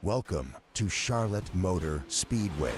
Welcome to Charlotte Motor Speedway.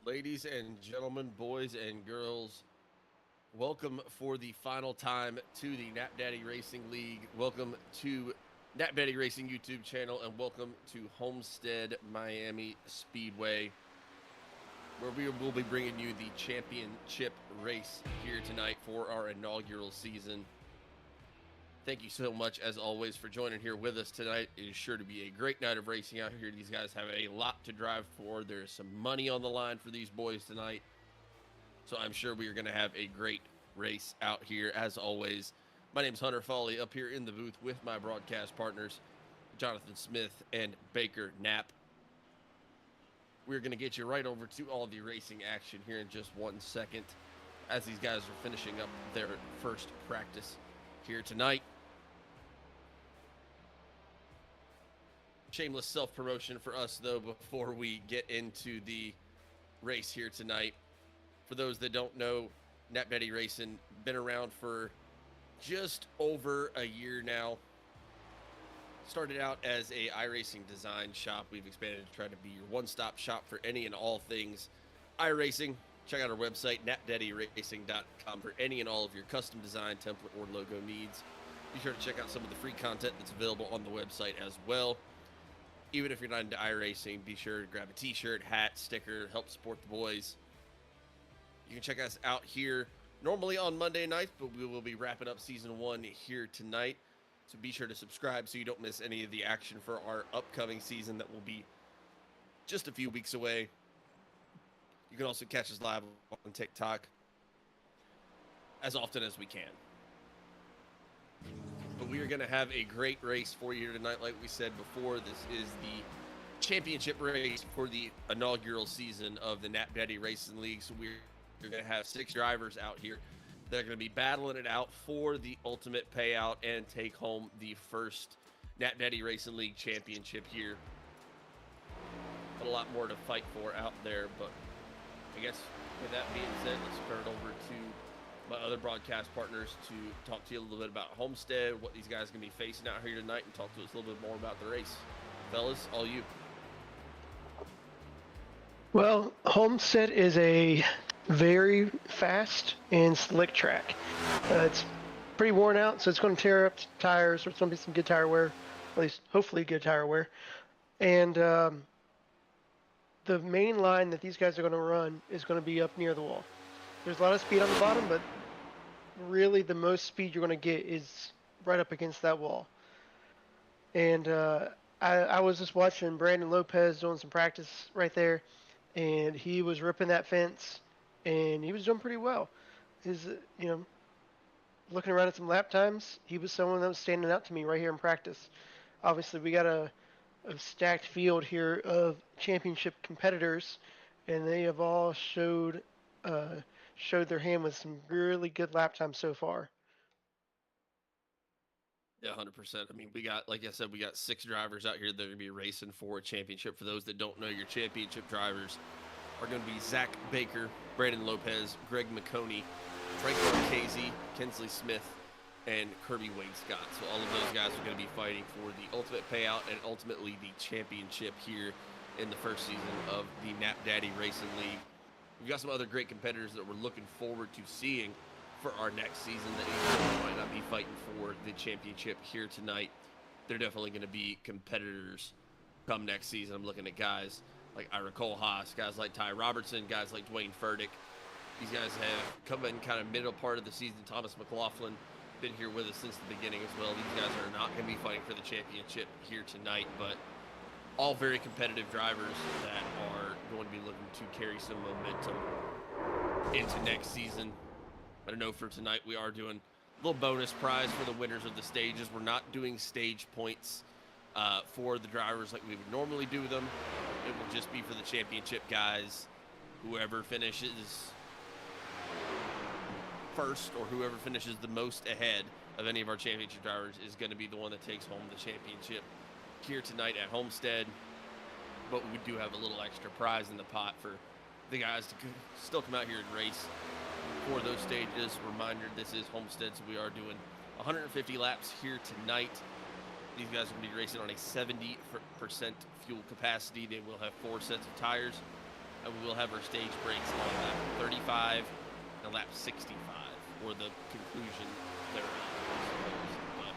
Ladies and gentlemen, boys and girls, welcome for the final time to the Knapp Daddy Racing League. Welcome to Knapp Daddy Racing YouTube channel, and welcome to Homestead-Miami Speedway, where we will be bringing you the championship race here tonight for our inaugural season. Thank you so much, as always, for joining here with us tonight. It is sure to be a great night of racing out here. These guys have a lot to drive for. There's some money on the line for these boys tonight. So I'm sure we are going to have a great race out here, as always. My name is Hunter Foley, up here in the booth with my broadcast partners, Jonathan Smith and Baker Knapp. We're going to get you right over to all the racing action here in just 1 second, as these guys are finishing up their first practice here tonight. Shameless self-promotion for us, though, before we get into the race here tonight. For those that don't know, Knapp Daddy Racing been around for just over a year now. Started out as a iRacing design shop. We've expanded to try to be your one-stop shop for any and all things iRacing. Check out our website, knapdaddyracing.com, for any and all of your custom design, template, or logo needs. Be sure to check out some of the free content that's available on the website as well. Even if you're not into iRacing, be sure to grab a t-shirt, hat, sticker, help support the boys. You can check us out here normally on Monday nights, but we will be wrapping up season 1 here tonight. So be sure to subscribe so you don't miss any of the action for our upcoming season that will be just a few weeks away. You can also catch us live on TikTok as often as we can. But we are going to have a great race for you tonight. Like we said before, this is the championship race for the inaugural season of the Knapp Daddy Racing League. So we're going to have 6 drivers out here that are going to be battling it out for the ultimate payout and take home the first Knapp Daddy Racing League championship here. Got a lot more to fight for out there, but I guess with that being said, let's turn it over to my other broadcast partners to talk to you a little bit about Homestead, what these guys are going to be facing out here tonight, and talk to us a little bit more about the race. Fellas, all you. Well, Homestead is a very fast and slick track. It's pretty worn out, so it's going to tear up tires, or it's going to be some good tire wear, at least hopefully good tire wear. And the main line that these guys are going to run is going to be up near the wall. There's a lot of speed on the bottom, but really the most speed you're going to get is right up against that wall. And I was just watching Brandon Lopez doing some practice right there, and he was ripping that fence, and he was doing pretty well. Looking around at some lap times, he was someone that was standing out to me right here in practice. Obviously, we got a stacked field here of championship competitors, and they have all showed their hand with some really good lap times so far. Yeah, 100%. I mean, we got, like I said, we got 6 drivers out here that are going to be racing for a championship. For those that don't know, your championship drivers are going to be Zach Baker, Brandon Lopez, Greg McConey, Frank Marchese, Kinsley Smith, and Kirby Wade Scott. So all of those guys are going to be fighting for the ultimate payout and ultimately the championship here in the first season of the Knapp Daddy Racing League. We've got some other great competitors that we're looking forward to seeing for our next season that might not be fighting for the championship here tonight. They're definitely going to be competitors come next season. I'm looking at guys like Ira Kohlhaas, guys like Ty Robertson, guys like Dwayne Furtick. These guys have come in kind of middle part of the season. Thomas McLaughlin been here with us since the beginning as well. These guys are not going to be fighting for the championship here tonight, but all very competitive drivers that are going to be looking to carry some momentum into next season. But I know for tonight we are doing a little bonus prize for the winners of the stages. We're not doing stage points for the drivers like we would normally do them. It will just be for the championship guys. Whoever finishes first or whoever finishes the most ahead of any of our championship drivers is going to be the one that takes home the championship here tonight at Homestead. But we do have a little extra prize in the pot for the guys to still come out here and race for those stages. Reminder, this is Homestead, so we are doing 150 laps here tonight. These guys will be racing on a 70% fuel capacity. They will have 4 sets of tires, and we will have our stage breaks on lap 35 and lap 65, or the conclusion thereof. But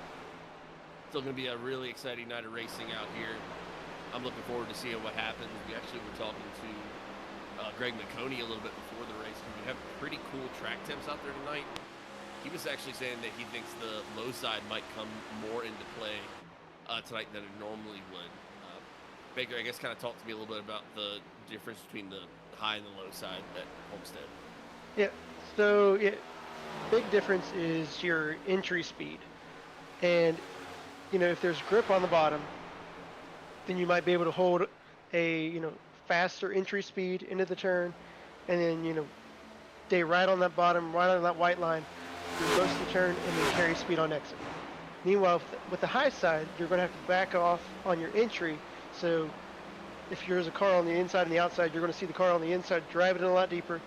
still going to be a really exciting night of racing out here. I'm looking forward to seeing what happens. We actually were talking to Greg McConey a little bit before the race. We have pretty cool track temps out there tonight. He was actually saying that he thinks the low side might come more into play tonight than it normally would. Baker, I guess, kind of talk to me a little bit about the difference between the high and the low side at Homestead. Yeah, so big difference is your entry speed. And, if there's grip on the bottom, then you might be able to hold a, faster entry speed into the turn, and then, stay right on that bottom, right on that white line through most of the turn, and then carry speed on exit. Meanwhile, with the high side, you're going to have to back off on your entry. So if there's a car on the inside and the outside, you're going to see the car on the inside drive it in a lot deeper,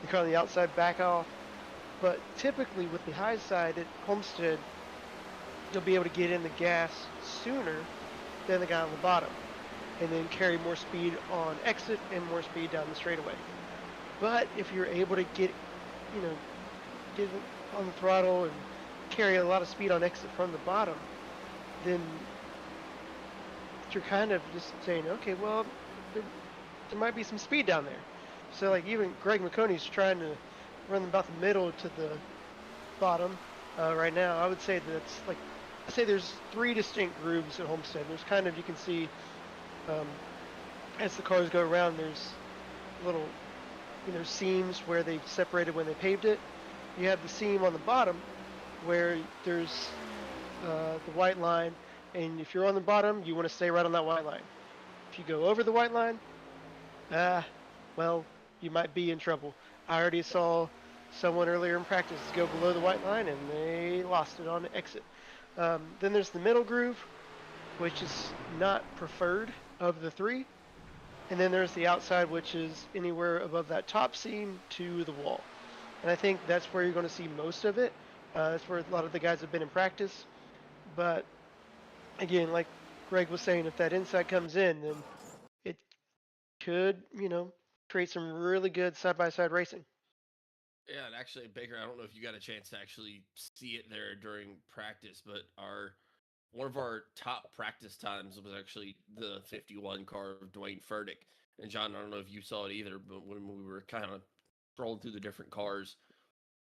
the car on the outside back off. But typically with the high side at Homestead, you'll be able to get in the gas sooner than the guy on the bottom, and then carry more speed on exit and more speed down the straightaway. But if you're able to get on the throttle and carry a lot of speed on exit from the bottom, then you're kind of just saying, okay, well, there might be some speed down there. So like even Greg McConey's trying to run about the middle to the bottom right now. I would say that's like, there's 3 distinct grooves at Homestead. There's kind of, you can see as the cars go around, there's little seams where they separated when they paved it. You have the seam on the bottom where there's the white line, and if you're on the bottom, you want to stay right on that white line. If you go over the white line, well, you might be in trouble. I already saw someone earlier in practice go below the white line, and they lost it on the exit. Then there's the middle groove, which is not preferred of the 3. And then there's the outside, which is anywhere above that top seam to the wall. And I think that's where you're going to see most of it. That's where a lot of the guys have been in practice. But again, like Greg was saying, if that inside comes in, then it could, create some really good side-by-side racing. Yeah, and actually, Baker, I don't know if you got a chance to actually see it there during practice, but one of our top practice times was actually the 51 car of Dwayne Furtick. And John, I don't know if you saw it either, but when we were kind of scrolling through the different cars,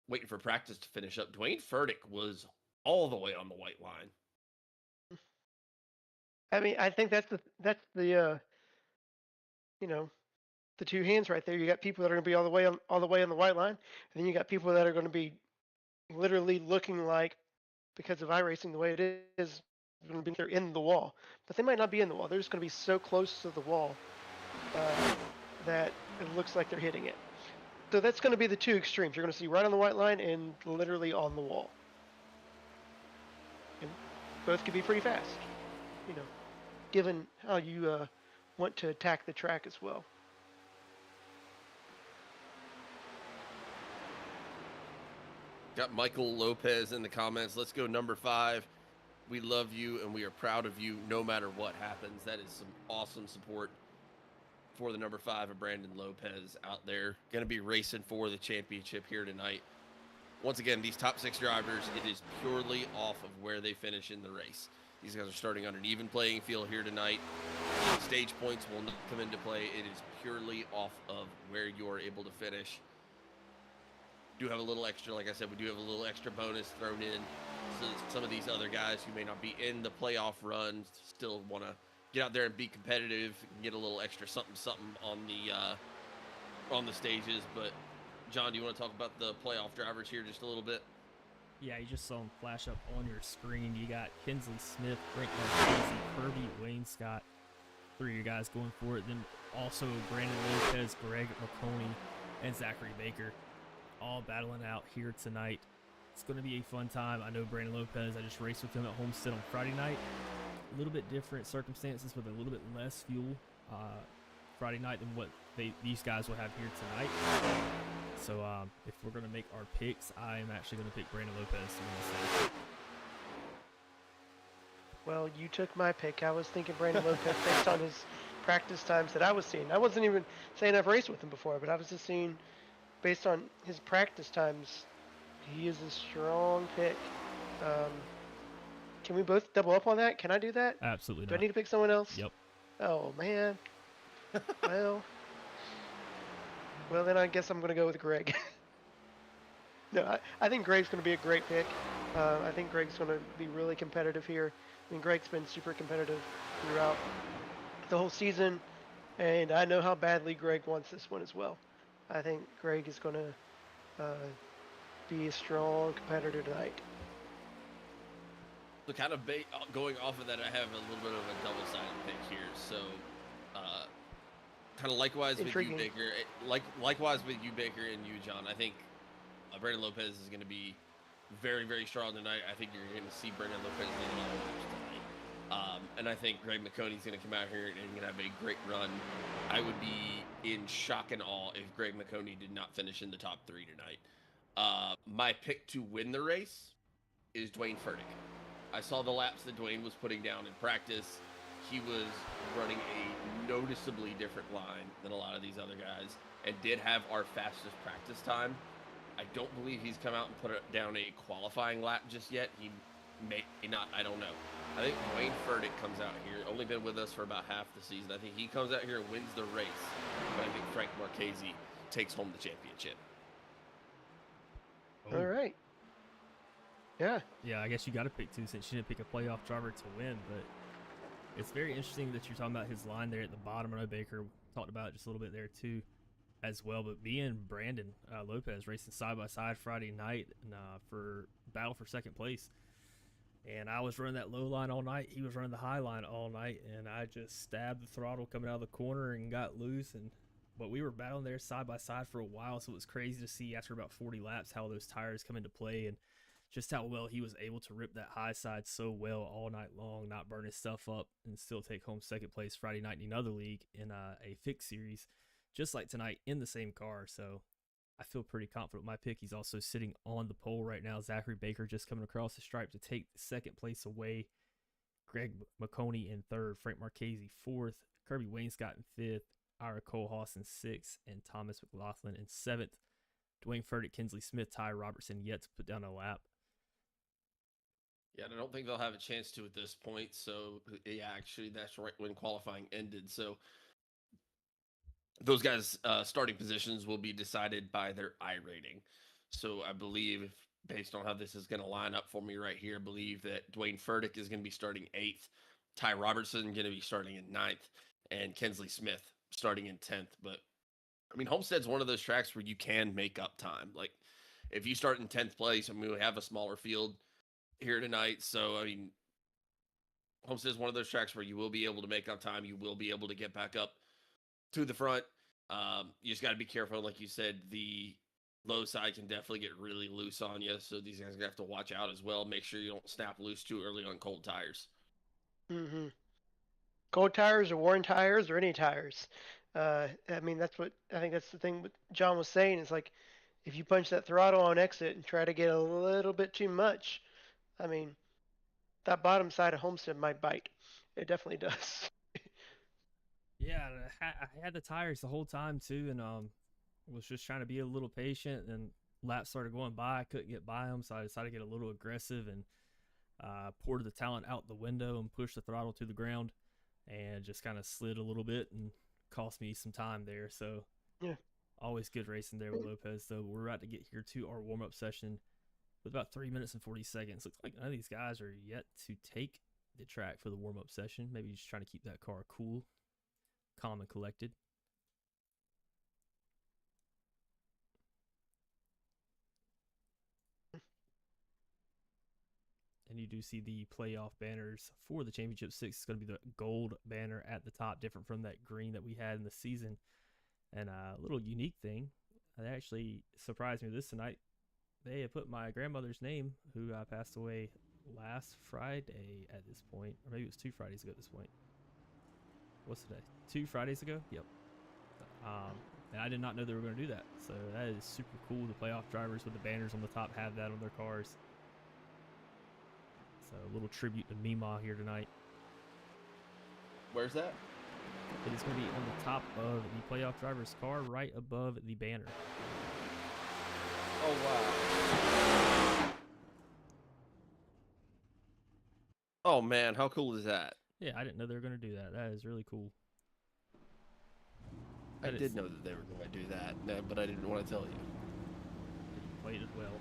waiting for practice to finish up, Dwayne Furtick was all the way on the white line. I mean, I think that's the the 2 hands right there. You got people that are going to be all the way on the white line, and then you got people that are going to be literally looking like, because of iRacing the way it is, going to be they're in the wall, but they might not be in the wall. They're just going to be so close to the wall that it looks like they're hitting it. So that's going to be the 2 extremes. You're going to see right on the white line and literally on the wall, and both could be pretty fast, given how you want to attack the track as well. Got Michael Lopez in the comments. Let's go number 5. We love you and we are proud of you no matter what happens. That is some awesome support for the number 5 of Brandon Lopez out there. Going to be racing for the championship here tonight. Once again, these top 6 drivers, it is purely off of where they finish in the race. These guys are starting on an even playing field here tonight. Stage points will not come into play. It is purely off of where you are able to finish. Do have a little extra, like I said, we do have a little extra bonus thrown in. So some of these other guys who may not be in the playoff run still want to get out there and be competitive, get a little extra something on the stages. But John, do you want to talk about the playoff drivers here just a little bit? Yeah, you just saw them flash up on your screen. You got Kinsley Smith, Frank Marchese, Kirby Wayne Scott, 3 of your guys going for it. Then also Brandon Lopez, Greg McConey, and Zachary Baker all battling out here tonight. It's going to be a fun time. I know Brandon Lopez, I just raced with him at Homestead on Friday night. A little bit different circumstances with a little bit less fuel Friday night than what these guys will have here tonight. So if we're going to make our picks, I am actually going to pick Brandon Lopez to win this thing. Well, you took my pick. I was thinking Brandon Lopez based on his practice times that I was seeing. I wasn't even saying I've raced with him before, but I was just seeing based on his practice times, he is a strong pick. Can we both double up on that? Can I do that? Absolutely Do I not. need to pick someone else? Yep. Oh, man. Well, then I guess I'm going to go with Greg. No, I think Greg's going to be a great pick. I think Greg's going to be really competitive here. I mean, Greg's been super competitive throughout the whole season, and I know how badly Greg wants this one as well. I think Greg is going to be a strong competitor tonight. So kind of going off of that, I have a little bit of a double-sided pick here. So kind of likewise Intriguing. with you, Baker. Likewise with you, Baker, and you, John. I think Brandon Lopez is going to be very, very strong tonight. I think you're going to see Brandon Lopez lead a lot of laps tonight. And I think Greg McConey's going to come out here and going to have a great run. I would be in shock and awe if Greg McConey did not finish in the top 3 tonight. My pick to win the race is Dwayne Furtick. I saw the laps that Dwayne was putting down in practice. He was running a noticeably different line than a lot of these other guys and did have our fastest practice time. I don't believe he's come out and put down a qualifying lap just yet. He may not. I don't know. I think Dwayne Furtick comes out here, only been with us for about half the season. I think he comes out here and wins the race. But I think Frank Marchese takes home the championship. Oh. All right. Yeah. Yeah, I guess you got to pick 2 since you didn't pick a playoff driver to win. But it's very interesting that you're talking about his line there at the bottom. I know Baker talked about it just a little bit there too as well. But me and Brandon Lopez racing side by side Friday night and, for battle for second place. And I was running that low line all night. He was running the high line all night. And I just stabbed the throttle coming out of the corner and got loose. But we were battling there side by side for a while. So it was crazy to see after about 40 laps how those tires come into play and just how well he was able to rip that high side so well all night long, not burn his stuff up, and still take home second place Friday night in another league in a fixed series, just like tonight in the same car. So I feel pretty confident with my pick. He's also sitting on the pole right now. Zachary Baker just coming across the stripe to take the second place away. Greg McConey in 3rd, Frank Marchese 4th, Kirby Wainscott in 5th, Ira Colehouse in 6th, and Thomas McLaughlin in 7th. Dwayne Furtick, Kinsley Smith, Ty Robertson yet to put down a lap. Yeah, I don't think they'll have a chance to at this point. So, yeah, actually, that's right when qualifying ended. So, those guys' starting positions will be decided by their iRating. So, I believe, based on how this is going to line up for me right here, I believe that Dwayne Furtick is going to be starting 8th, Ty Robertson going to be starting in 9th, and Kinsley Smith starting in 10th. But, I mean, Homestead's one of those tracks where you can make up time. Like, if you start in 10th place, I mean, we have a smaller field here tonight. So, I mean, Homestead is one of those tracks where you will be able to make up time. You will be able to get back up to the front. You just got to be careful. Like you said, the low side can definitely get really loose on you. So these guys are going to have to watch out as well. Make sure you don't snap loose too early on cold tires. Mm-hmm. Cold tires or worn tires or any tires. I mean, that's what I think that's the thing what John was saying. Is like, if you punch that throttle on exit and try to get a little bit too much, I mean, that bottom side of Homestead might bite. It definitely does. Yeah, I had the tires the whole time too, and was just trying to be a little patient. And laps started going by, I couldn't get by them, so I decided to get a little aggressive and poured the talent out the window and pushed the throttle to the ground, and just kind of slid a little bit and cost me some time there. So Yeah. always good racing there with Lopez. Though we're about to get here to our warm up session with about 3 minutes and 40 seconds. Looks like none of these guys are yet to take the track for the warm up session. Maybe just trying to keep that car cool, calm and collected. and you do see the playoff banners for the Championship 6. It's going to be the gold banner at the top, different from that green that we had in the season. And a little unique thing that actually surprised me this tonight, they had put my grandmother's name, who passed away last Friday at this point, or maybe it was 2 Fridays ago at this point. What's today? 2 Fridays ago? Yep. And I did not know they were going to do that. So that is super cool. The playoff drivers with the banners on the top have that on their cars. So a little tribute to Mima here tonight. Where's that? It is going to be on the top of the playoff driver's car, right above the banner. Oh, wow. Oh, man. How cool is that? Yeah, I didn't know they were going to do that. That is really cool. I did know that they were going to do that, but I didn't want to tell you. You played it well.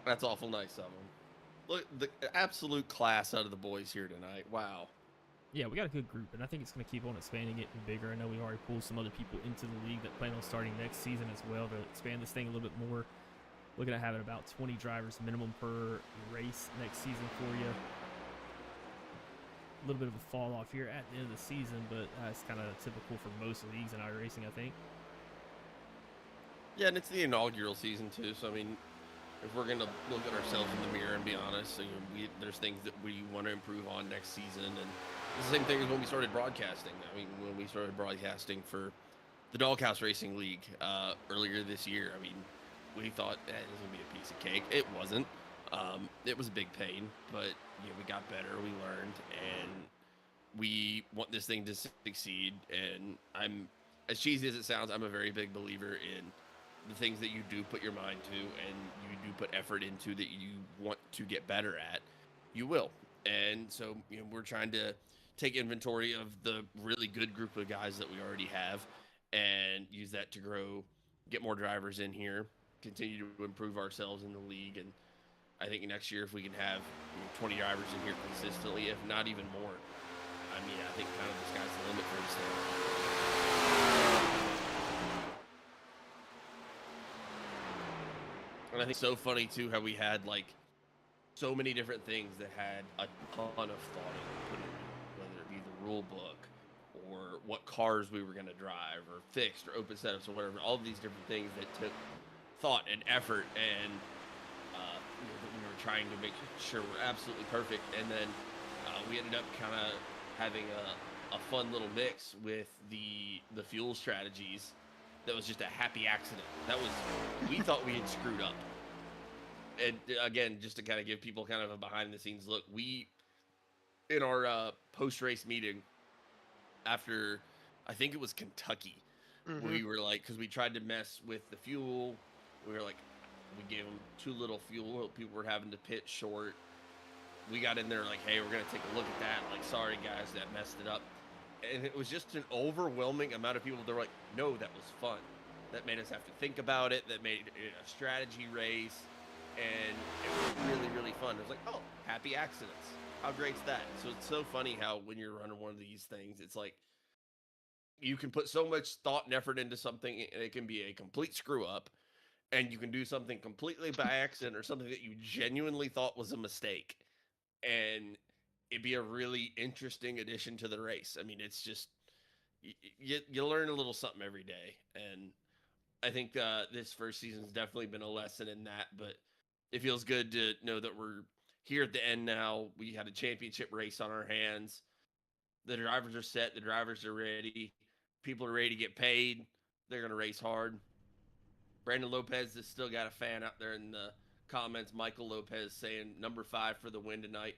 That's awful nice of them. Look, the absolute class out of the boys here tonight. Wow. Yeah, we got a good group, and I think it's going to keep on expanding it and bigger. I know we already pulled some other people into the league that plan on starting next season as well to expand this thing a little bit more. Looking at having about 20 drivers minimum per race next season for you. A little bit of a fall off here at the end of the season, but that's kind of typical for most leagues in iRacing, I think. Yeah, and it's the inaugural season too, so I mean, if we're going to look at ourselves in the mirror and be honest, so, you know, there's things that we want to improve on next season, and it's the same thing as when we started broadcasting. I mean, when we started broadcasting for the Doghouse Racing League earlier this year, I mean, we thought this was going to be a piece of cake. It wasn't. It was a big pain, but you know, we got better, we learned, and we want this thing to succeed. And I'm, as cheesy as it sounds, I'm a very big believer in the things that you do put your mind to and you do put effort into that you want to get better at, you will. And so, you know, we're trying to take inventory of the really good group of guys that we already have and use that to grow, get more drivers in here, continue to improve ourselves in the league. And I think next year, if we can have 20 drivers in here consistently, if not even more, I mean, I think kind of the sky's the limit for this thing. And I think it's so funny, too, how we had, like, so many different things that had a ton of thought in put into it, whether it be the rule book or what cars we were going to drive or fixed or open setups or whatever, all of these different things that took thought and effort and you know, that we were trying to make sure we're absolutely perfect. And then we ended up kind of having a fun little mix with the fuel strategies. That was just a happy accident. That was, we thought we had screwed up. And again, just to kind of give people kind of a behind the scenes look, we, in our post-race meeting after, I think it was Kentucky, we were like, because we tried to mess with the fuel. We were like, we gave them too little fuel. People were having to pit short. We got in there like, hey, we're going to take a look at that. Like, sorry, guys, that messed it up. And it was just an overwhelming amount of people that were like, no, that was fun. That made us have to think about it. That made it a strategy race. And it was really, really fun. It was like, oh, happy accidents. How great's that? So it's so funny how when you're running one of these things, it's like you can put so much thought and effort into something, and it can be a complete screw up. And you can do something completely by accident or something that you genuinely thought was a mistake. And it'd be a really interesting addition to the race. I mean, it's just, you learn a little something every day. And I think this first season's definitely been a lesson in that, but it feels good to know that we're here at the end now. We had a championship race on our hands. The drivers are set. The drivers are ready. People are ready to get paid. They're going to race hard. Brandon Lopez has still got a fan out there in the comments. Michael Lopez saying number 5 for the win tonight.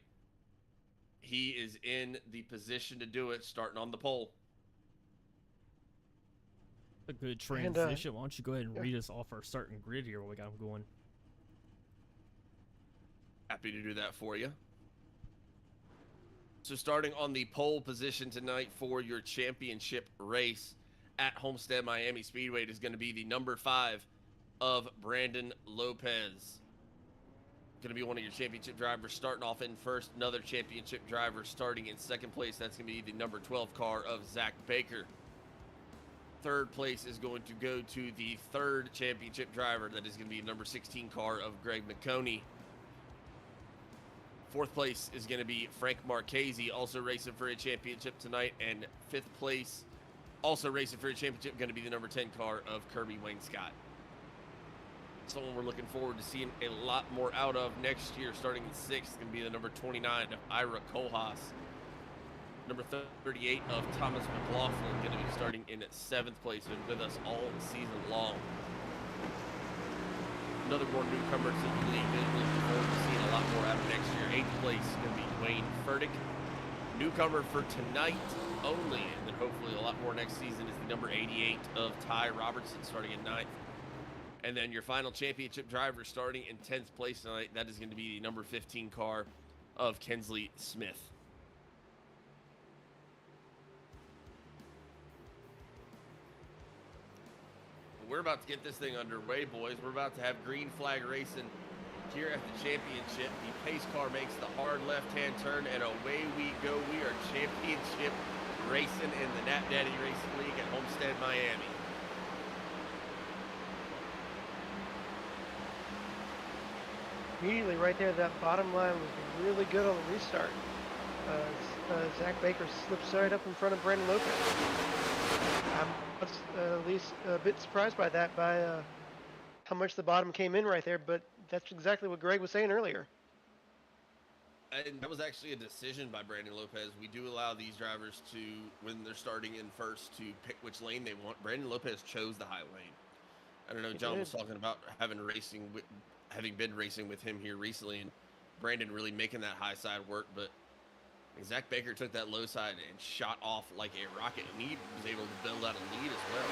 He is in the position to do it, starting on the pole. A good transition. Why don't you go ahead and read us off our starting grid here while we got them going? Happy to do that for you. So starting on the pole position tonight for your championship race at Homestead-Miami Speedway is going to be the number 5 of Brandon Lopez. Going to be one of your championship drivers starting off in first. Another championship driver starting in second place. That's going to be the number 12 car of Zach Baker. Third place is going to go to the third championship driver. That is going to be number 16 car of Greg McConey. Fourth place is going to be Frank Marchese, also racing for a championship tonight. And fifth place, also racing for a championship, going to be the number 10 car of Kirby Wayne Scott. Someone we're looking forward to seeing a lot more out of next year, starting in sixth, is going to be the number 29 of Ira Kohlhaas. Number 38 of Thomas McLaughlin, going to be starting in seventh place, and with us all season long. Another more newcomer to the league that we're looking forward to seeing a lot more out of next year. Eighth place is going to be Wayne Furtick. Newcomer for tonight only, and then hopefully a lot more next season, is the number 88 of Ty Robertson, starting in ninth. And then your final championship driver starting in 10th place tonight, that is going to be the number 15 car of Kensley Smith. We're about to get this thing underway, boys. We're about to have green flag racing here at the championship. The pace car makes the hard left-hand turn, and away we go. We are championship racing in the Knapp Daddy Racing League at Homestead-Miami. Immediately right there, that bottom line was really good on the restart. Zach Baker slips right up in front of Brandon Lopez. I was at least a bit surprised by that, by how much the bottom came in right there, but that's exactly what Greg was saying earlier. And that was actually a decision by Brandon Lopez. We do allow these drivers to, when they're starting in first, to pick which lane they want. Brandon Lopez chose the high lane. I don't know, John was talking about having been racing with him here recently, and Brandon really making that high side work, but Zach Baker took that low side and shot off like a rocket, and he was able to build out a lead as well.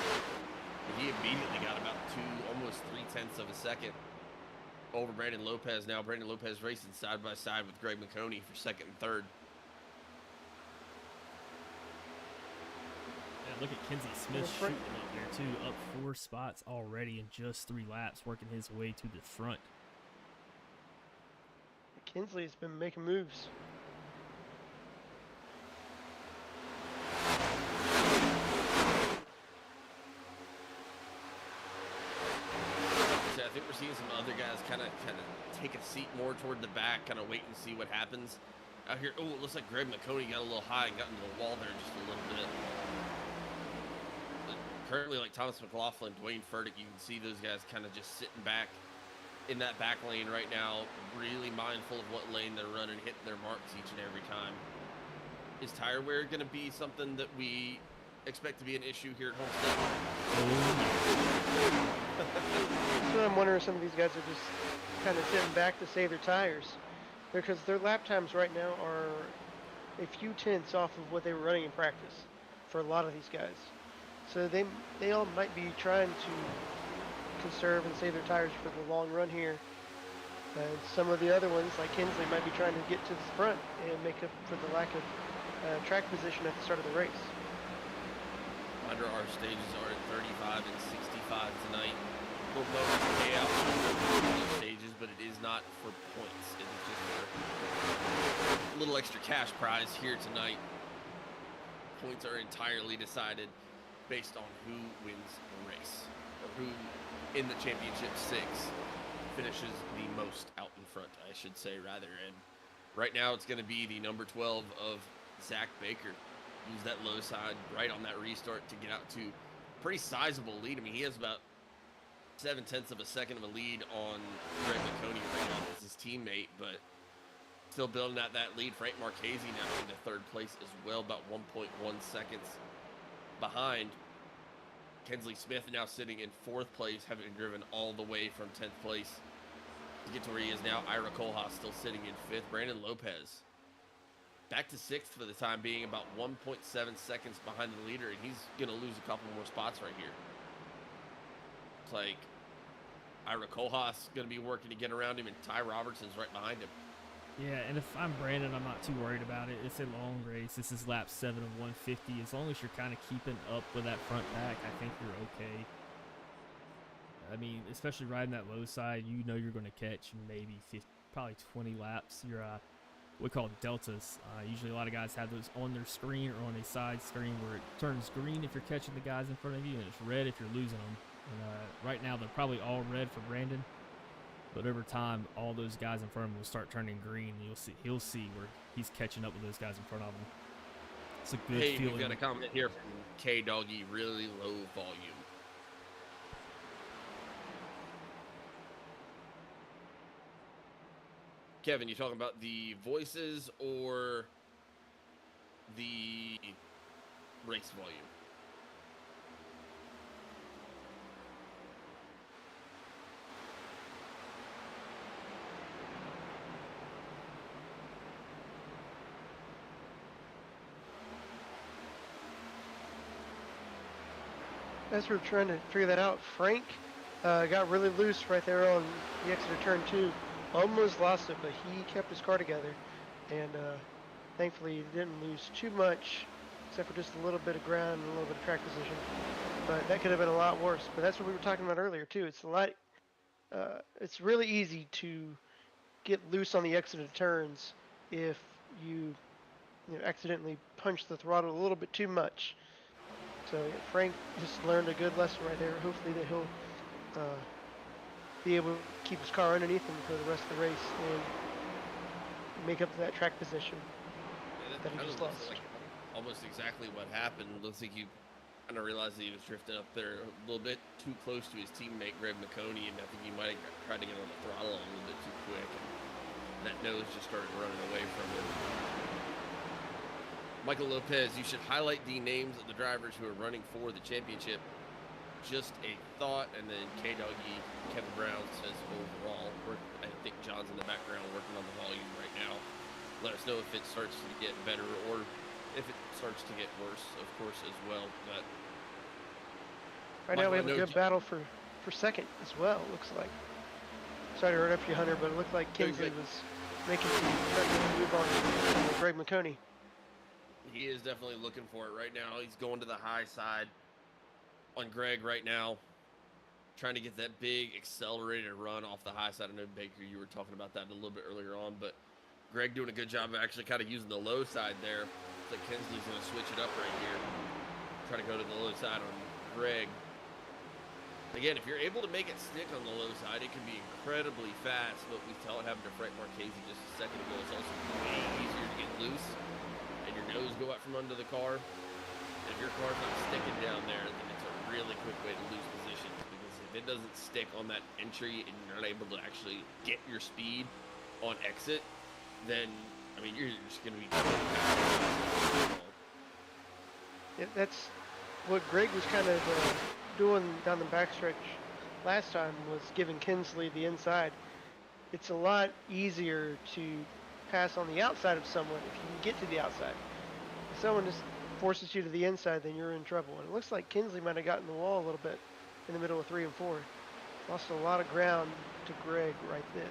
And he immediately got about almost 0.3 of a second over Brandon Lopez. Now Brandon Lopez racing side by side with Greg McConey for second and third. Yeah, look at Kensley Smith shooting up there too, up 4 spots already in just 3 laps, working his way to the front. Kinsley's been making moves. I think we're seeing some other guys kind of take a seat more toward the back, kind of wait and see what happens out here. Oh, it looks like Greg McConey got a little high and got into the wall there just a little bit. But currently, like Thomas McLaughlin, Dwayne Furtick, you can see those guys kind of just sitting back in that back lane right now, really mindful of what lane they're running, hitting their marks each and every time. Is tire wear going to be something that we expect to be an issue here at Homestead? So I'm wondering if some of these guys are just kind of sitting back to save their tires, because their lap times right now are a few tenths off of what they were running in practice for a lot of these guys. So they all might be trying to conserve and save their tires for the long run here. And some of the other ones, like Kinsley, might be trying to get to the front and make up for the lack of track position at the start of the race. Under our stages are at 35 and 65 tonight. We'll bonus payout for those stages, but it is not for points. It is just for a little extra cash prize here tonight. Points are entirely decided based on who wins the race, or who in the championship 6 finishes the most out in front, I should say, rather. And right now it's going to be the number 12 of Zach Baker. Use that low side right on that restart to get out to a pretty sizable lead. I mean, he has about 0.7 of a second of a lead on Greg McConey right now as his teammate, but still building out that lead. Frank Marchese now in the third place as well, about 1.1 seconds behind. Kensley Smith now sitting in 4th place, having driven all the way from 10th place to get to where he is now. Ira Kohlhaas still sitting in 5th. Brandon Lopez back to 6th for the time being, about 1.7 seconds behind the leader, and he's going to lose a couple more spots right here. It's like Ira Kohlhaas going to be working to get around him, and Ty Robertson's right behind him. Yeah, and if I'm Brandon, I'm not too worried about it. It's a long race. This is lap 7 of 150. As long as you're kind of keeping up with that front pack, I think you're okay. I mean, especially riding that low side, you know you're going to catch maybe 50, probably 20 laps. we call deltas. Usually a lot of guys have those on their screen or on a side screen where it turns green if you're catching the guys in front of you, and it's red if you're losing them. And right now they're probably all red for Brandon, but over time all those guys in front of him will start turning green. And he'll see where he's catching up with those guys in front of him. It's a good feeling. We've got a comment here from K Doggy, really low volume. Kevin, you talking about the voices or the race volume? As we're trying to figure that out, Frank got really loose right there on the exit of turn 2. Almost lost it, but he kept his car together, and thankfully he didn't lose too much, except for just a little bit of ground and a little bit of track position. But that could have been a lot worse. But that's what we were talking about earlier too. It's really easy to get loose on the exit of turns if you accidentally punch the throttle a little bit too much. So yeah, Frank just learned a good lesson right there. Hopefully that he'll be able to keep his car underneath him for the rest of the race and make up that track position that he just lost. Like almost exactly what happened. Looks like you kind of realized that he was drifting up there a little bit too close to his teammate Greg McConey, and I think he might have tried to get on the throttle a little bit too quick, and that nose just started running away from him. Michael Lopez, you should highlight the names of the drivers who are running for the championship. Just a thought. And then K-Doggy, Kevin Brown says overall. I think John's in the background working on the volume right now. Let us know if it starts to get better or if it starts to get worse, of course, as well. But right now we have a good battle for second as well, looks like. Sorry to interrupt you, Hunter, but it looked like Kinsley was making some move on Greg McConey. He is definitely looking for it right now. He's going to the high side on Greg right now, trying to get that big accelerated run off the high side. I know, Baker, you were talking about that a little bit earlier on, but Greg doing a good job of actually kind of using the low side there. It's like Kinsley's going to switch it up right here, try to go to the low side on Greg. Again, if you're able to make it stick on the low side, it can be incredibly fast. What we saw it happen to Frank Marchese just a second ago, it's also way easier to get loose and your nose go out from under the car. And if your car's not sticking down there, then it's a really quick way to lose position, because if it doesn't stick on that entry and you're not able to actually get your speed on exit, then I mean you're just going to be Yeah, that's what Greg was kind of doing down the backstretch last time, was giving Kinsley the inside. It's a lot easier to pass on the outside of someone if you can get to the outside. If someone just forces you to the inside, then you're in trouble. And it looks like Kinsley might have gotten the wall a little bit in the middle of 3 and 4. Lost a lot of ground to Greg right then.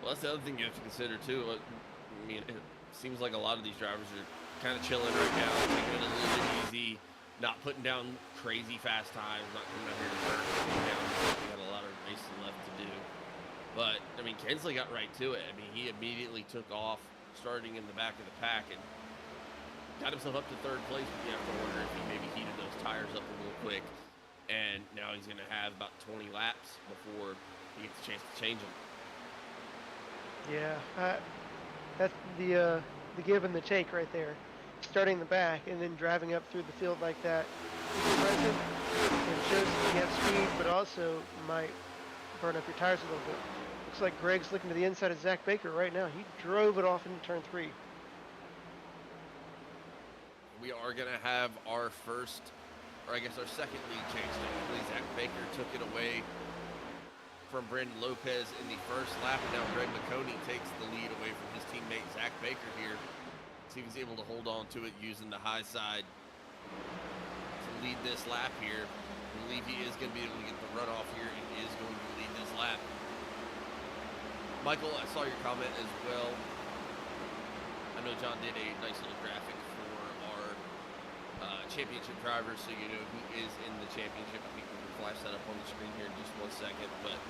Well, that's the other thing you have to consider too. I mean, it seems like a lot of these drivers are kind of chilling right now, taking it a little bit easy, not putting down crazy fast times, not coming out here to burn down. We got a lot of racing left to do. But I mean, Kinsley got right to it. I mean, he immediately took off, starting in the back of the pack, and got himself up to third place. But you have to wonder if he maybe heated those tires up a little quick, and now he's going to have about 20 laps before he gets a chance to change them. Yeah, that's the give and the take right there. Starting the back and then driving up through the field like that. It's impressive. It shows that you have speed, but also might burn up your tires a little bit. Looks like Greg's looking to the inside of Zach Baker right now. He drove it off into turn 3. We are going to have our first, or I guess our second lead change. Technically, Zach Baker took it away from Brandon Lopez in the first lap, and now Greg McConey takes the lead away from his teammate Zach Baker here. See if he's able to hold on to it using the high side to lead this lap here. I believe he is going to be able to get the run off here and is going to lead this lap. Michael, I saw your comment as well. I know John did a nice little graphic for our championship drivers, so you know who is in the championship. I think we can flash that up on the screen here in just 1 second. But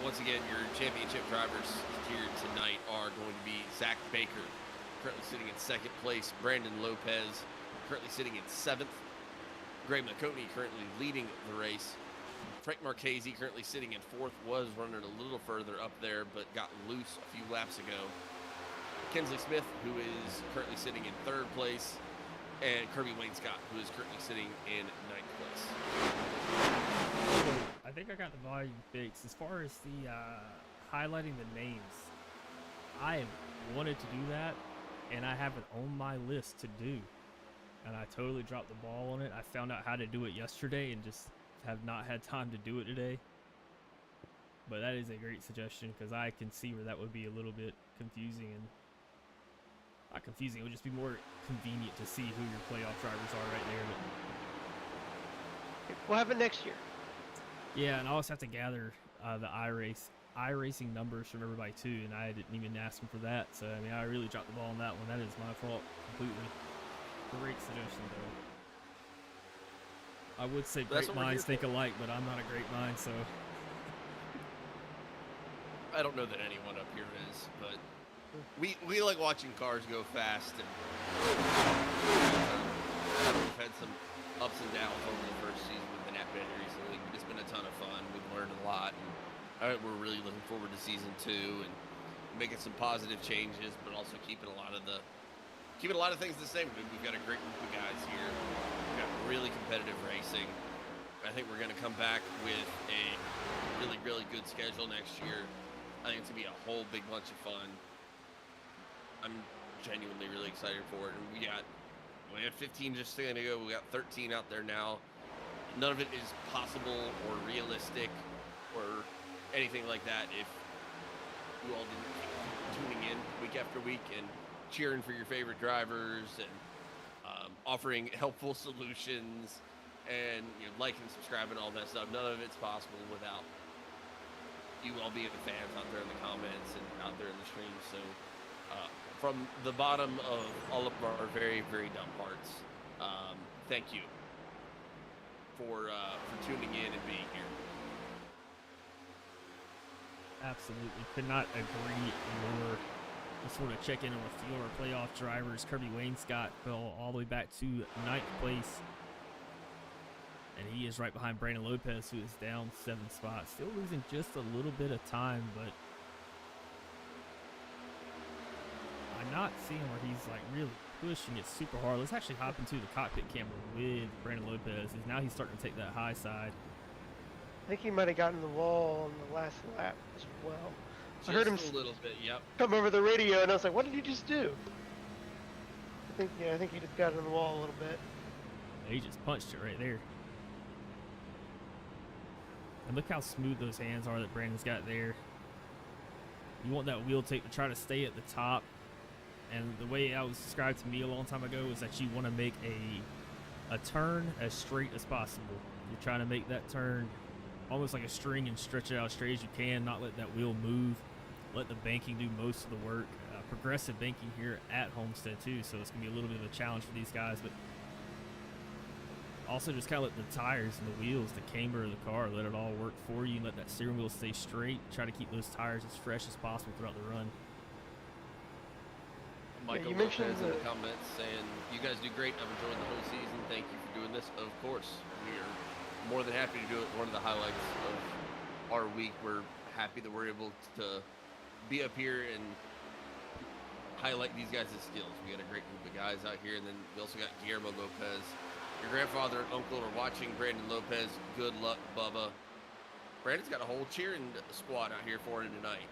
Once again, your championship drivers here tonight are going to be Zach Baker, currently sitting in second place. Brandon Lopez, currently sitting in seventh. Greg McConey currently leading the race. Frank Marchese, currently sitting in fourth, was running a little further up there, but got loose a few laps ago. Kinsley Smith, who is currently sitting in third place, and Kirby Wayne Scott, who is currently sitting in ninth place. I think I got the volume fixed. As far as the highlighting the names, I have wanted to do that, and I have it on my list to do. And I totally dropped the ball on it. I found out how to do it yesterday and just have not had time to do it today. But that is a great suggestion because I can see where that would be a little bit confusing, and not confusing, it would just be more convenient to see who your playoff drivers are right there. But We'll have it next year. yeah, and I also have to gather the iRacing numbers from everybody too, and I didn't even ask them for that. So I mean, I really dropped the ball on that one. That is my fault completely. Great suggestion though. I would say That's great what we're minds here think alike, but I'm not a great mind, so I don't know that anyone up here is, but we like watching cars go fast, and we've had some ups and downs over the first season with the Knapp Daddy Racing League, but it's been a ton of fun. We've learned a lot, and we're really looking forward to season 2 and making some positive changes, but also keeping a lot of things the same. We've got a great group of guys here. We've got really competitive racing. I think we're going to come back with a really, really good schedule next year. I think it's going to be a whole big bunch of fun. I'm genuinely really excited for it. And we had 15 just a second ago. We got 13 out there now. None of it is possible or realistic or anything like that if you all didn't keep tuning in week after week and cheering for your favorite drivers and offering helpful solutions and like and subscribe and all that stuff. None of it's possible without you all being fans out there in the comments and out there in the stream. So from the bottom of all of our very, very dumb hearts, thank you for tuning in and being here. absolutely could not agree more. Just sort of check in on a few of our playoff drivers. Kirby Wayne Scott fell all the way back to ninth place. And he is right behind Brandon Lopez, who is down 7 spots. Still losing just a little bit of time, but I'm not seeing where he's like really pushing it super hard. Let's actually hop into the cockpit camera with Brandon Lopez. Now he's starting to take that high side. I think he might have gotten the wall on the last lap as well. Just I heard him a little bit, yep. come over the radio, and I was like, "What did he just do?" I think he just got on the wall a little bit. He just punched it right there. And look how smooth those hands are that Brandon's got there. You want that wheel tape to try to stay at the top. And the way it was described to me a long time ago is that you want to make a turn as straight as possible. You're trying to make that turn almost like a string and stretch it out as straight as you can, not let that wheel move. Let the banking do most of the work. Progressive banking here at Homestead too, so it's going to be a little bit of a challenge for these guys. But also just kind of let the tires and the wheels, the camber of the car, let it all work for you. Let that steering wheel stay straight. Try to keep those tires as fresh as possible throughout the run. Michael you mentioned Lopez in the comments saying, "You guys do great. I've enjoyed the whole season. Thank you for doing this." Of course, we are more than happy to do it. One of the highlights of our week. We're happy that we're able to be up here and highlight these guys' skills. We got a great group of guys out here, and then we also got Guillermo Lopez. Your grandfather and uncle are watching Brandon Lopez. Good luck, Bubba. Brandon's got a whole cheering squad out here for him tonight.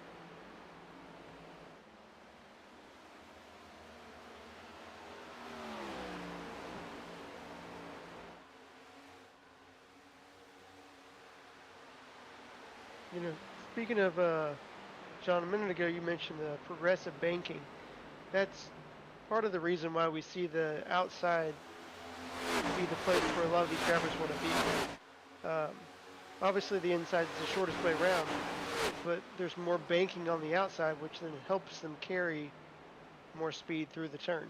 Speaking of, John, a minute ago you mentioned the progressive banking. That's part of the reason why we see the outside be the place where a lot of these drivers want to be. Obviously the inside is the shortest way around, but there's more banking on the outside, which then helps them carry more speed through the turn.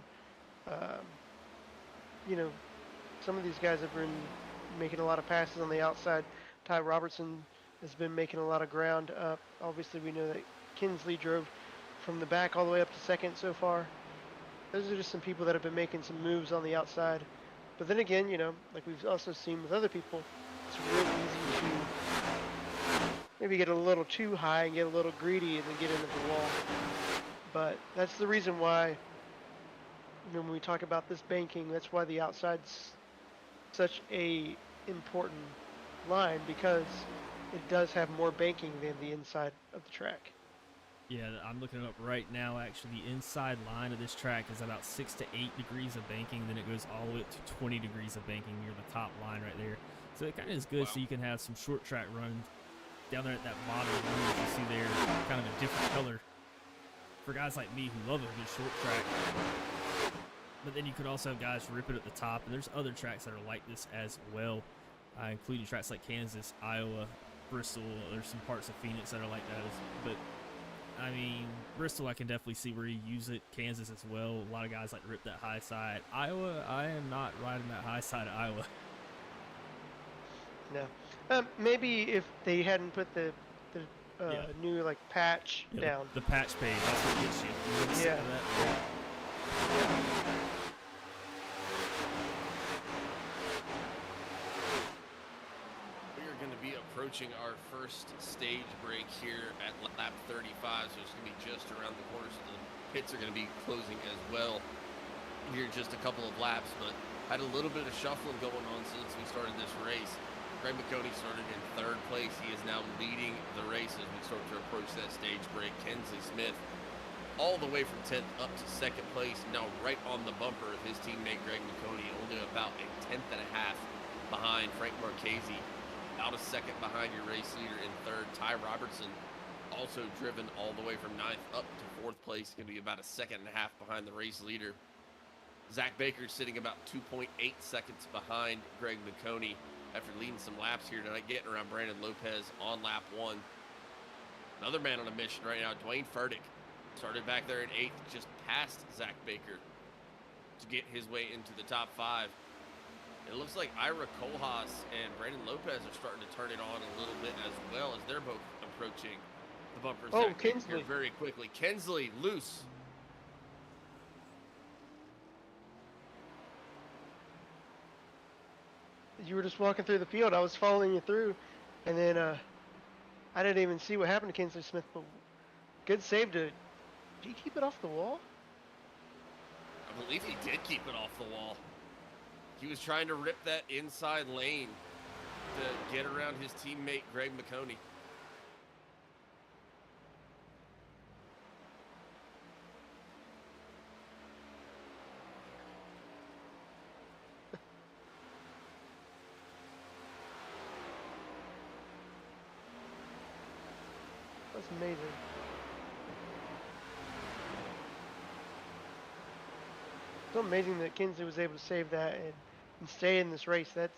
Some of these guys have been making a lot of passes on the outside. Ty Robertson has been making a lot of ground up. Obviously, we know that Kinsley drove from the back all the way up to second so far. Those are just some people that have been making some moves on the outside. But then again, you know, like we've also seen with other people, it's real easy to maybe get a little too high and get a little greedy and then get into the wall. But that's the reason why, you know, when we talk about this banking, that's why the outside's such a important line, because it does have more banking than the inside of the track. Yeah, I'm looking it up right now. Actually, the inside line of this track is about 6 to 8 degrees of banking. Then it goes all the way up to 20 degrees of banking near the top line right there. So it kind of is good. Wow. So you can have some short track runs down there at that bottom line that you see there, kind of a different color for guys like me who love a good short track. But then you could also have guys rip it at the top, and there's other tracks that are like this as well, including tracks like Kansas, Iowa, Bristol. There's some parts of Phoenix that are like that. But I mean, Bristol, I can definitely see where you use it. Kansas as well. A lot of guys like to rip that high side. Iowa, I am not riding that high side of Iowa. No. Maybe if they hadn't put the Yeah. new like patch Yeah, down. The patch page, that's what gets you. You wouldn't stick Yeah. to that. We are going to be approaching our first stage break here at lap 35, so it's going to be just around the corner. So the pits are going to be closing as well here in just a couple of laps, but had a little bit of shuffling going on since we started this race. Greg McConey started in third place. He is now leading the race as we start to approach that stage break. Kensley Smith all the way from 10th up to second place, now right on the bumper of his teammate Greg McConey, only about a tenth and a half behind Frank Marchese. About a second behind your race leader in third. Ty Robertson also driven all the way from 9th up to 4th place. Going to be about a second and a half behind the race leader. Zach Baker sitting about 2.8 seconds behind Greg McConey after leading some laps here tonight, getting around Brandon Lopez on lap 1. Another man on a mission right now, Dwayne Furtick, started back there in 8th, just past Zach Baker to get his way into the top 5. It looks like Ira Kohlhaas and Brandon Lopez are starting to turn it on a little bit as well, as they're both approaching the bumper. Oh, Zach Baker Kinsley. very quickly. Kinsley loose. You were just walking through the field. I was following you through, and then I didn't even see what happened to Kinsley Smith. But good save to. Did he keep it off the wall? I believe he did keep it off the wall. He was trying to rip that inside lane to get around his teammate Greg McConey. That's amazing. So amazing that Kinsley was able to save that and stay in this race. That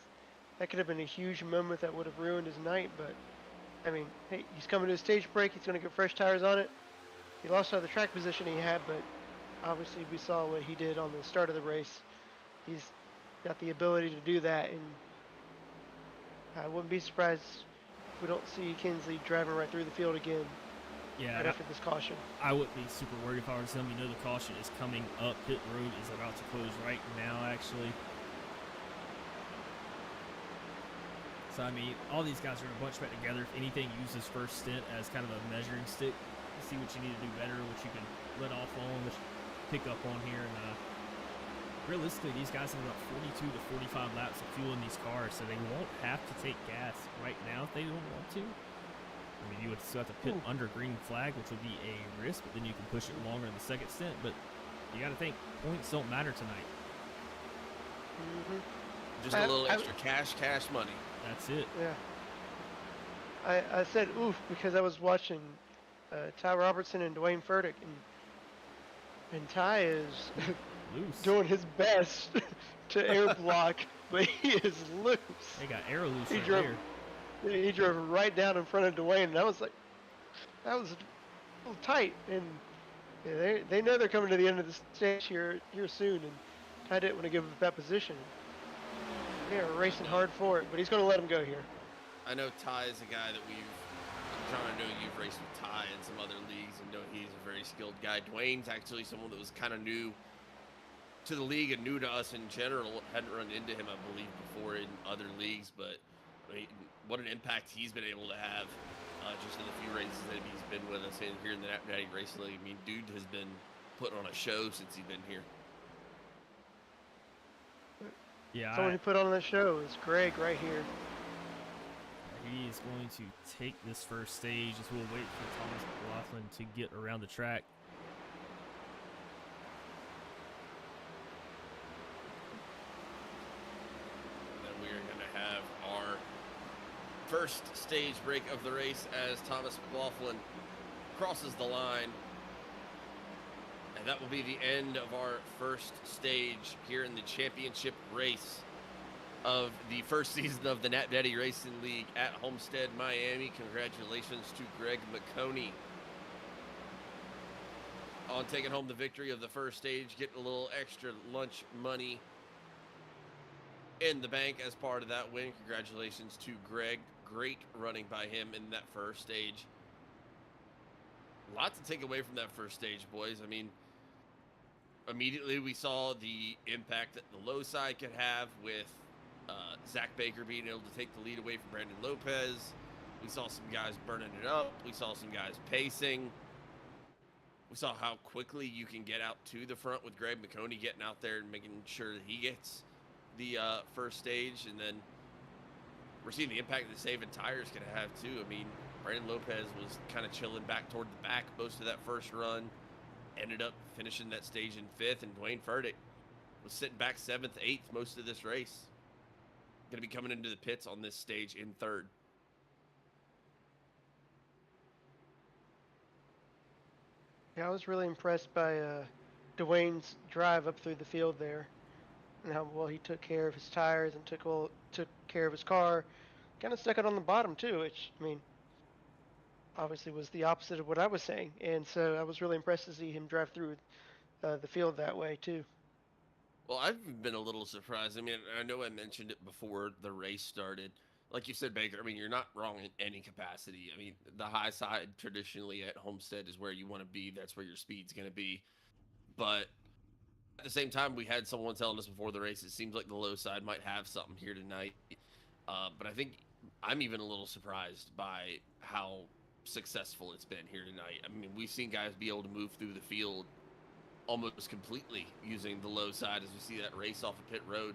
could have been a huge moment that would have ruined his night. But I mean, hey, he's coming to a stage break. He's going to get fresh tires on it. He lost out of the track position he had, but obviously we saw what he did on the start of the race. He's got the ability to do that, and I wouldn't be surprised if we don't see Kinsley driving right through the field again. Yeah, Right after this caution. I wouldn't be super worried if I were him. You know the caution is coming up. Pit road is about to close right now, actually. So, I mean, all these guys are going to bunch back together. If anything, use this first stint as kind of a measuring stick to see what you need to do better, what you can let off on, what you pick up on here. And realistically, these guys have about 42 to 45 laps of fuel in these cars, so they won't have to take gas right now if they don't want to. I mean, you would still have to pit under green flag, which would be a risk, but then you can push it longer in the second stint. But you got to think, points don't matter tonight. Mm-hmm. Just a little extra cash money. That's it. Yeah. I said oof because I was watching Ty Robertson and Dwayne Furtick, and Ty is Loose. doing his best to air block, but he is loose. They got air loose He right drove- there. He drove right down in front of Dwayne, and I was like, that was a little tight. And yeah, they know they're coming to the end of the stage here soon, and Ty didn't want to give up that position. They're racing hard for it, but he's going to let him go here. I know Ty is a guy that John, I know you've raced with Ty in some other leagues and know he's a very skilled guy. Dwayne's actually someone that was kind of new to the league and new to us in general. Hadn't run into him, I believe, before in other leagues, but I mean, what an impact he's been able to have just in the few races that he's been with us in here in the Knapp Daddy Racing League. I mean, dude has been putting on a show since he's been here. Yeah, Someone who put on the show is Greg right here. he is going to take this first stage as we'll wait for Thomas McLaughlin to get around the track. First stage break of the race as Thomas McLaughlin crosses the line. And that will be the end of our first stage here in the championship race of the first season of the Knapp Daddy Racing League at Homestead-Miami. Congratulations to Greg McConey on taking home the victory of the first stage, getting a little extra lunch money in the bank as part of that win. Congratulations to Greg. Great running by him in that first stage. A lot to take away from that first stage, boys. I mean, immediately we saw the impact that the low side could have with Zach Baker being able to take the lead away from Brandon Lopez. We saw some guys burning it up. We saw some guys pacing. We saw how quickly you can get out to the front with Greg McConey getting out there and making sure that he gets the first stage. And then we're seeing the impact that saving tires can have too. I mean, Brandon Lopez was kind of chilling back toward the back most of that first run, ended up finishing that stage in 5th, and Dwayne Furtick was sitting back 7th, 8th most of this race. Going to be coming into the pits on this stage in 3rd. Yeah, I was really impressed by Dwayne's drive up through the field there, and how well he took care of his tires and took care of his car. Kind of stuck it on the bottom too, which, I mean, obviously was the opposite of what I was saying. And so I was really impressed to see him drive through the field that way too. Well, I've been a little surprised. I mean, I know I mentioned it before the race started. Like you said, Baker, I mean, you're not wrong in any capacity. I mean, the high side traditionally at Homestead is where you want to be. That's where your speed's going to be. But at the same time, we had someone telling us before the race, it seems like the low side might have something here tonight. But I think I'm even a little surprised by how successful it's been here tonight. I mean, we've seen guys be able to move through the field almost completely using the low side as we see that race off of pit road.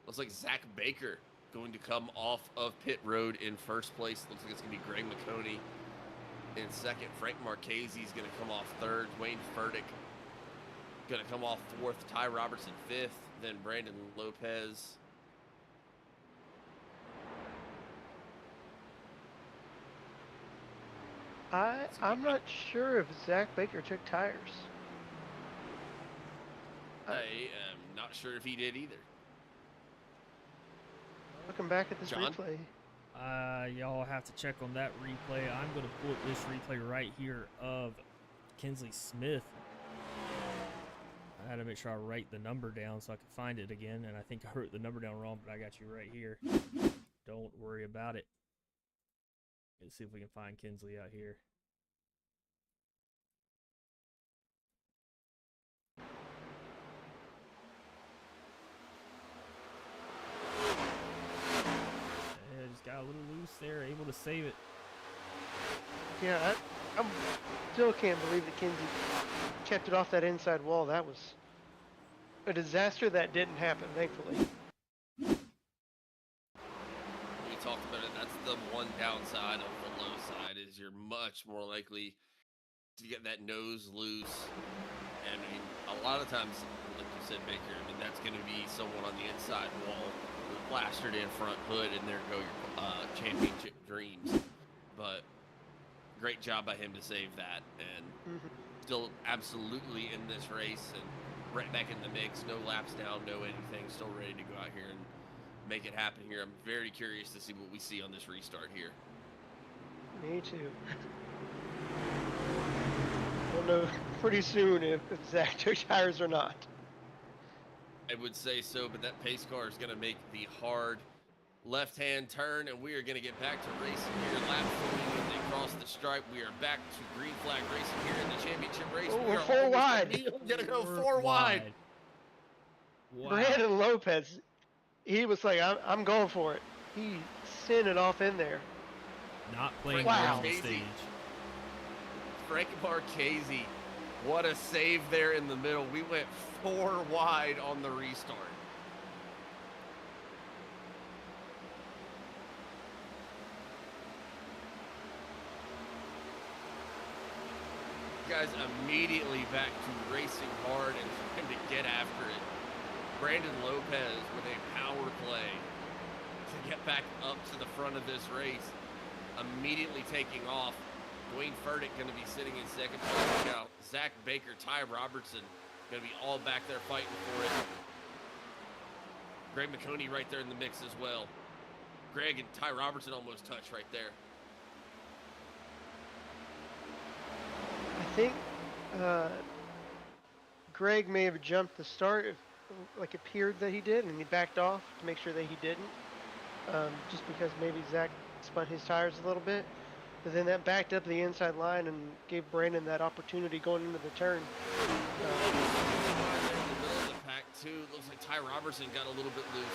Looks like Zach Baker going to come off of pit road in first place. Looks like it's going to be Greg McConey in second. Frank Marchese is going to come off third. Wayne Furtick going to come off fourth. Ty Robertson fifth. Then Brandon Lopez. I'm not sure if Zach Baker took tires. I am not sure if he did either. Looking back at this John? replay. Y'all have to check on that replay. I'm going to pull up this replay right here of Kinsley Smith. I had to make sure I write the number down so I could find it again, and I think I wrote the number down wrong, but I got you right here. Don't worry about it. Let's see if we can find Kinsley out here. Yeah, just got a little loose there, able to save it. Yeah, I still can't believe that Kinsey kept it off that inside wall. That was a disaster that didn't happen, thankfully. We talked about it. That's the one downside of the low side is you're much more likely to get that nose loose. And I mean, a lot of times, like you said, Baker, I mean, that's going to be someone on the inside wall with a plastered in front hood, and there go your championship dreams. But great job by him to save that, and still absolutely in this race and right back in the mix. No laps down, no anything. Still ready to go out here and make it happen here. I'm very curious to see what we see on this restart here. Me too. We'll know pretty soon if Zach took tires or not. I would say so, but that pace car is going to make the hard left-hand turn, and we are going to get back to racing here. Lap 40 when they cross the stripe. We are back to green flag racing here in the championship race. Oh, We we're are 4 wide. Going to go 4 wide. Wow. Brandon Lopez, he was like, I'm going for it. He sent it off in there. Not playing Wow. well on the stage. Frank Marchese, what a save there in the middle. We went 4 wide on the restart. Guys immediately back to racing hard and trying to get after it. Brandon Lopez with a power play to get back up to the front of this race, immediately taking off. Dwayne Furtick going to be sitting in second place now. Zach Baker, Ty Robertson going to be all back there fighting for it. Greg McConey right there in the mix as well. Greg and Ty Robertson almost touch right there. I think Greg may have jumped the start, like appeared that he did, and he backed off to make sure that he didn't. Just because maybe Zach spun his tires a little bit. But then that backed up the inside line and gave Brandon that opportunity going into the turn. In the middle of the pack too. Looks like Ty Robertson got a little bit loose.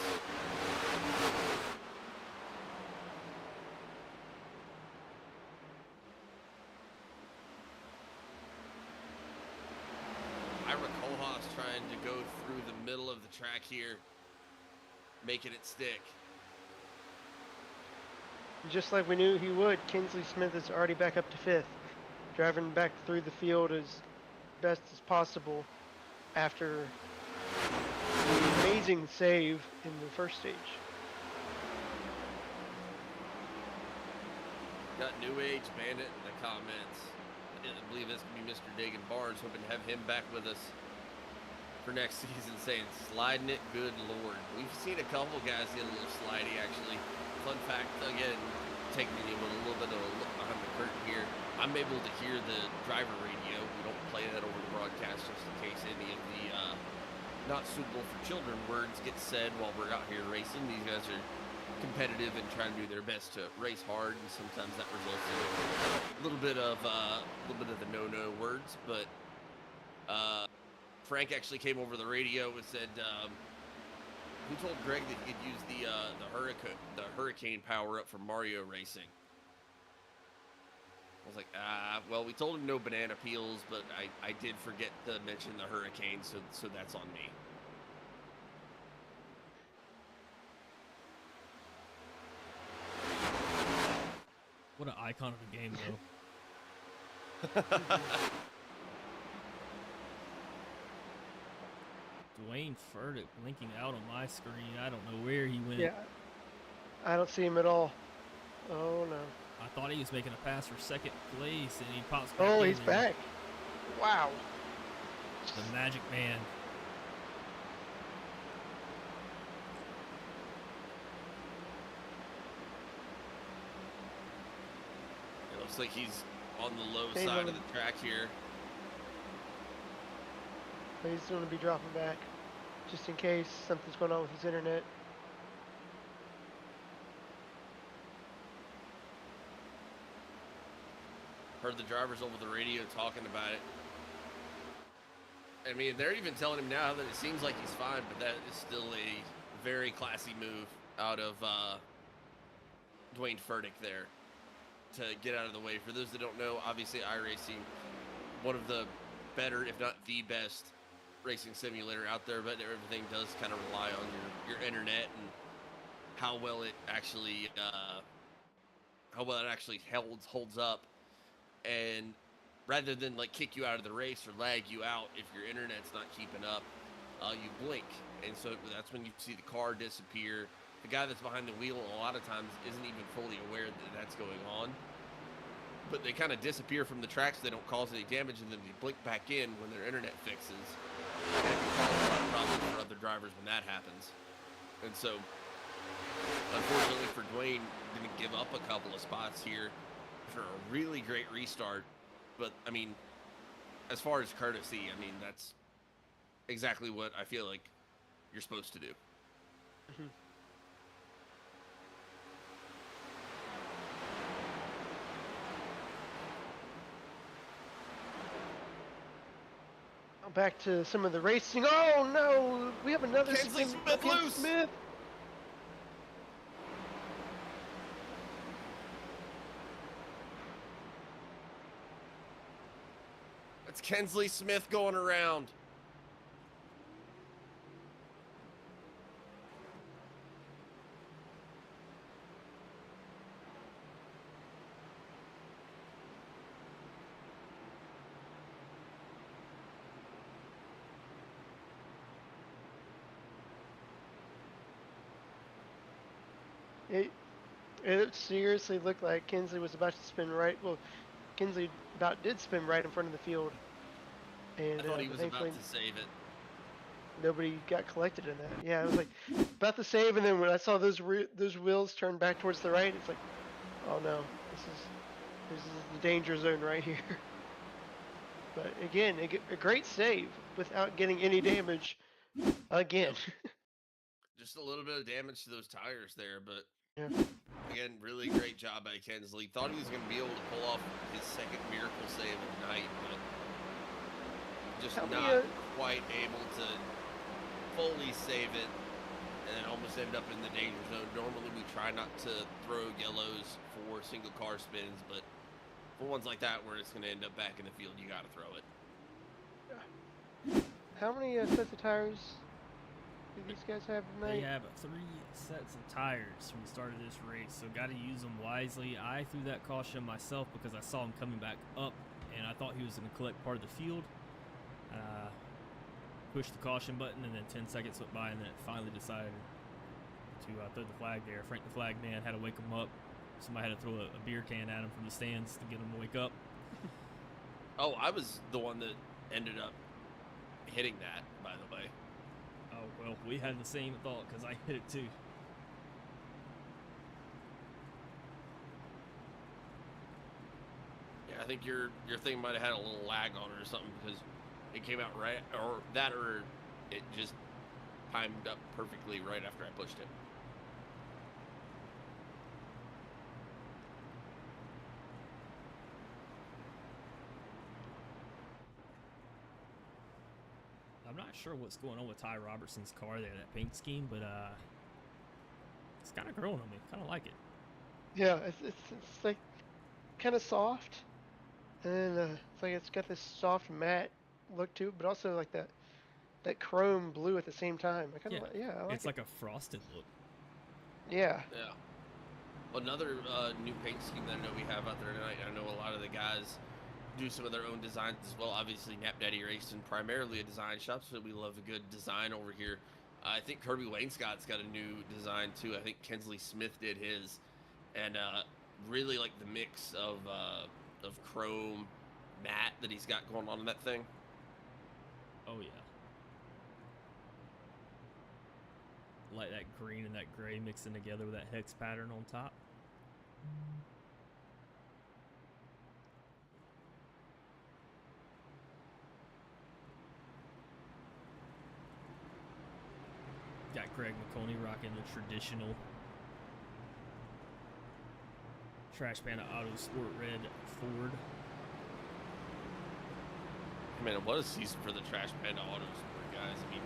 Ira Kohlhaas trying to go through the middle of the track here, making it stick. Just like we knew he would, Kinsley Smith is already back up to 5th, driving back through the field as best as possible after the amazing save in the first stage. Got New Age Bandit in the comments. I believe this could be Mr. Dagan Barnes, hoping to have him back with us for next season, saying sliding it, good lord. We've seen a couple guys get a little slidey actually. Fun fact, again, taking you with a little bit of a look behind the curtain here. I'm able to hear the driver radio. We don't play that over the broadcast just in case any of the not suitable for children words get said while we're out here racing. These guys are competitive and trying to do their best to race hard, and sometimes that results in a little bit of the no-no words. But Frank actually came over the radio and said, who told Greg that he could use the hurricane power up from Mario Racing? I was like, well, we told him no banana peels, but I did forget to mention the hurricane, so that's on me. What an icon of the game, though. Dwayne Furtick blinking out on my screen. I don't know where he went. Yeah, I don't see him at all. Oh no. I thought he was making a pass for second place, and he pops back Oh, in he's and- back. Wow. The Magic Man. It looks like he's on the low Hey, side Lou. of the track here. But he's going to be dropping back, just in case something's going on with his internet. Heard the drivers over the radio talking about it. I mean, they're even telling him now that it seems like he's fine, but that is still a very classy move out of Dwayne Furtick there to get out of the way. For those that don't know, obviously iRacing, one of the better, if not the best, racing simulator out there, but everything does kind of rely on your internet and how well it actually holds up. And rather than like kick you out of the race or lag you out if your internet's not keeping up, you blink, and so that's when you see the car disappear. The guy that's behind the wheel a lot of times isn't even fully aware that that's going on, but they kind of disappear from the track so they don't cause any damage, and then they blink back in when their internet fixes, and it can cause a lot of problems for other drivers when that happens. And so unfortunately for Dwayne, didn't give up a couple of spots here for a really great restart. But I mean, as far as courtesy, I mean, that's exactly what I feel like you're supposed to do. Mhm. Back to some of the racing. Oh no, we have another Kensley significant- Smith loose! Smith. That's Kensley Smith going around. It seriously looked like Kinsley was about to spin right. Well, Kinsley about did spin right in front of the field, and I thought he but was thankfully about to save it. nobody got collected in that. Yeah, it was like about to save, and then when I saw those wheels turn back towards the right, it's like, oh no, this is the danger zone right here. But again, a great save without getting any damage. Again. Just a little bit of damage to those tires there, but Yeah. again, really great job by Kensley. Thought he was going to be able to pull off his second miracle save of the night, but just How many, not quite able to fully save it, and then almost ended up in the danger zone. Normally, we try not to throw yellows for single car spins, but for ones like that where it's going to end up back in the field, you got to throw it. How many sets of tires do these guys have They tonight? have 3 sets of tires from the start of this race, so got to use them wisely. I threw that caution myself because I saw him coming back up, and I thought he was going to collect part of the field. Pushed the caution button, and then 10 seconds went by, and then it finally decided to throw the flag there. Frank the Flag Man had to wake him up. Somebody had to throw a beer can at him from the stands to get him to wake up. Oh, I was the one that ended up hitting that, by the way. Oh, well, we had the same thought because I hit it too. Yeah, I think your thing might have had a little lag on it or something because it came out right, or that, or it just timed up perfectly right after I pushed it. I'm not sure what's going on with Ty Robertson's car there, that paint scheme, but it's kind of growing on me. Kind of like it. Yeah, it's like kind of soft, and it's like it's got this soft matte look to it, but also like that chrome blue at the same time. I kind Yeah, of I like it's it. like a frosted look. Yeah. Yeah. Another new paint scheme that I know we have out there tonight. I know a lot of the guys do some of their own designs as well. Obviously, Knapp Daddy Racing, primarily a design shop, so we love a good design over here. I think Kirby Wainscott's got a new design too. I think Kensley Smith did his, and really like the mix of chrome matte that he's got going on in that thing. Oh yeah. Like that green and that gray mixing together with that hex pattern on top. Got Greg McConey rocking the traditional Trash Panda Auto Sport Red Ford. Man, what a season for the Trash Panda Auto Sport guys. I mean,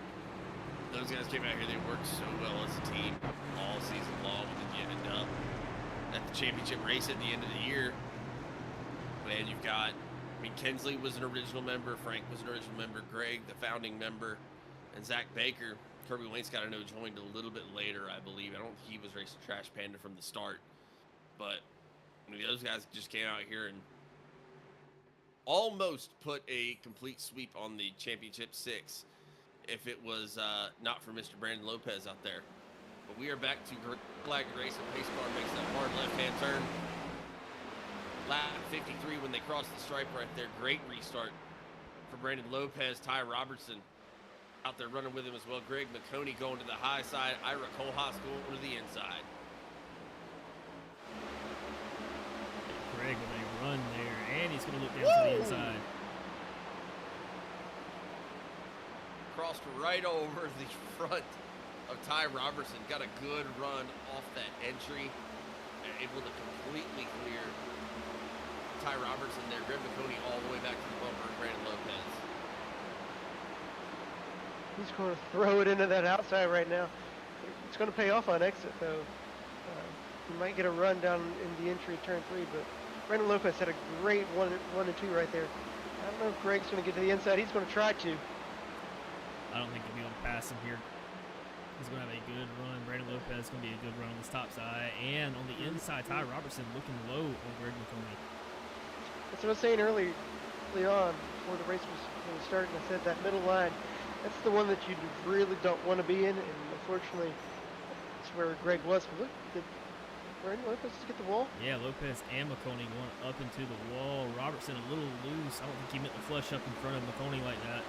those guys came out here, they worked so well as a team all season long, and then you end up at the championship race at the end of the year. Man, you've got, I mean, Kensley was an original member, Frank was an original member, Greg, the founding member, and Zach Baker. Kirby Wainscott, I know, joined a little bit later, I believe. I don't think he was racing Trash Panda from the start. But, I mean, those guys just came out here and almost put a complete sweep on the Championship 6 if it was not for Mr. Brandon Lopez out there. But we are back to flag racing. Pace car makes that hard left-hand turn. Lap 53 when they cross the stripe right there. Great restart for Brandon Lopez. Ty Robertson out there running with him as well. Greg McConey going to the high side. Ira Kohlhaas going to the inside. Greg with a run there, and he's going to look down to the inside. crossed right over the front of Ty Robertson. Got a good run off that entry. Able to completely clear Ty Robertson there. Greg McConey all the way back to the bumper of Brandon Lopez. He's going to throw it into that outside right now. It's going to pay off on exit, though. He might get a run down in the entry of turn 3, but Brandon Lopez had a great 1 and 2 right there. I don't know if Greg's going to get to the inside. He's going to try to. I don't think he'll be able to pass him here. He's going to have a good run. Brandon Lopez is going to be a good run on this top side. And on the inside, Ty Robertson looking low on Greg McConey. That's what I was saying early on before the race was starting. I said that middle line, that's the one that you really don't want to be in. And unfortunately, that's where Greg was. But look, did Brandon Lopez get the wall? Yeah, Lopez and McConey going up into the wall. Robertson a little loose. I don't think he meant to flush up in front of McConey like that.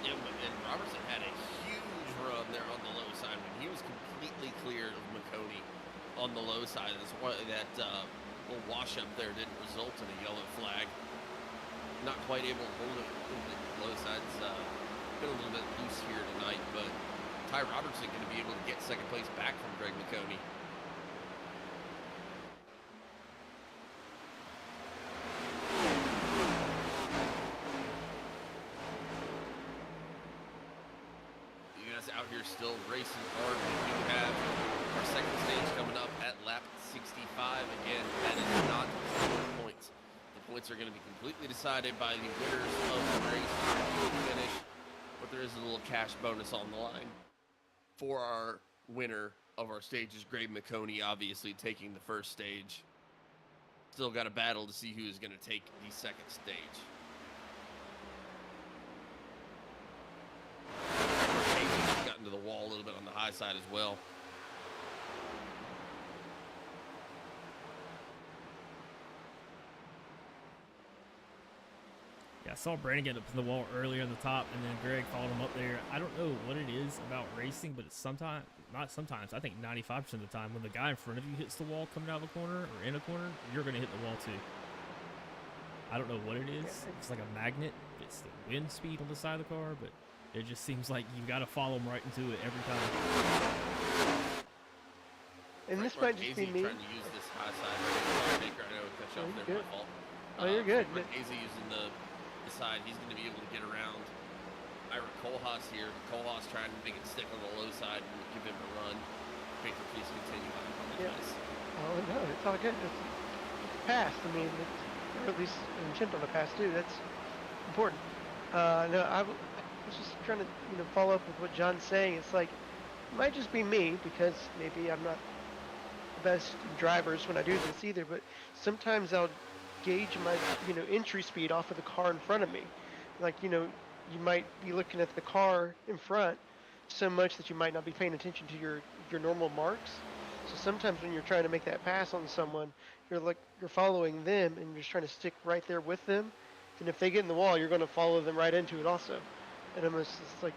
Yeah, and Robertson had a huge run there on the low side. I mean, he was completely clear of McConey on the low side. That's why that little wash up there didn't result in a yellow flag. Not quite able to hold it. The low side's been a little bit loose here tonight, but Ty Robertson going to be able to get second place back from Greg McConey. Out here still racing hard. We do have our second stage coming up at lap 65. Again, that is not the points. The points are going to be completely decided by the winners of the race finish, but there is a little cash bonus on the line for our winner of our stages, Greg McConey, obviously taking the first stage. Still got a battle to see who is going to take the second stage. To the wall a little bit on the high side as well. Yeah, I saw Brandon get up to the wall earlier on the top, and then Greg followed him up there. I don't know what it is about racing, but it's sometimes, not sometimes, I think 95% of the time, when the guy in front of you hits the wall coming out of the corner or in a corner, you're going to hit the wall too. I don't know what it is. It's like a magnet. It's the wind speed on the side of the car, but it just seems like you've got to follow them right into it every time. And this might just be me. Trying to use this high side right Baker. I know it cut you off there, my fault. Oh, you're good. Marchese using the side. He's going to be able to get around Ira Kohlhaas here. Kohlhaas trying to make it stick on the low side and give him a run. Baker, please continue. I apologize. Oh, no, it's all good. It's passed. I mean, or at least intent on the pass, too. That's important. No, I was just trying to, follow up with what John's saying. It's like, it might just be me because maybe I'm not the best drivers when I do this either, but sometimes I'll gauge my, entry speed off of the car in front of me. Like, you might be looking at the car in front so much that you might not be paying attention to your normal marks. So sometimes when you're trying to make that pass on someone, you're following them and you're just trying to stick right there with them. And if they get in the wall, you're going to follow them right into it also. And it's like,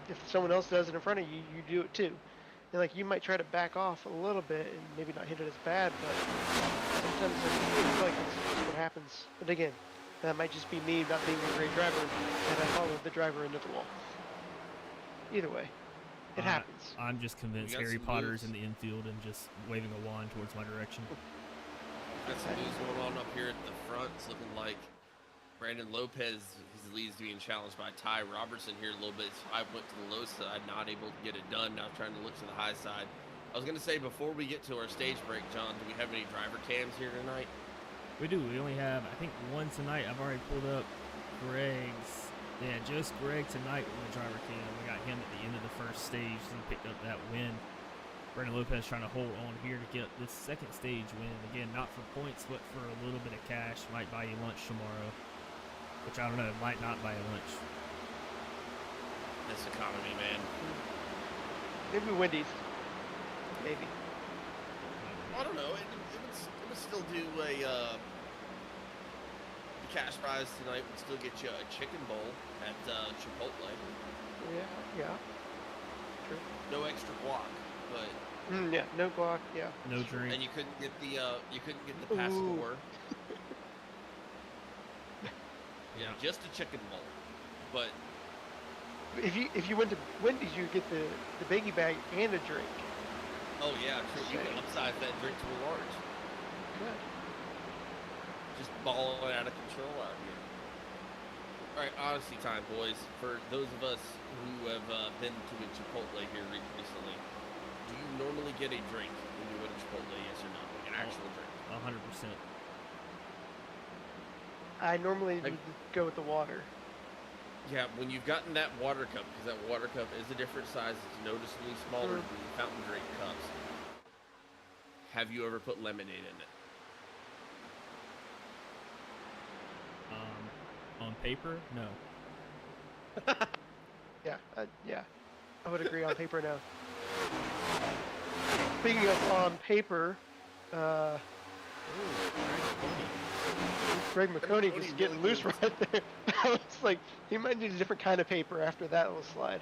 if someone else does it in front of you, you do it too. And like, you might try to back off a little bit and maybe not hit it as bad, but sometimes I feel like it's what happens. But again, that might just be me not being a great driver, and I followed the driver into the wall. Either way, it happens. I'm just convinced Harry Potter's in the infield and just waving a wand towards my direction. Got some news going on up here at the front. It's looking like Brandon Lopez, his lead is being challenged by Ty Robertson here a little bit. So I went to the low side, not able to get it done. Now trying to look to the high side. I was going to say, before we get to our stage break, John, do we have any driver cams here tonight? We do. We only have, I think, one tonight. I've already pulled up Greg's. Yeah, just Greg tonight with the driver cam. We got him at the end of the first stage. So he picked up that win. Brandon Lopez trying to hold on here to get this second stage win. Again, not for points, but for a little bit of cash. Might buy you lunch tomorrow. Which, I don't know, might not buy you lunch. This economy, man. Maybe Wendy's. Maybe. I don't know. It would still do a the cash prize tonight would still get you a chicken bowl at Chipotle. Yeah. True. No extra guac, but yeah, no guac. Yeah. No drink. and you couldn't get the pastor. Yeah, just a chicken bowl. But If you went to Wendy's, you get the biggie bag and a drink. oh yeah, true. You can upsize that drink to a large. Good. Just balling out of control out here. All right, honesty time, boys. For those of us who have been to a Chipotle here recently, do you normally get a drink when you go to Chipotle? Yes or no? Like an actual drink? 100%. I normally would go with the water. Yeah, when you've gotten that water cup, because that water cup is a different size, it's noticeably smaller than the fountain drink cups. Have you ever put lemonade in it? On paper, no. Yeah, I would agree on paper now. Speaking of on paper, Greg McConey was getting loose right there. I was like, he might need a different kind of paper after that little slide.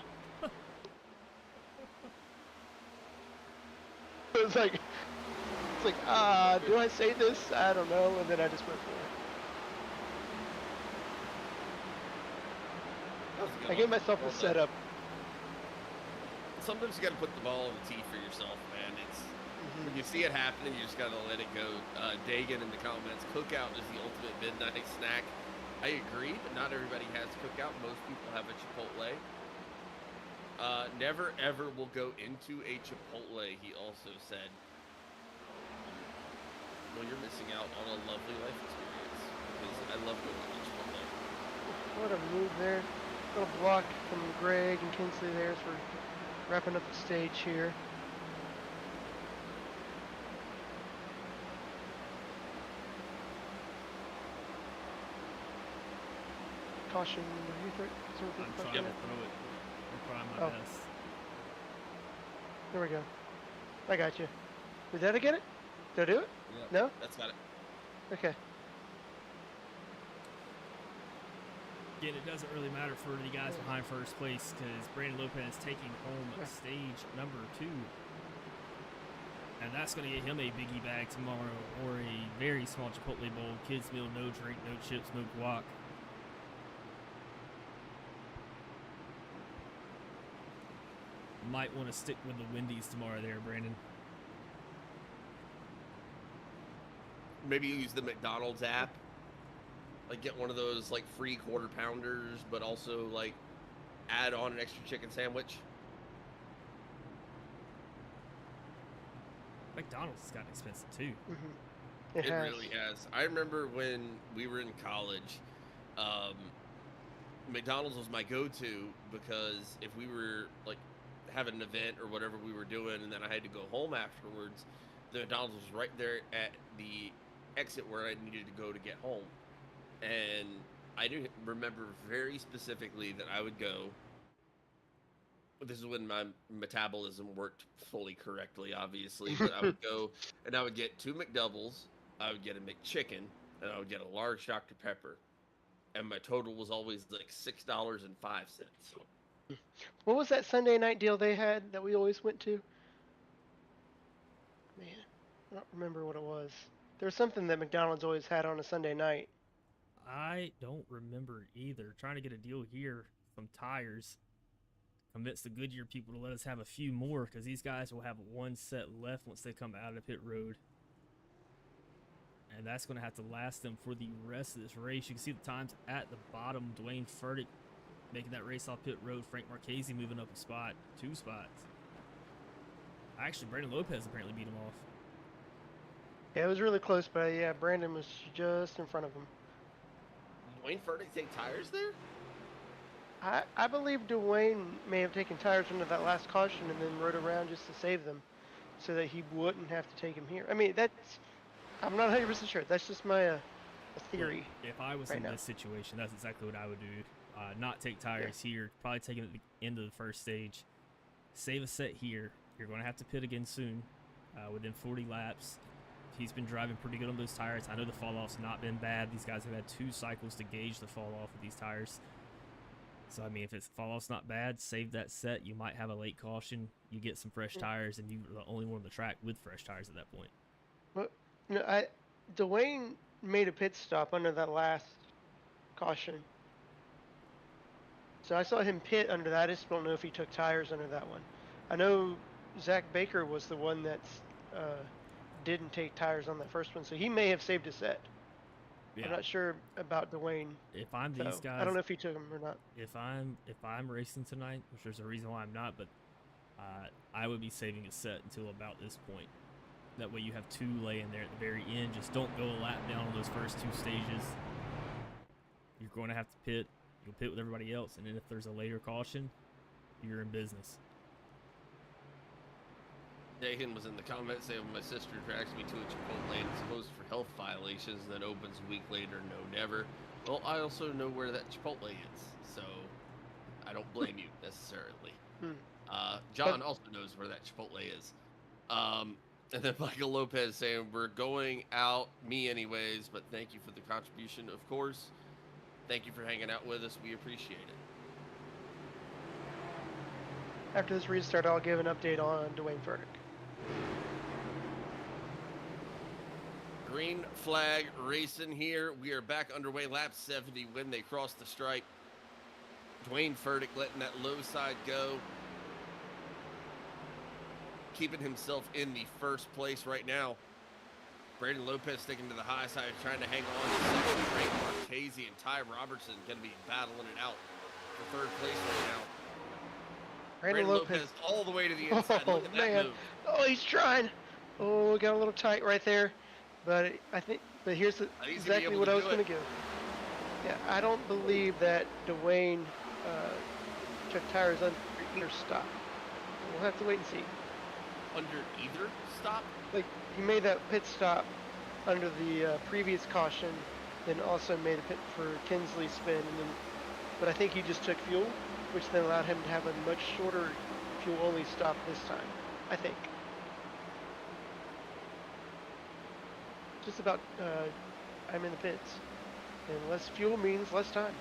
It's like, do I say this? I don't know, and then I just went for it. I gave myself a setup. Sometimes you got to put the ball in the tee for yourself, man. It's when you see it happening, you just got to let it go. Dagan in the comments, cookout is the ultimate midnight snack. I agree, but not everybody has cookout. Most people have a Chipotle. Never ever will go into a Chipotle, he also said. Well, you're missing out on a lovely life experience, because I love going to Chipotle. What a move there. Little block from Greg and Kinsley there as we're wrapping up the stage here. Caution, I'm trying to throw it. I'm trying my best. There we go. I got you. Did that get it? Did I do it? Yeah, No? that's got it. Okay. Again, it doesn't really matter for the guys behind first place because Brandon Lopez taking home stage number 2. And that's going to get him a biggie bag tomorrow or a very small Chipotle bowl, kids meal, no drink, no chips, no guac. Might want to stick with the Wendy's tomorrow there, Brandon. Maybe you use the McDonald's app. Like get one of those like free quarter pounders, but also like add on an extra chicken sandwich. McDonald's has gotten expensive too. It has. Really has. I remember when we were in college, McDonald's was my go-to because if we were like having an event or whatever we were doing and then I had to go home afterwards, the McDonald's was right there at the exit where I needed to go to get home. And I do remember very specifically that I would go. This is when my metabolism worked fully correctly, obviously. But I would go and I would get 2 McDoubles, I would get a McChicken, and I would get a large Dr. Pepper. And my total was always like $6.05. What was that Sunday night deal they had that we always went to? Man, I don't remember what it was. There was something that McDonald's always had on a Sunday night. I don't remember either. Trying to get a deal here from tires. Convince the Goodyear people to let us have a few more because these guys will have one set left once they come out of pit road. And that's going to have to last them for the rest of this race. You can see the times at the bottom. Dwayne Furtick making that race off pit road. Frank Marchese moving up a spot, 2 spots. Actually, Brandon Lopez apparently beat him off. Yeah, it was really close, but yeah, Brandon was just in front of him. Dwayne Furtick take tires there? I believe Dwayne may have taken tires into that last caution and then rode around just to save them so that he wouldn't have to take him here. I mean, I'm not 100% sure. That's just my theory. If I was in this situation, that's exactly what I would do. Not take tires here. Probably take it at the end of the first stage. Save a set here. You're going to have to pit again soon within 40 laps. He's been driving pretty good on those tires. I know the fall-off's not been bad. These guys have had 2 cycles to gauge the fall-off with these tires. So, I mean, if the fall-off's not bad, save that set. You might have a late caution. You get some fresh tires, and you're the only one on the track with fresh tires at that point. Well, no, Dwayne made a pit stop under that last caution. So I saw him pit under that. I just don't know if he took tires under that one. I know Zach Baker was the one that uh, didn't take tires on that first one, so he may have saved a set. Yeah. I'm not sure about Dwayne, If I'm these so I guys, don't know if he took them or not. if I'm racing tonight, which there's a reason why I'm not, but I would be saving a set until about this point. That way you have two laying there at the very end. Just don't go a lap down on those first two stages. You're going to have to pit. You'll pit with everybody else, and then if there's a later caution, you're in business. Dahan was in the comments saying my sister tracks me to a Chipotle and it's closed for health violations, then opens a week later. No, never. Well, I also know where that Chipotle is, so I don't blame you necessarily. John also knows where that Chipotle is. And then Michael Lopez saying, we're going out, me anyways, but thank you for the contribution, of course. Thank you for hanging out with us. We appreciate it. After this restart, I'll give an update on Dwayne Furtick. Green flag racing here. We are back underway. Lap 70 when they cross the stripe. Dwayne Furtick letting that low side go. Keeping himself in the first place right now. Brandon Lopez sticking to the high side, trying to hang on to second. Frank Marchese and Ty Robertson going to be battling it out for third place right now. Brandon Lopez all the way to the inside. Oh, Look at that man. move. Oh, he's trying. Oh, got a little tight right there. But here's exactly what I was going to give. Yeah, I don't believe that Dwayne took tires under either stop. We'll have to wait and see. Under either stop? Like, he made that pit stop under the previous caution, then also made a pit for Kinsley spin, and then, but I think he just took fuel, which then allowed him to have a much shorter fuel-only stop this time, I think. Just about, I'm in the pits, and less fuel means less time.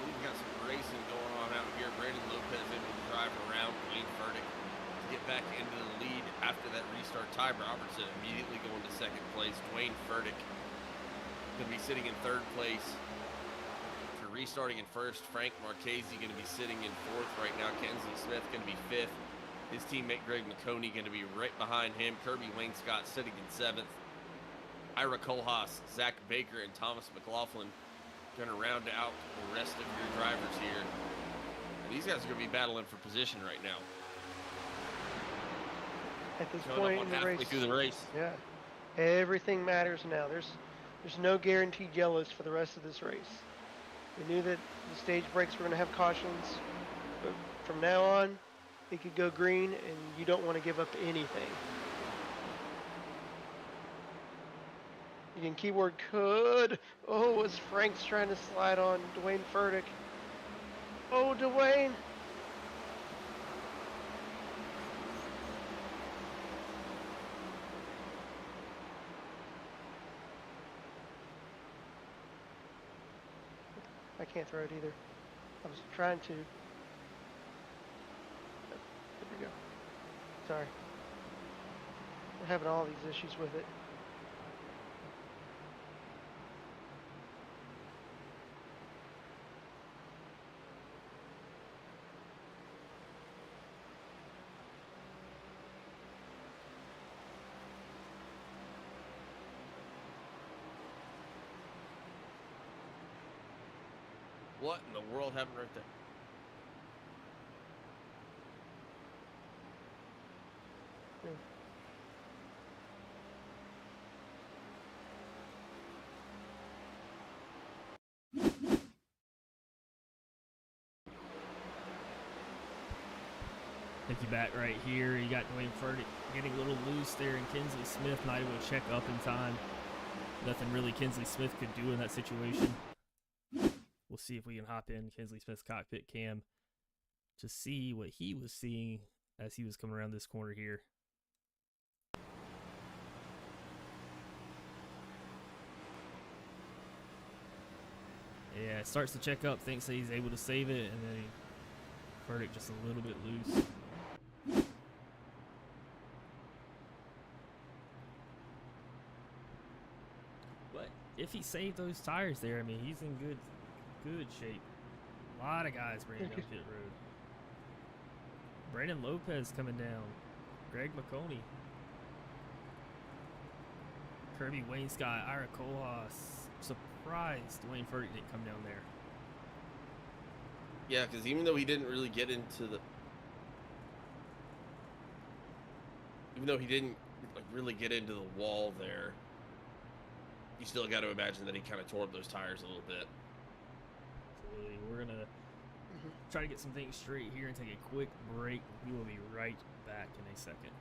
We've got some racing going on out here. Brandon Lopez able to drive around Dwayne Furtick to get back into the lead after that restart. Ty Robertson immediately going to second place. Dwayne Furtick going to be sitting in third place. For restarting in first, Frank Marchese going to be sitting in fourth right now. Kinsley Smith going to be fifth. His teammate Greg McConey going to be right behind him. Kirby Wayne Scott sitting in seventh. Ira Kohlhaas, Zach Baker, and Thomas McLaughlin going to round out the rest of your drivers here. And these guys are going to be battling for position right now. At this Showing point up in the halfway race, through the race. yeah, everything matters now. There's no guaranteed yellows for the rest of this race. We knew that the stage breaks were going to have cautions, but from now on, it could go green, and you don't want to give up anything. Again, keyword could. Oh, as Frank's trying to slide on Dwayne Furtick. Oh, Dwayne. I can't throw it either. I was trying to. There we go. Sorry. We're having all these issues with it. What in the world happened right there? Take you back right here. You got Dwayne Furtick getting a little loose there, and Kinsley Smith not able to check up in time. Nothing really Kinsley Smith could do in that situation. We'll see if we can hop in Kinsley Smith's cockpit cam to see what he was seeing as he was coming around this corner here. Yeah, starts to check up, thinks that he's able to save it, and then Furtick just a little bit loose. But if he saved those tires there, I mean, he's in good shape. A lot of guys bringing down pit road. Brandon Lopez coming down. Greg McConey. Kirby Wayne Scott, Ira Kohlhaas. Surprised Dwayne Furtick didn't come down there. Yeah, because even though he didn't really get into the... Even though he didn't like really get into the wall there, you still got to imagine that he kind of tore up those tires a little bit. Absolutely. We're going to try to get some things straight here and take a quick break. We will be right back in a second.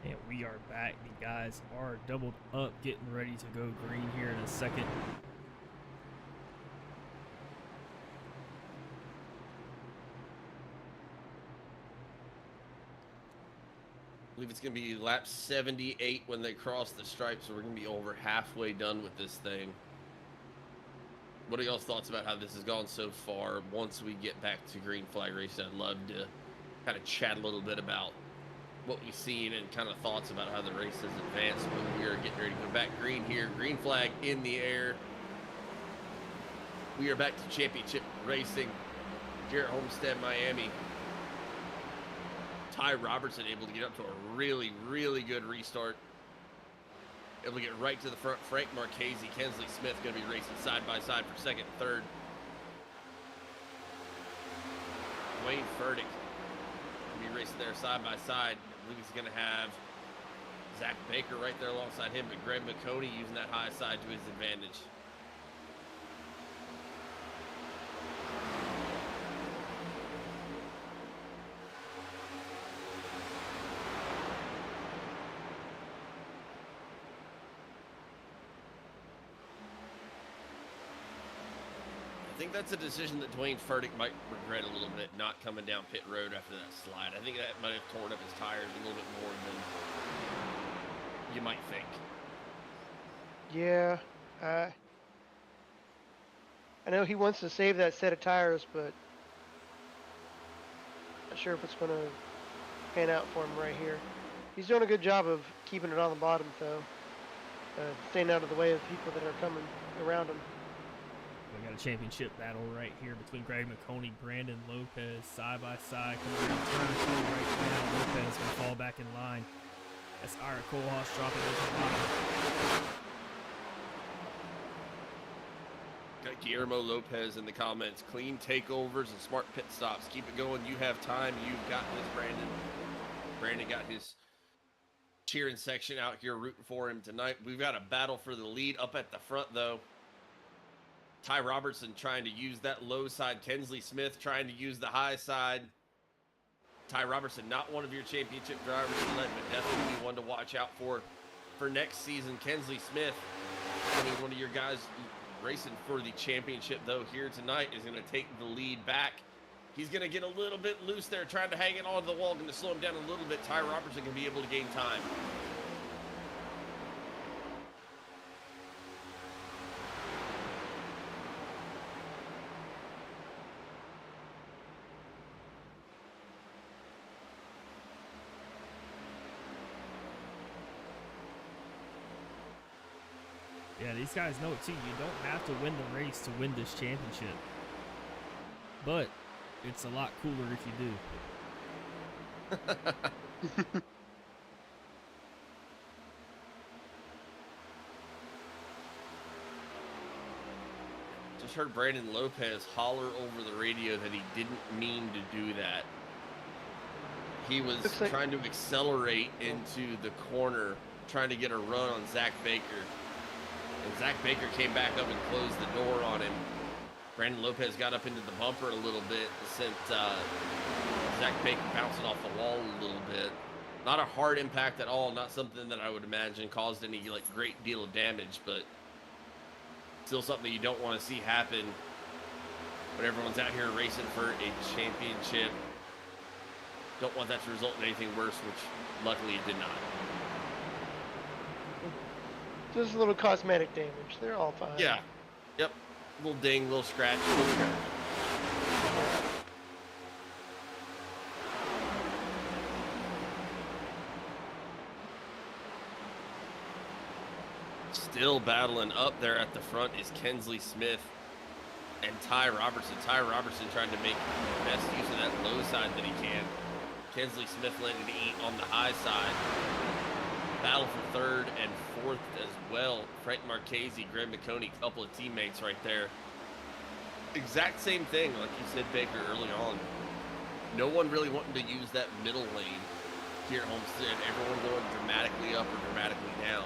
And we are back. The guys are doubled up, getting ready to go green here in a second. I believe it's going to be lap 78 when they cross the stripe, so we're going to be over halfway done with this thing. What are y'all's thoughts about how this has gone so far? Once we get back to green flag racing, I'd love to kind of chat a little bit about what we've seen and kind of thoughts about how the race has advanced. But we are getting ready to go back green here. Green flag in the air. We are back to championship racing here at Homestead-Miami. Ty Robertson able to get up to a really, really good restart. Able to get right to the front. Frank Marchese, Kensley Smith going to be racing side by side for second and third. Dwayne Furtick will be racing there side by side. I believe he's going to have Zach Baker right there alongside him, but Greg McConey using that high side to his advantage. I think that's a decision that Dwayne Furtick might regret a little bit, not coming down pit road after that slide. I think that might have torn up his tires a little bit more than you might think. Yeah, I know he wants to save that set of tires, but not sure if it's going to pan out for him right here. He's doing a good job of keeping it on the bottom, though, staying out of the way of people that are coming around him. We got a championship battle right here between Greg McConey, Brandon Lopez, side by side. Coming around turn 2 right now. Lopez going to fall back in line. That's Ira Kohlhaas dropping into the bottom. Got Guillermo Lopez in the comments. Clean takeovers and smart pit stops. Keep it going. You have time. You've got this, Brandon. Brandon got his cheering section out here rooting for him tonight. We've got a battle for the lead up at the front, though. Ty Robertson trying to use that low side. Kensley Smith trying to use the high side. Ty Robertson, not one of your championship drivers tonight, but definitely one to watch out for next season. Kensley Smith, I mean, one of your guys racing for the championship, though, here tonight is going to take the lead back He's going to get a little bit loose there, trying to hang it onto the wall, going to slow him down a little bit. Ty Robertson can be able to gain time. Yeah, these guys know it too. You don't have to win the race to win this championship. But it's a lot cooler if you do. Just heard Brandon Lopez holler over the radio that he didn't mean to do that. He was trying to accelerate into the corner, trying to get a run on Zach Baker. And Zach Baker came back up and closed the door on him. Brandon Lopez got up into the bumper a little bit, sent Zach Baker bouncing off the wall a little bit. Not a hard impact at all, not something that I would imagine caused any great deal of damage, but still something you don't want to see happen when everyone's out here racing for a championship. Don't want that to result in anything worse, which luckily it did not. Just a little cosmetic damage. They're all fine. Yeah. Yep. Little ding, little scratch, little scratch. Still battling up there at the front is Kensley Smith and Ty Robertson. Ty Robertson trying to make the best use of that low side that he can. Kensley Smith letting it eat on the high side. Battle for third and fourth as well. Frank Marchese, Greg McConey, couple of teammates right there. Exact same thing, like you said, Baker, early on. No one really wanting to use that middle lane here at Homestead. Everyone going dramatically up or dramatically down.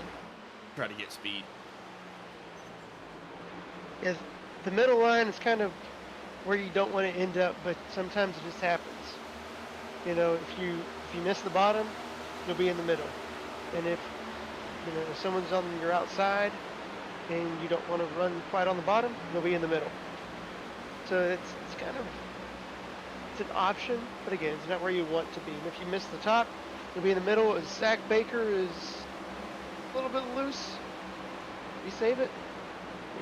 Try to get speed. Yeah, the middle line is kind of where you don't want to end up, but sometimes it just happens. You know, if you miss the bottom, you'll be in the middle. And if someone's on your outside and you don't want to run quite on the bottom, you'll be in the middle. So it's kind of, it's an option, but again, it's not where you want to be. And if you miss the top, you'll be in the middle. As Zach Baker is a little bit loose. Did he save it?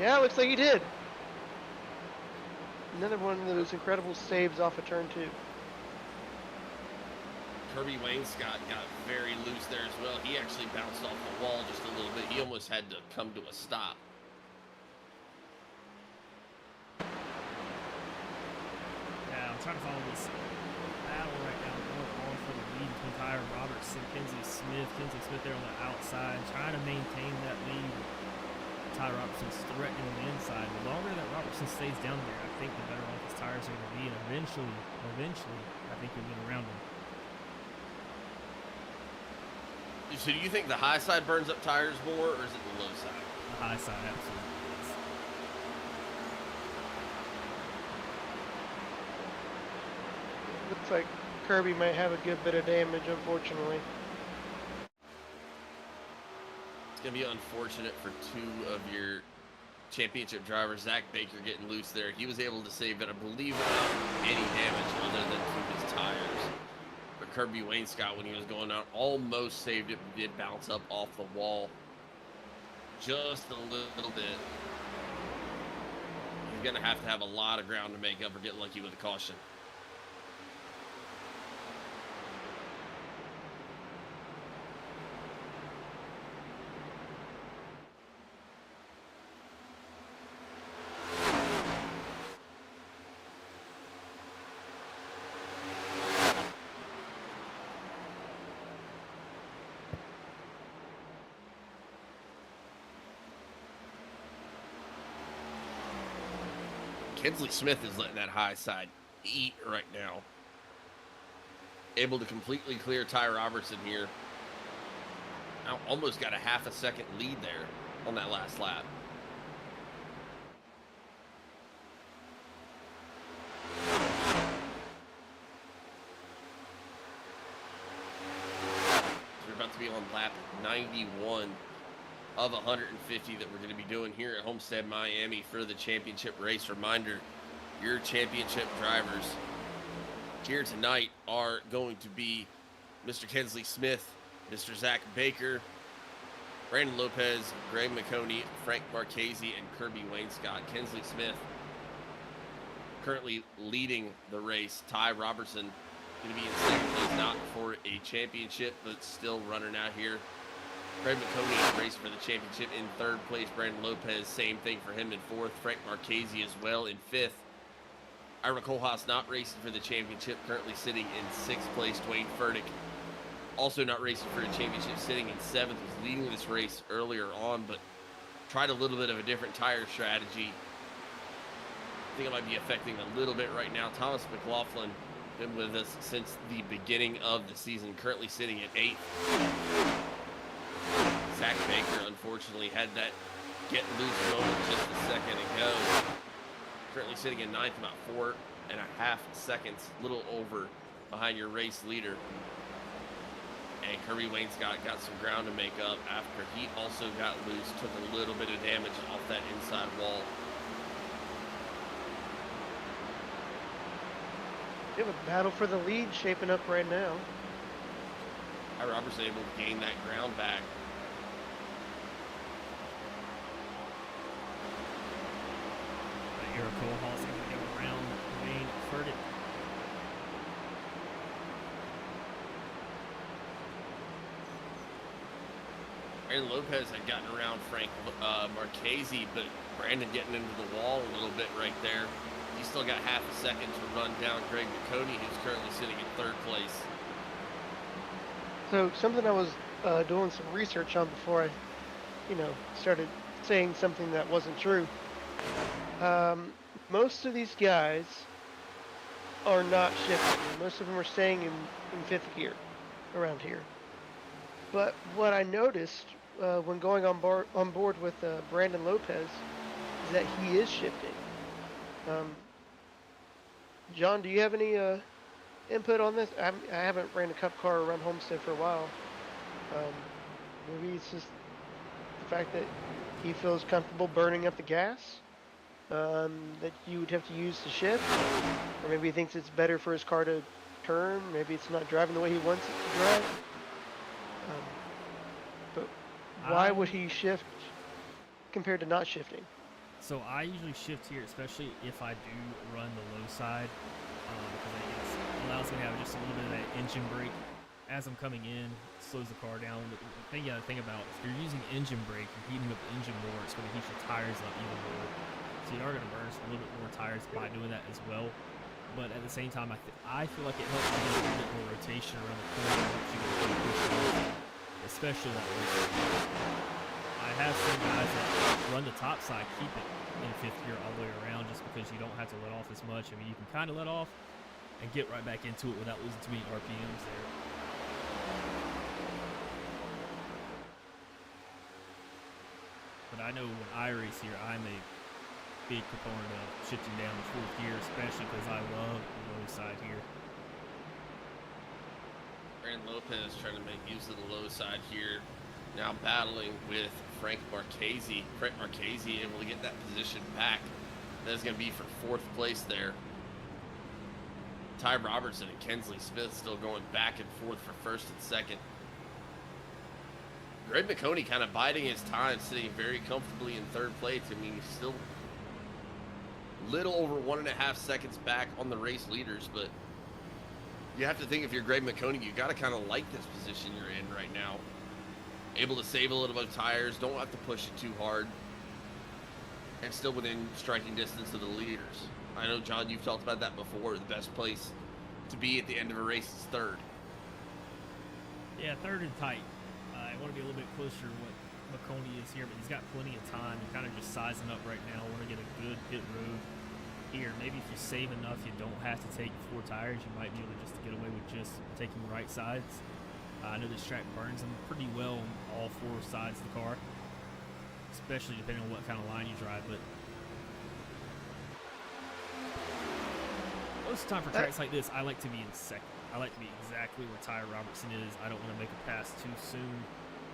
Yeah, it looks like he did. Another one of those incredible saves off of turn 2. Kirby Wainscott got very loose there as well. He actually bounced off the wall just a little bit. He almost had to come to a stop. Yeah, I'm trying to follow this battle right now going on for the lead between Tyler Robertson, Kensley Smith. Kensley Smith there on the outside, trying to maintain that lead. Tyler Robertson's threatening the inside. The longer that Robertson stays down there, I think the better off his tires are going to be. And eventually, I think he'll get around him. So do you think the high side burns up tires more, or is it the low side? The high side, absolutely. Yes. Looks like Kirby might have a good bit of damage, unfortunately. It's going to be unfortunate for two of your championship drivers. Zach Baker getting loose there. He was able to save it, I believe, without any damage other than to his tires. But Kirby Wainscott, when he was going out, almost saved it, but did bounce up off the wall just a little bit. He's going to have a lot of ground to make up or get lucky with a caution. Kensley Smith is letting that high side eat right now. Able to completely clear Ty Robertson here. Now almost got a half a second lead there on that last lap. We're about to be on lap 91 of 150 that we're going to be doing here at Homestead-Miami for the championship race. Reminder, your championship drivers here tonight are going to be Mr. Kensley Smith, Mr. Zach Baker, Brandon Lopez, Greg McConey, Frank Marchese, and Kirby Wainscott. Kensley Smith currently leading the race. Ty Robertson going to be in second place, not for a championship, but still running out here. Greg McConey racing for the championship in third place. Brandon Lopez, same thing for him in fourth. Frank Marchese as well in fifth. Ira Kohlhaas not racing for the championship, currently sitting in sixth place. Dwayne Furtick also not racing for a championship, sitting in seventh. Was leading this race earlier on, but tried a little bit of a different tire strategy. I think it might be affecting a little bit right now. Thomas McLaughlin been with us since the beginning of the season, currently sitting at eighth. Zach Baker, unfortunately, had that get loose moment just a second ago. Currently sitting in ninth, about 4.5 seconds, a little over behind your race leader. And Kirby Wainscott got some ground to make up after he also got loose, took a little bit of damage off that inside wall. We have a battle for the lead shaping up right now. Ty Robertson able to gain that ground back. Ira Kohlhaas going to go around Dwayne Furtick. Brandon Lopez had gotten around Frank Marchese, but Brandon getting into the wall a little bit right there. He's still got half a second to run down Greg McConey, who's currently sitting in third place. So something I was doing some research on before I, started saying something that wasn't true. Most of these guys are not shifting. Most of them are staying in fifth gear around here. But what I noticed when going on board with Brandon Lopez is that he is shifting. John, do you have any input on this? I haven't ran a cup car around Homestead for a while. Maybe it's just the fact that he feels comfortable burning up the gas that you would have to use to shift, or maybe he thinks it's better for his car to turn. Maybe it's not driving the way he wants it to drive. But why would he shift compared to not shifting? So I usually shift here, especially if I do run the low side, because it allows me to have just a little bit of that engine brake as I'm coming in, slows the car down. The thing you gotta think about, if you're using engine brake, you're heating up the engine more, it's gonna heat your tires up even more. So you are gonna burn a little bit more tires by doing that as well. But at the same time, I feel like it helps you get a little bit more rotation around the corner, helps you get a push off, especially that way. I have some guys that run the top side, keep it in fifth gear all the way around, just because you don't have to let off as much. I mean, you can kind of let off and get right back into it without losing too many RPMs there. But I know when I race here, I'm a big proponent of shifting down to fourth gear, especially because I love the low side here. Brandon Lopez trying to make use of the low side here. Now battling with Frank Marchese. Frank Marchese able to get that position back. That is going to be for fourth place there. Ty Robertson and Kensley Smith still going back and forth for first and second. Greg McConey kind of biding his time, sitting very comfortably in third place. I mean, he's still little over 1.5 seconds back on the race leaders, but you have to think if you're Greg McConey, you got to kind of like this position you're in right now. Able to save a little bit of tires, don't have to push it too hard, and still within striking distance of the leaders. I know, John, you've talked about that before. The best place to be at the end of a race is third. Yeah, third and tight. I want to be a little bit closer to what McConey is here, but he's got plenty of time. You're kind of just sizing up right now. Want to get a good pit road here. Maybe if you save enough, you don't have to take 4 tires. You might be able to just get away with just taking right sides. I know this track burns them pretty well on all 4 sides of the car, especially depending on what kind of line you drive. But most of the time for tracks like this, I like to be in second. I like to be exactly where Ty Robertson is. I don't want to make a pass too soon,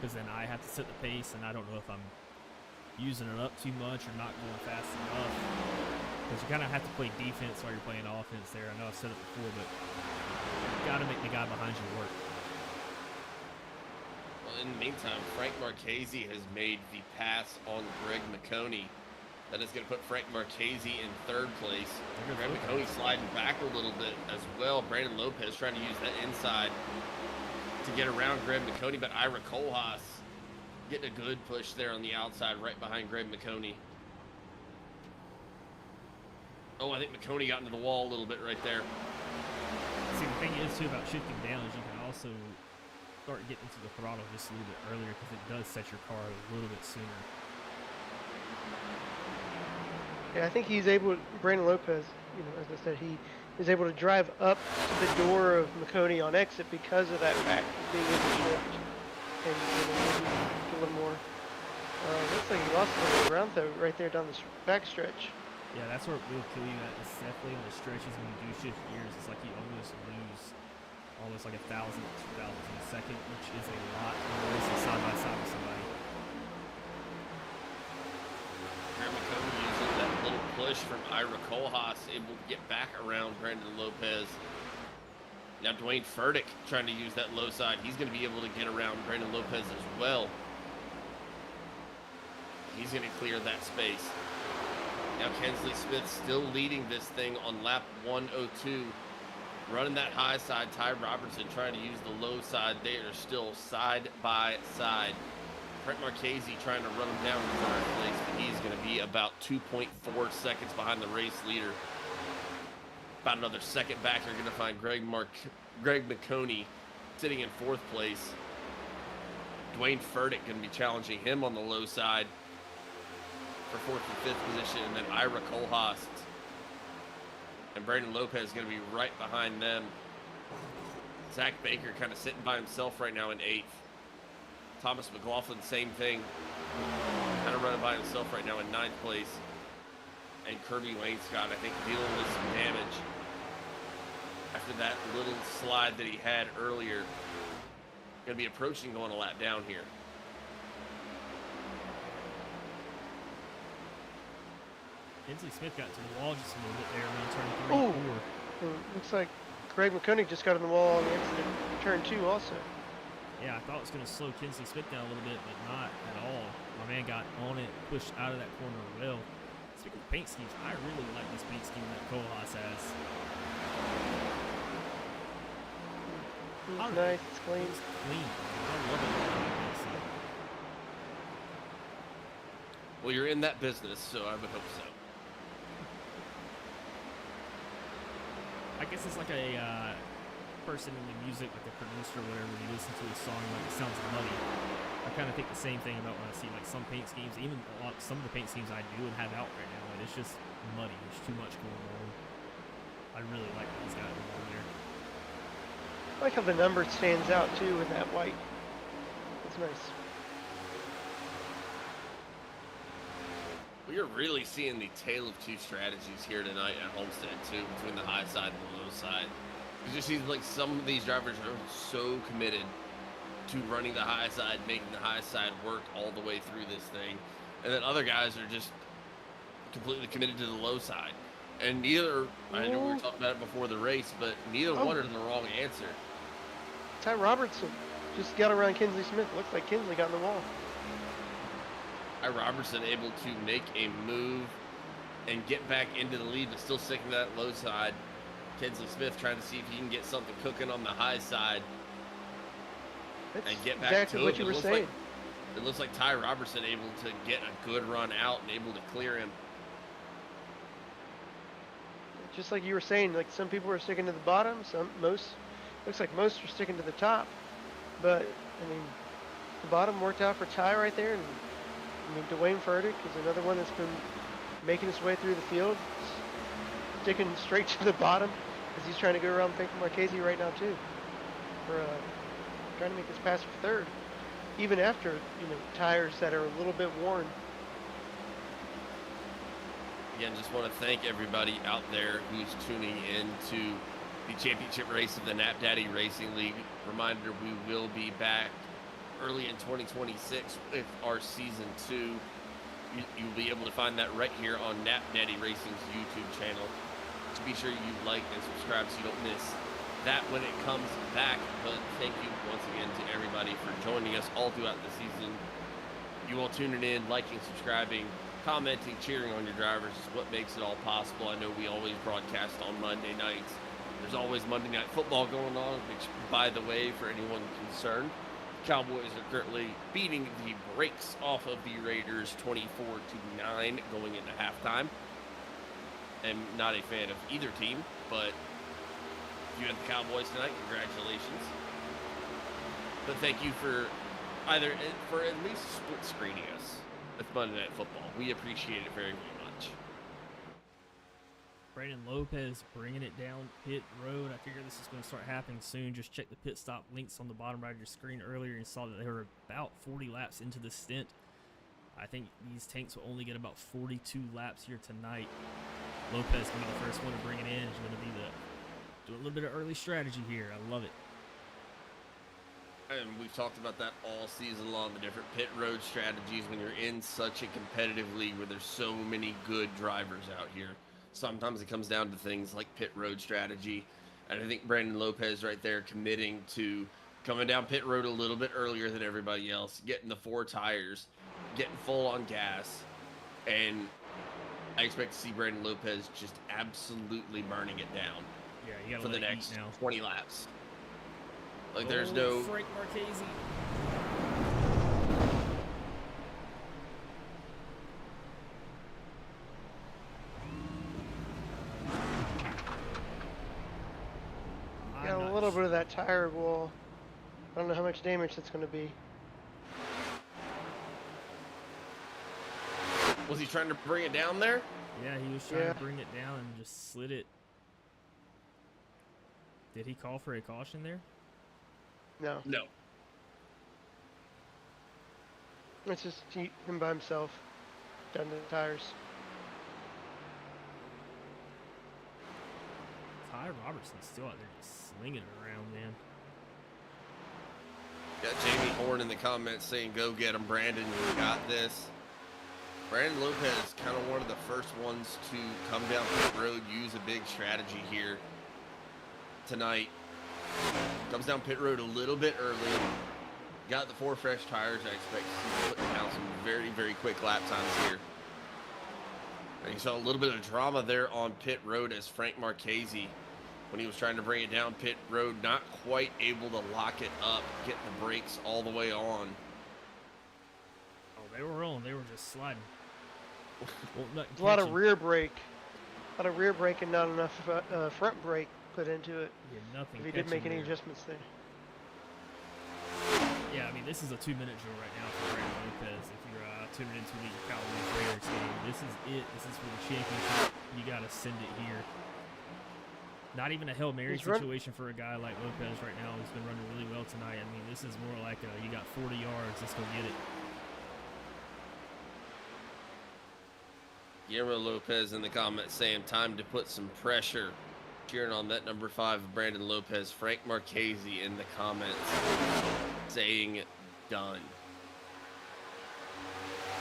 because then I have to set the pace, and I don't know if I'm using it up too much or not going fast enough. Because you kind of have to play defense while you're playing offense there. I know I've said it before, but you got to make the guy behind you work. Well, in the meantime, Frank Marchese has made the pass on Greg McConey. That is going to put Frank Marchese in third place. Greg McConey sliding back a little bit as well. Brandon Lopez trying to use that inside to get around Greg McConey, but Ira Kohlhaas getting a good push there on the outside right behind Greg McConey. Oh, I think McConey got into the wall a little bit right there. See, the thing is, too, about shifting down is you can also start getting into the throttle just a little bit earlier because it does set your car a little bit sooner. Yeah, I think he's able, Brandon Lopez, you know, as I said, he is able to drive up to the door of McConey on exit because of that fact, being able to shift and maybe a little more. Looks like he lost a little ground though right there down the back stretch. Yeah, that's where it will kill you at. It's definitely on the stretches when you do shift gears. It's like you almost like 1,000 to 2,000 in a second, which is a lot when you're racing side by side with somebody. McConey using that little push from Ira Kohlhaas, able to get back around Brandon Lopez. Now Dwayne Furtick trying to use that low side. He's going to be able to get around Brandon Lopez as well. He's going to clear that space. Now Kinsley Smith still leading this thing on lap 102. Running that high side. Ty Robertson trying to use the low side. They are still side by side. Frank Marchese trying to run him down in third place, but he's going to be about 2.4 seconds behind the race leader. About another second back, you're going to find Greg McConey sitting in fourth place. Dwayne Furtick going to be challenging him on the low side for fourth and fifth position, and then Ira Kohlhaas and Brandon Lopez going to be right behind them. Zach Baker kind of sitting by himself right now in eighth. Thomas McLaughlin, same thing. Kind of running by himself right now in ninth place. And Kirby Wainscott, I think, dealing with some damage after that little slide that he had earlier. Going to be approaching going a lap down here. Kinsley Smith got to the wall just a little bit there around turn 3 4. Looks like Greg McConey just got on the wall on the exit of turn 2 also. Yeah, I thought it was going to slow Kinsley Smith down a little bit, but not at all. My man got on it, pushed out of that corner well. Speaking of paint schemes, I really like this paint scheme that Kohlhaas has. It's nice, it's clean. It's clean. I love it. Well, you're in that business, so I would hope so. I guess it's like a person in the music, like a producer or whatever, you listen to a song like it sounds muddy. I kind of think the same thing about when I see like some paint schemes, even some of the paint schemes I do and have out right now, and it's just muddy. There's too much going on. I really like what he's got going on there. I like how the number stands out too with that white. It's nice. We are really seeing the tale of two strategies here tonight at Homestead too, between the high side and the low side. It just seems like some of these drivers are so committed to running the high side, making the high side work all the way through this thing. And then other guys are just completely committed to the low side. And neither, I know we were talking about it before the race, but neither one are the wrong answer. Ty Robertson just got around Kinsley Smith. Looks like Kinsley got in the wall. Ty Robertson able to make a move and get back into the lead, but still sticking to that low side. Kinsley Smith trying to see if he can get something cooking on the high side. That's and get back exactly to what it. you were saying. It looks like Ty Robertson able to get a good run out and able to clear him. Just like you were saying, like some people are sticking to the bottom, looks like most are sticking to the top. But I mean, the bottom worked out for Ty right there, and I mean Dwayne Furtick is another one that's been making his way through the field, sticking straight to the bottom as he's trying to go around Frank Marchese right now too, for trying to make this pass for third, even after tires that are a little bit worn. Again, just want to thank everybody out there who's tuning in to the championship race of the Knapp Daddy Racing League. Reminder, we will be back early in 2026 with our season 2. You'll be able to find that right here on Knapp Daddy Racing's YouTube channel. So be sure you like and subscribe so you don't miss that when it comes back. But thank you once again to everybody for joining us all throughout the season. You all tuning in, liking, subscribing, commenting, cheering on your drivers is what makes it all possible. I know we always broadcast on Monday nights. There's always Monday Night Football going on, which, by the way, for anyone concerned, Cowboys are currently beating the brakes off of the Raiders 24-9 going into halftime. I'm not a fan of either team, but if you had the Cowboys tonight, congratulations. But thank you for at least split screening us with Monday Night Football. We appreciate it very, very much. Brandon Lopez bringing it down pit road. I figure this is going to start happening soon. Just check the pit stop links on the bottom right of your screen earlier and saw that they were about 40 laps into the stint. I think these tanks will only get about 42 laps here tonight. Lopez going to be the first one to bring it in. He's going to be doing a little bit of early strategy here. I love it. And we've talked about that all season long, the different pit road strategies when you're in such a competitive league where there's so many good drivers out here. Sometimes it comes down to things like pit road strategy. And I think Brandon Lopez right there committing to coming down pit road a little bit earlier than everybody else, getting the 4 tires, getting full on gas. And I expect to see Brandon Lopez just absolutely burning it down for the next 20 laps. Like there's no... Frank Marchese. Got a little bit of that tire wall. I don't know how much damage that's going to be. Was he trying to bring it down there? Yeah, he was trying to bring it down and just slid it. Did he call for a caution there? No. No. It's just him by himself down to the tires. Ty Robertson's still out there just slinging it around, man. Got Jamie Horn in the comments saying, go get him, Brandon. You got this. Brandon Lopez, kind of one of the first ones to come down pit road, use a big strategy here tonight. Comes down pit road a little bit early. Got the 4 fresh tires. I expect to see him putting down some very, very quick lap times here. And you saw a little bit of drama there on pit road as Frank Marchese, when he was trying to bring it down pit road, not quite able to lock it up, get the brakes all the way on. Oh, they were rolling. They were just sliding. A lot of rear brake. A lot of rear brake and not enough front brake put into it. Yeah, nothing. If he did make any adjustments there. Yeah, I mean, this is a 2-minute drill right now for Brandon Lopez. If you're tuning into the Cowboys Raiders game, this is it. This is for the championship. You got to send it here. Not even a Hail Mary situation for a guy like Lopez right now who's been running really well tonight. I mean, this is more like you got 40 yards. Let's go get it. Guillermo Lopez in the comments saying, time to put some pressure. Cheering on that number 5, Brandon Lopez. Frank Marchese in the comments saying, done.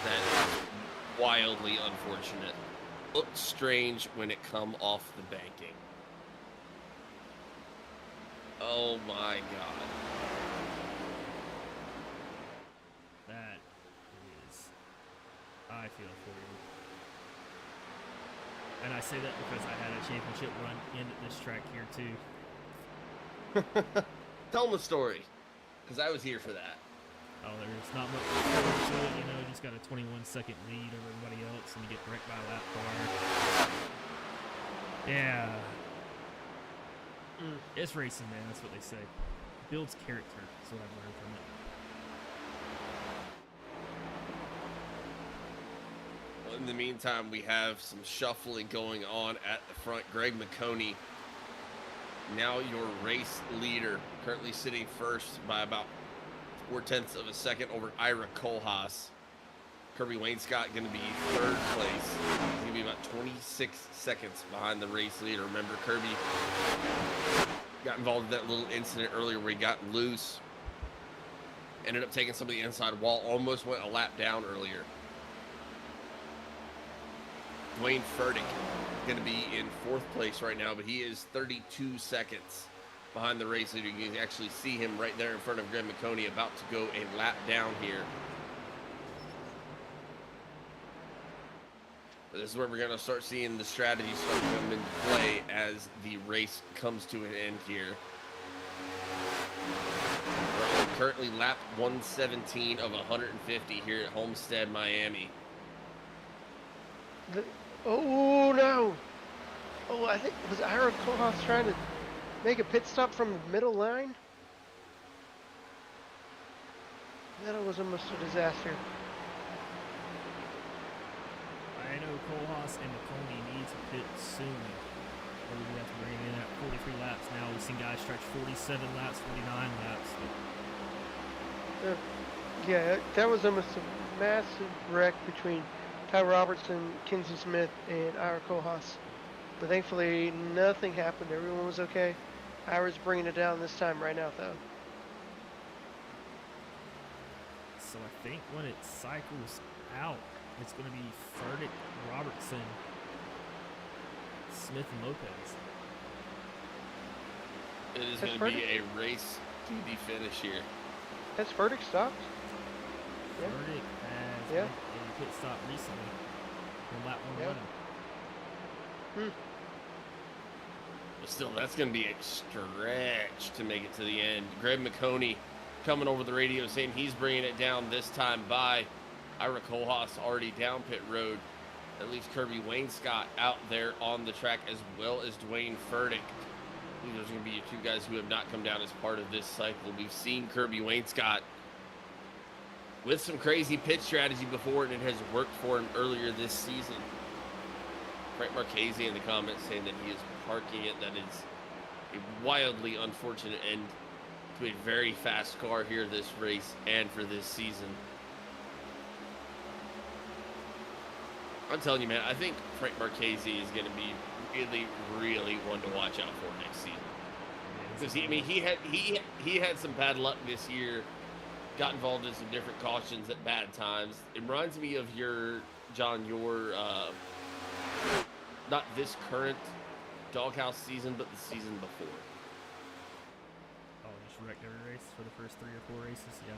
That is wildly unfortunate. Looked strange when it come off the banking. Oh my God. That is... I feel for you. And I say that because I had a championship run in at this track here too. Tell them the story, because I was here for that. Oh, there's not much to it, you know, you just got a 21-second lead over everybody else, and you get wrecked by a lap car. Yeah. It's racing, man, that's what they say. Builds character, that's what I've learned from it. In the meantime, we have some shuffling going on at the front. Greg McConey, now your race leader, currently sitting first by about 0.4 of a second over Ira Kohlhaas. Kirby Wainscott going to be 3rd place. He's going to be about 26 seconds behind the race leader. Remember, Kirby got involved in that little incident earlier where he got loose. Ended up taking some of the inside wall. Almost went a lap down earlier. Dwayne Furtick going to be in 4th place right now, but he is 32 seconds behind the race leader. You can actually see him right there in front of Greg McConey, about to go a lap down here. But this is where we're going to start seeing the strategy start to come into play as the race comes to an end here. We're on currently lap 117 of 150 here at Homestead-Miami. Oh no! Oh, I think was Ira Kohlhaas trying to make a pit stop from the middle line? That was almost a disaster. I know Kohlhaas and McConey need to pit soon. Or we have to bring in at 43 laps now. We've seen guys stretch 47 laps, 49 laps. Yeah, that was almost a massive wreck between Ty Robertson, Kinsey Smith, and Ira Kohlhaas. But thankfully, nothing happened. Everyone was okay. Ira's bringing it down this time right now, though. So I think when it cycles out, it's going to be Furtick, Robertson, Smith, and Lopez. It is going to be a race to the finish here. Has Furtick stopped? Yeah. Furtick has Yeah. made a pit stop recently in lap 1 Yeah. running. But still, that's going to be a stretch to make it to the end. Greg McConey coming over the radio saying he's bringing it down this time by Ira Kohlhaas already down pit road. That leaves Kirby Wainscott out there on the track, as well as Dwayne Furtick. I believe there's going to be 2 guys who have not come down as part of this cycle. We've seen Kirby Wainscott with some crazy pit strategy before, and it has worked for him earlier this season. Frank Marchese in the comments saying that he is parking it. That is a wildly unfortunate end to a very fast car here this race and for this season. I'm telling you, man, I think Frank Marchese is going to be really, really one to watch out for next season. Because he had some bad luck this year. Got involved in some different cautions at bad times. It reminds me of your not this current doghouse season, but the season before. Oh, just wrecked every race for the first 3 or 4 races, yeah.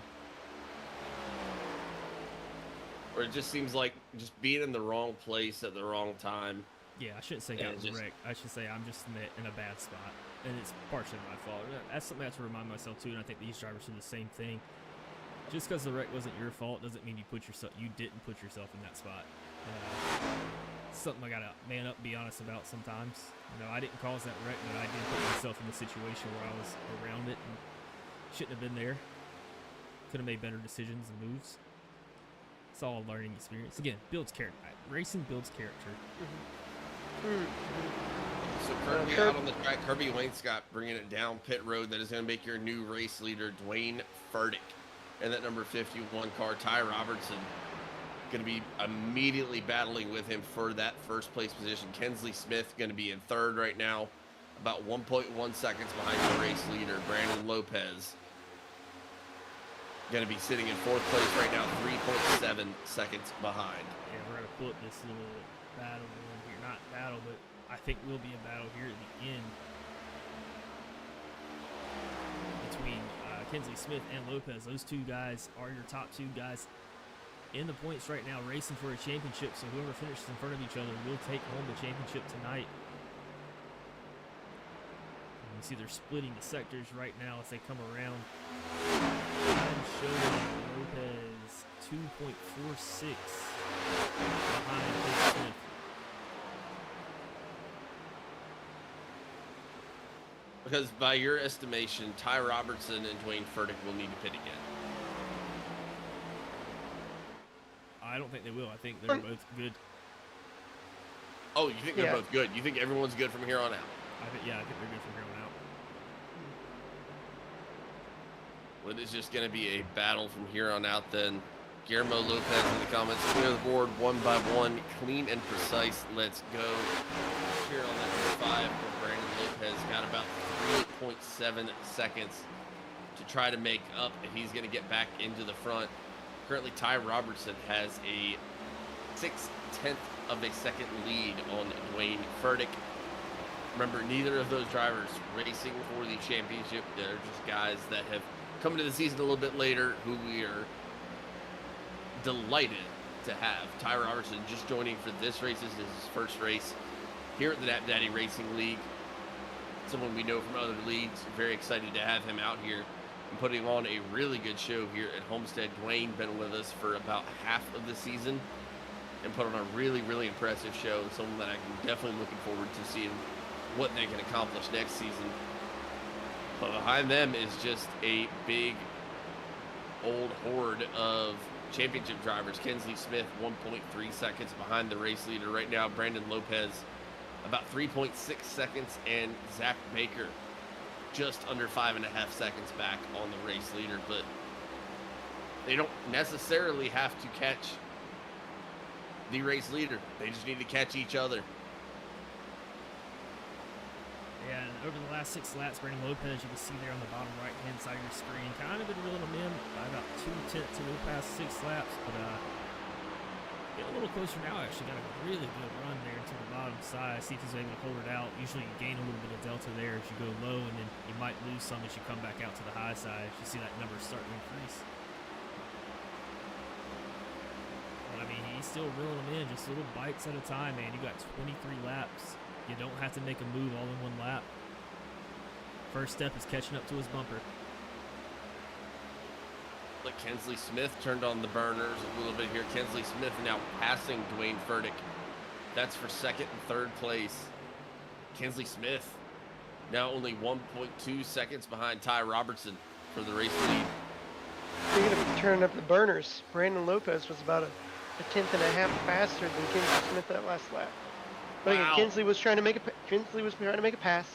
Or it just seems like just being in the wrong place at the wrong time. Yeah, I shouldn't say got wrecked. I should say I'm just in a bad spot, and it's partially my fault. That's something I have to remind myself too, and I think these drivers do the same thing. Just because the wreck wasn't your fault doesn't mean you didn't put yourself in that spot. Something I gotta man up, be honest about sometimes. I didn't cause that wreck, but I did put myself in a situation where I was around it and shouldn't have been there. Could have made better decisions and moves. It's all a learning experience. Again, builds character. Racing builds character. So currently out on the track, Kirby Wainscott bringing it down pit road. That is going to make your new race leader, Dwayne Furtick. And that number 51 car, Ty Robertson, going to be immediately battling with him for that first place position. Kensley Smith going to be in 3rd right now, about 1.1 seconds behind the race leader, Brandon Lopez. Going to be sitting in 4th place right now, 3.7 seconds behind. Yeah, we're going to put this little battle in here. Not battle, but I think will be a battle here at the end between Kensley Smith and Lopez. Those 2 guys are your top 2 guys in the points right now, racing for a championship. So whoever finishes in front of each other will take home the championship tonight. You see they're splitting the sectors right now as they come around. I'm showing Lopez 2.46 behind Smith. Because by your estimation, Ty Robertson and Dwayne Furtick will need to pit again. I don't think they will. I think they're both good. Oh, you think they're both good? You think everyone's good from here on out? I think they're good from here on out. Well, it is just going to be a battle from here on out then. Guillermo Lopez in the comments, clear the board 1 by 1, clean and precise. Let's go. Here on that number 5, where Brandon Lopez got about 3.7 seconds to try to make up if he's going to get back into the front. Currently, Ty Robertson has a 6/10 of a second lead on Dwayne Furtick. Remember, neither of those drivers racing for the championship. They're just guys that have come into the season a little bit later who we are delighted to have. Ty Robertson just joining for this race. This is his first race here at the Knapp Daddy Racing League. Someone we know from other leagues. Very excited to have him out here and putting on a really good show here at Homestead. Dwayne been with us for about half of the season and put on a really, really impressive show. Someone that I'm definitely looking forward to seeing what they can accomplish next season. But behind them is just a big old horde of championship drivers. Kinsley Smith 1.3 seconds behind the race leader right now. Brandon Lopez about 3.6 seconds, and Zach Baker just under 5.5 seconds back on the race leader. But they don't necessarily have to catch the race leader. They just need to catch each other. Yeah, and over the last 6 laps, Brandon Lopez, you can see there on the bottom right-hand side of your screen, kind of been reeling him in by about 2/10 of the past 6 laps, but getting a little closer now. Actually got a really good run there to the bottom side. See if he's able to hold it out. Usually you gain a little bit of delta there as you go low, and then you might lose some as you come back out to the high side. You see that number starting to increase. But I mean, he's still reeling them in, just little bites at a time, man. You got 23 laps. You don't have to make a move all in one lap. First step is catching up to his bumper. Look, Kinsley Smith turned on the burners a little bit here. Kinsley Smith now passing Dwayne Furtick. That's for second and third place. Kinsley Smith now only 1.2 seconds behind Ty Robertson for the race lead. Speaking of turning up the burners, Brandon Lopez was about a tenth and a half faster than Kinsley Smith that last lap. But again, Wow. Kinsley was trying to make a pass.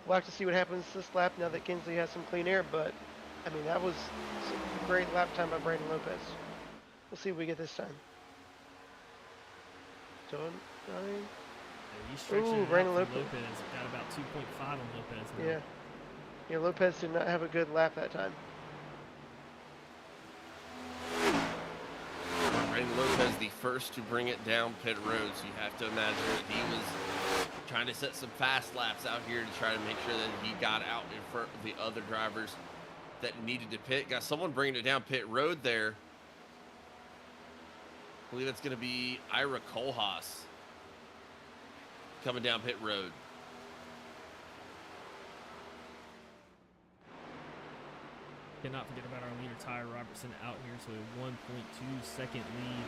We'll have to see what happens this lap now that Kinsley has some clean air. But I mean, that was a great lap time by Brandon Lopez. We'll see what we get this time. So, He's stretching it out Brandon for Lopez. Lopez. Got about 2.5 on Lopez now. yeah, Lopez did not have a good lap that time. Brandon Lopez, the first to bring it down pit road. So you have to imagine that he was trying to set some fast laps out here to try to make sure that he got out in front of the other drivers that needed to pit. Got someone bringing it down pit road there. I believe it's going to be Ira Kohlhaas coming down pit road. Cannot forget about our leader, Ty Robertson, out here. So a 1.2 second lead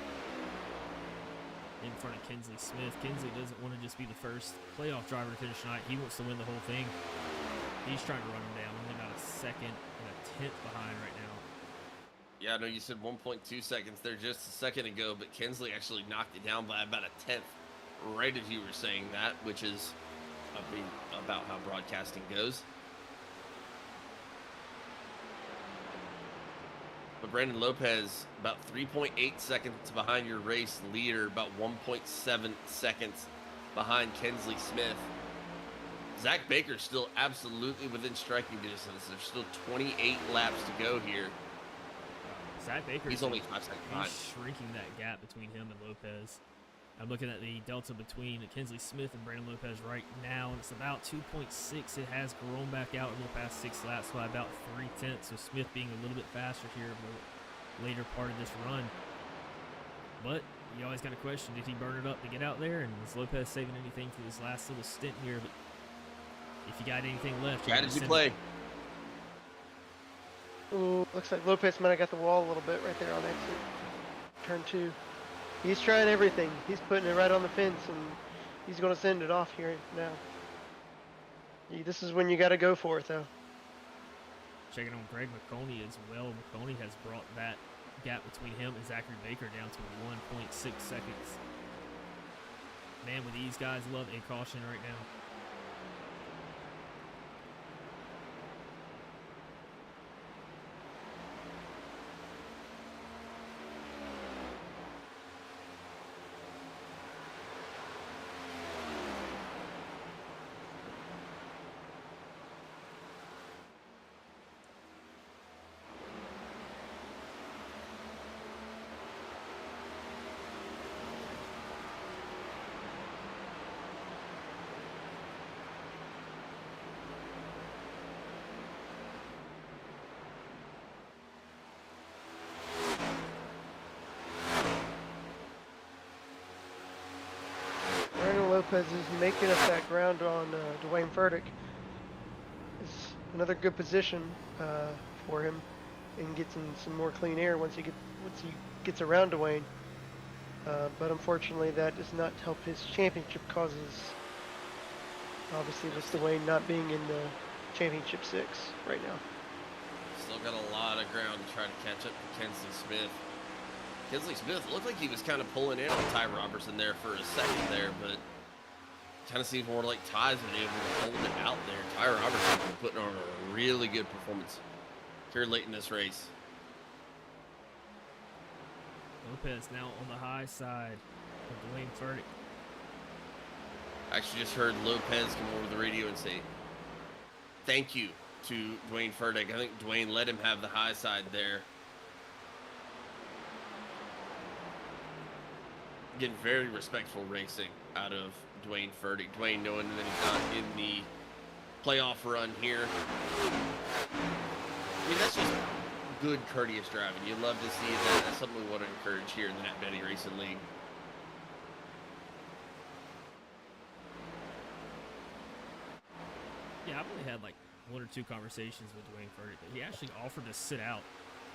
in front of Kinsley Smith. Kinsley doesn't want to just be the first playoff driver to finish tonight. He wants to win the whole thing. He's trying to run him down. Only about a second and a tenth behind right now. Yeah, I know you said 1.2 seconds there just a second ago, but Kinsley actually knocked it down by about a tenth right as you were saying that, which is, I mean, about how broadcasting goes. But Brandon Lopez, about 3.8 seconds behind your race leader, about 1.7 seconds behind Kinsley Smith. Zach Baker's still absolutely within striking distance. There's still 28 laps to go here. Zach Baker, He's only 5 seconds behind. He's shrinking that gap between him and Lopez. I'm looking at the delta between Kinsley Smith and Brandon Lopez right now, and it's about 2.6. It has grown back out in the past 6 laps by about 0.3. So Smith being a little bit faster here in the later part of this run. But you always got to question, did he burn it up to get out there? And is Lopez saving anything for this last little stint here? But if you got anything left, you Strategy play. Ooh, looks like Lopez might have got the wall a little bit right there on exit. Turn 2. He's trying everything. He's putting it right on the fence, and he's going to send it off here now. This is when you got to go for it, though. Checking on Greg McConey as well. McConey has brought that gap between him and Zachary Baker down to 1.6 seconds. Man, with these guys, love a caution right now. Lopez is making up that ground on Dwayne Furtick. It's another good position for him, and gets in some more clean air once he gets around Dwayne. But unfortunately, that does not help his championship causes. Obviously, with Dwayne not being in the championship 6 right now. Still got a lot of ground to try to catch up to Kinsley Smith. Kinsley Smith looked like he was kind of pulling in on Ty Robertson there for a second there, but kind of seems more like Ty's been able to hold it out there. Ty Robertson's been putting on a really good performance here late in this race. Lopez now on the high side of Dwayne Furtick. I actually just heard Lopez come over the radio and say thank you to Dwayne Furtick. I think Dwayne let him have the high side there. Getting very respectful racing out of Dwayne Furtick. Dwayne knowing that he's not in the playoff run here. I mean, that's just good, courteous driving. You love to see that. That's something we want to encourage here in the Knapp Daddy Racing League. Yeah, I've only had like 1 or 2 conversations with Dwayne Furtick, but he actually offered to sit out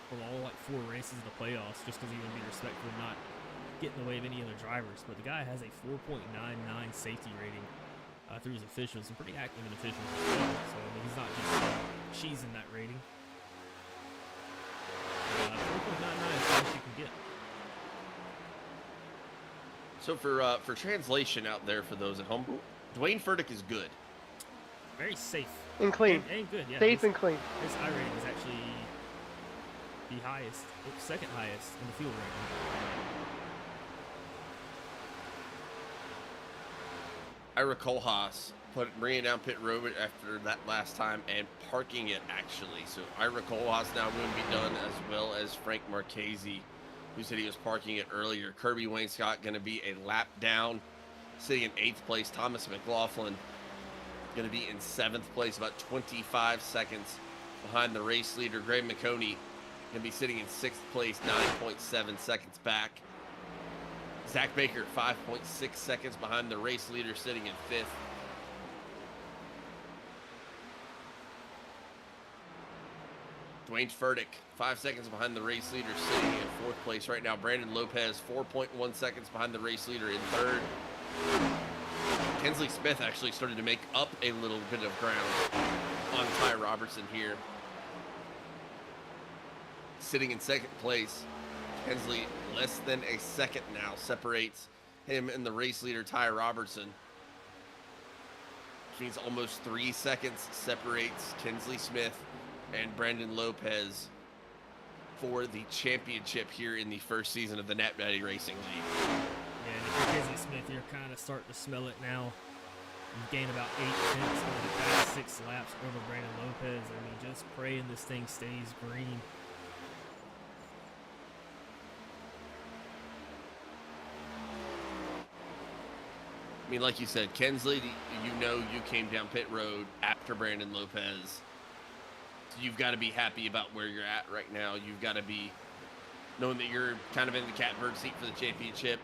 for all like 4 races in the playoffs just because he would be respectful and not get in the way of any other drivers. But the guy has a 4.99 safety rating through his officials, and pretty active in officials as well. So I mean, he's not just cheesing that rating. 4.99 is the best you can get. So for translation out there for those at home, Dwayne Furtick is good. Very safe. And clean. And good, yeah. Safe and clean. His iRating is actually the highest, second highest in the field right now. Ira Kohlhaas bringing down pit road after that last time and parking it, actually. So Ira Kohlhaas now going to be done, as well as Frank Marchese, who said he was parking it earlier. Kirby Wainscott going to be a lap down, sitting in 8th place. Thomas McLaughlin going to be in 7th place, about 25 seconds behind the race leader. Greg McConey going to be sitting in 6th place, 9.7 seconds back. Zach Baker, 5.6 seconds behind the race leader, sitting in 5th. Dwayne Furtick, 5 seconds behind the race leader, sitting in 4th place right now. Brandon Lopez, 4.1 seconds behind the race leader in 3rd. Kinsley Smith actually started to make up a little bit of ground on Ty Robertson here. Sitting in 2nd place. Kinsley, less than a second now, separates him and the race leader, Ty Robertson. Which means almost 3 seconds separates Kinsley Smith and Brandon Lopez for the championship here in the first season of the Knapp Daddy Racing League. Yeah, and if you're Kinsley Smith, you're kind of starting to smell it now. You've gained about 8 tenths over the past 6 laps over Brandon Lopez. I mean, just praying this thing stays green. I mean, like you said, Kinsley, you know you came down pit road after Brandon Lopez. So you've got to be happy about where you're at right now. You've got to be knowing that you're kind of in the catbird seat for the championship.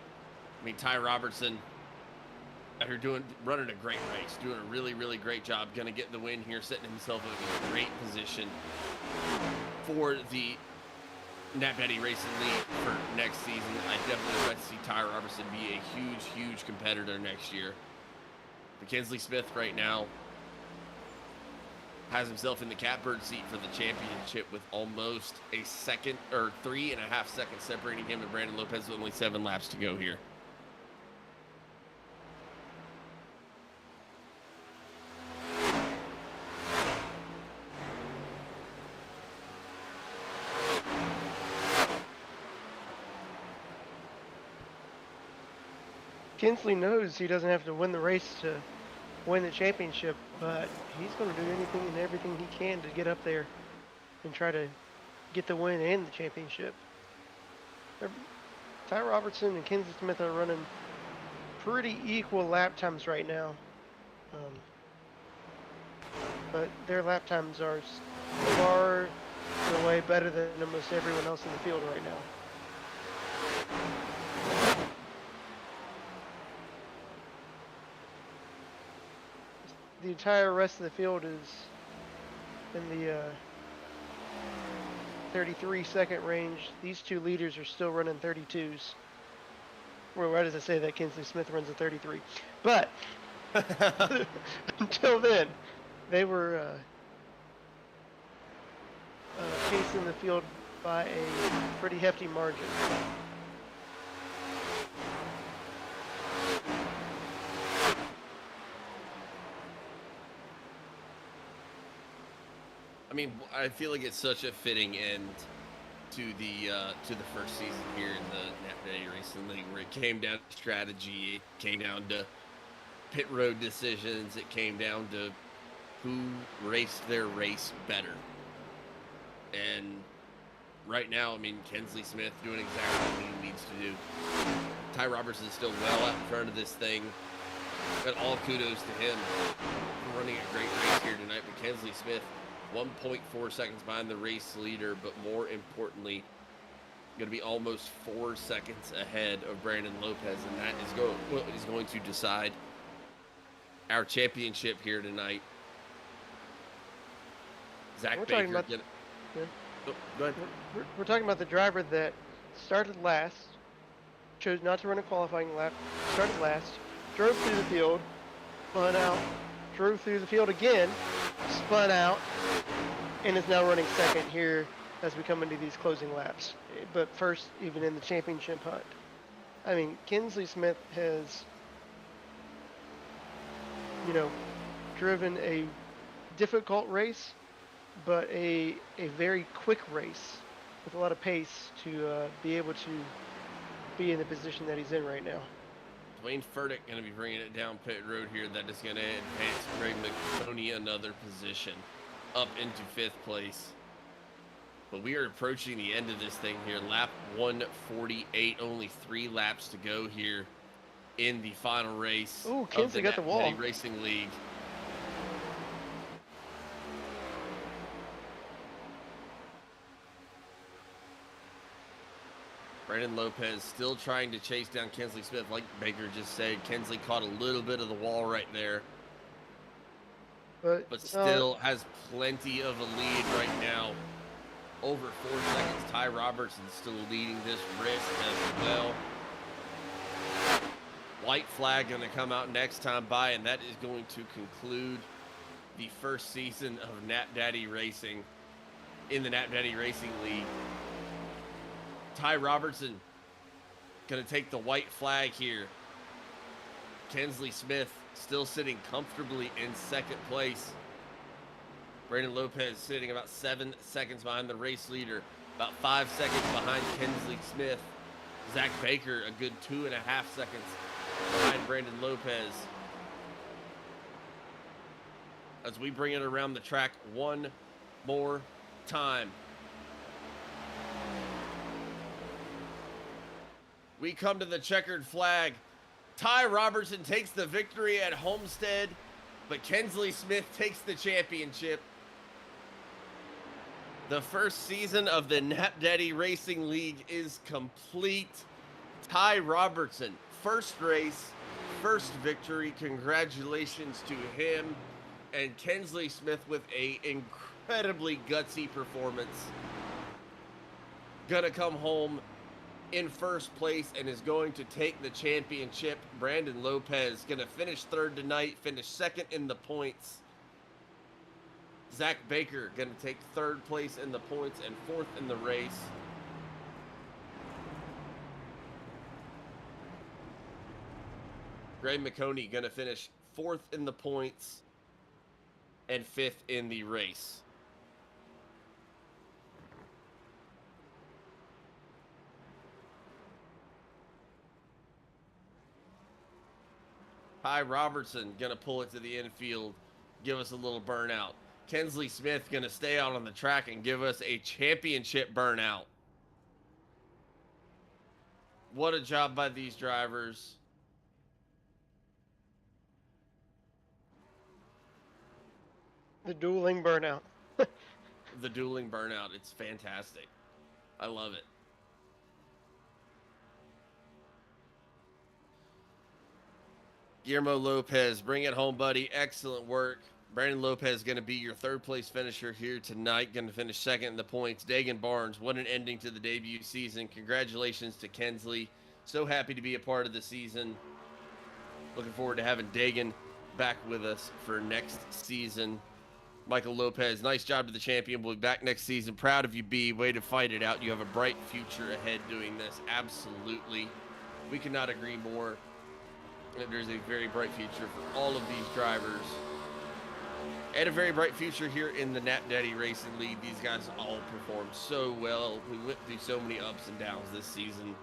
I mean, Ty Robertson, after running a great race, doing a really, really great job, going to get the win here, setting himself in a great position for the Knapp Daddy Racing League for next season. I definitely expect to see Ty Robertson be a huge, huge competitor next year. But Kinsley Smith right now has himself in the catbird seat for the championship with almost a second or 3.5 seconds separating him and Brandon Lopez with only 7 laps to go here. Kinsley knows he doesn't have to win the race to win the championship, but he's going to do anything and everything he can to get up there and try to get the win and the championship. Ty Robertson and Kinsley Smith are running pretty equal lap times right now, but their lap times are far and away better than almost everyone else in the field right now. entire rest of the field is in the 33-second range. These two leaders are still running 32s. Well, why does it say that Kinsley Smith runs a 33? But until then, they were pacing the field by a pretty hefty margin. I mean, I feel like it's such a fitting end to the first season here in the Knapp Daddy Racing League, where it came down to strategy, it came down to pit road decisions, it came down to who raced their race better. And right now, I mean, Kinsley Smith doing exactly what he needs to do. Ty Robertson is still well out in front of this thing, but all kudos to him for running a great race here tonight. But Kinsley Smith, 1.4 seconds behind the race leader, but more importantly, going to be almost 4 seconds ahead of Brandon Lopez, and that is going to decide our championship here tonight. Zach Baker. Go ahead. We're talking about the driver that started last, chose not to run a qualifying lap, started last, drove through the field, spun out, drove through the field again, spun out, and is now running second here as we come into these closing laps. But first, even in the championship hunt. I mean, Kinsley Smith has, driven a difficult race, but a very quick race with a lot of pace to be able to be in the position that he's in right now. Dwayne Furtick going to be bringing it down pit road here. That is going to advance Greg McConey another position up into 5th place. But we are approaching the end of this thing here. Lap 148, only 3 laps to go here in the final race. Ooh, Kinsley got the wall. Daddy Racing League. Brandon Lopez still trying to chase down Kinsley Smith. Like Baker just said, Kinsley caught a little bit of the wall right there. But still has plenty of a lead right now. Over 4 seconds. Ty Robertson still leading this race as well. White flag going to come out next time by, and that is going to conclude the first season of Knapp Daddy Racing in the Knapp Daddy Racing League. Ty Robertson going to take the white flag here. Kinsley Smith still sitting comfortably in 2nd place. Brandon Lopez sitting about 7 seconds behind the race leader, about 5 seconds behind Kinsley Smith. Zach Baker a good 2.5 seconds behind Brandon Lopez. As we bring it around the track one more time. We come to the checkered flag. Ty Robertson takes the victory at Homestead, but Kinsley Smith takes the championship. The first season of the Knapp Daddy Racing League is complete. Ty Robertson, first race, first victory. Congratulations to him. And Kinsley Smith with a incredibly gutsy performance. Gonna come home in first place and is going to take the championship. Brandon Lopez gonna finish 3rd tonight, finish 2nd in the points. Zach Baker gonna take 3rd place in the points and 4th in the race. Greg McConey gonna finish 4th in the points and 5th in the race. Ty Robertson gonna pull it to the infield, give us a little burnout. Kinsley Smith gonna stay out on the track and give us a championship burnout. What a job by these drivers. The dueling burnout. The dueling burnout. It's fantastic. I love it. Guillermo Lopez, bring it home, buddy. Excellent work. Brandon Lopez is going to be your third place finisher here tonight. Going to finish second in the points. Dagan Barnes, what an ending to the debut season. Congratulations to Kensley. So happy to be a part of the season. Looking forward to having Dagan back with us for next season. Michael Lopez, nice job to the champion. We'll be back next season. Proud of you, B. Way to fight it out. You have a bright future ahead doing this. Absolutely. We could not agree more. There's a very bright future for all of these drivers. And a very bright future here in the Knapp Daddy Racing League. These guys all performed so well. We went through so many ups and downs this season.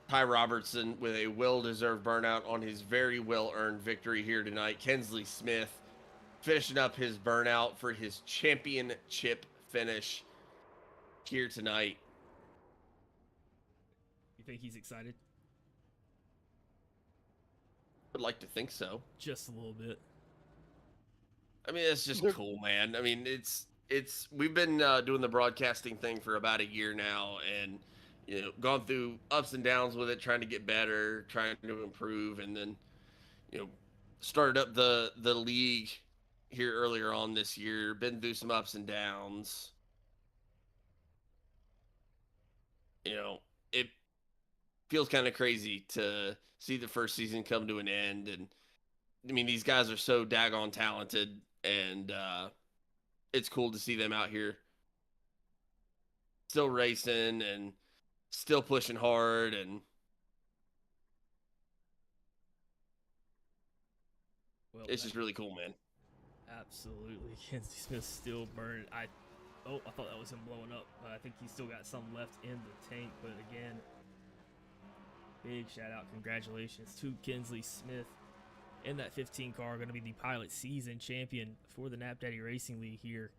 Ty Robertson with a well-deserved burnout on his very well-earned victory here tonight. Kensley Smith finishing up his burnout for his championship finish here tonight. You think he's excited? Would like to think so. Just a little bit. I mean, it's just cool, man. I mean, it's we've been doing the broadcasting thing for about a year now, and gone through ups and downs with it, trying to get better, trying to improve, and then started up the league here earlier on this year. Been through some ups and downs. It feels kind of crazy to see the first season come to an end, and I mean, these guys are so daggone talented, and it's cool to see them out here still racing and still pushing hard. And it's just really cool, man. Absolutely. Kensley Smith still burned. I thought that was him blowing up, but I think he's still got some left in the tank. But again, big shout out, congratulations to Kensley Smith in that 15 car, going to be the pilot season champion for the Knapp Daddy Racing League here.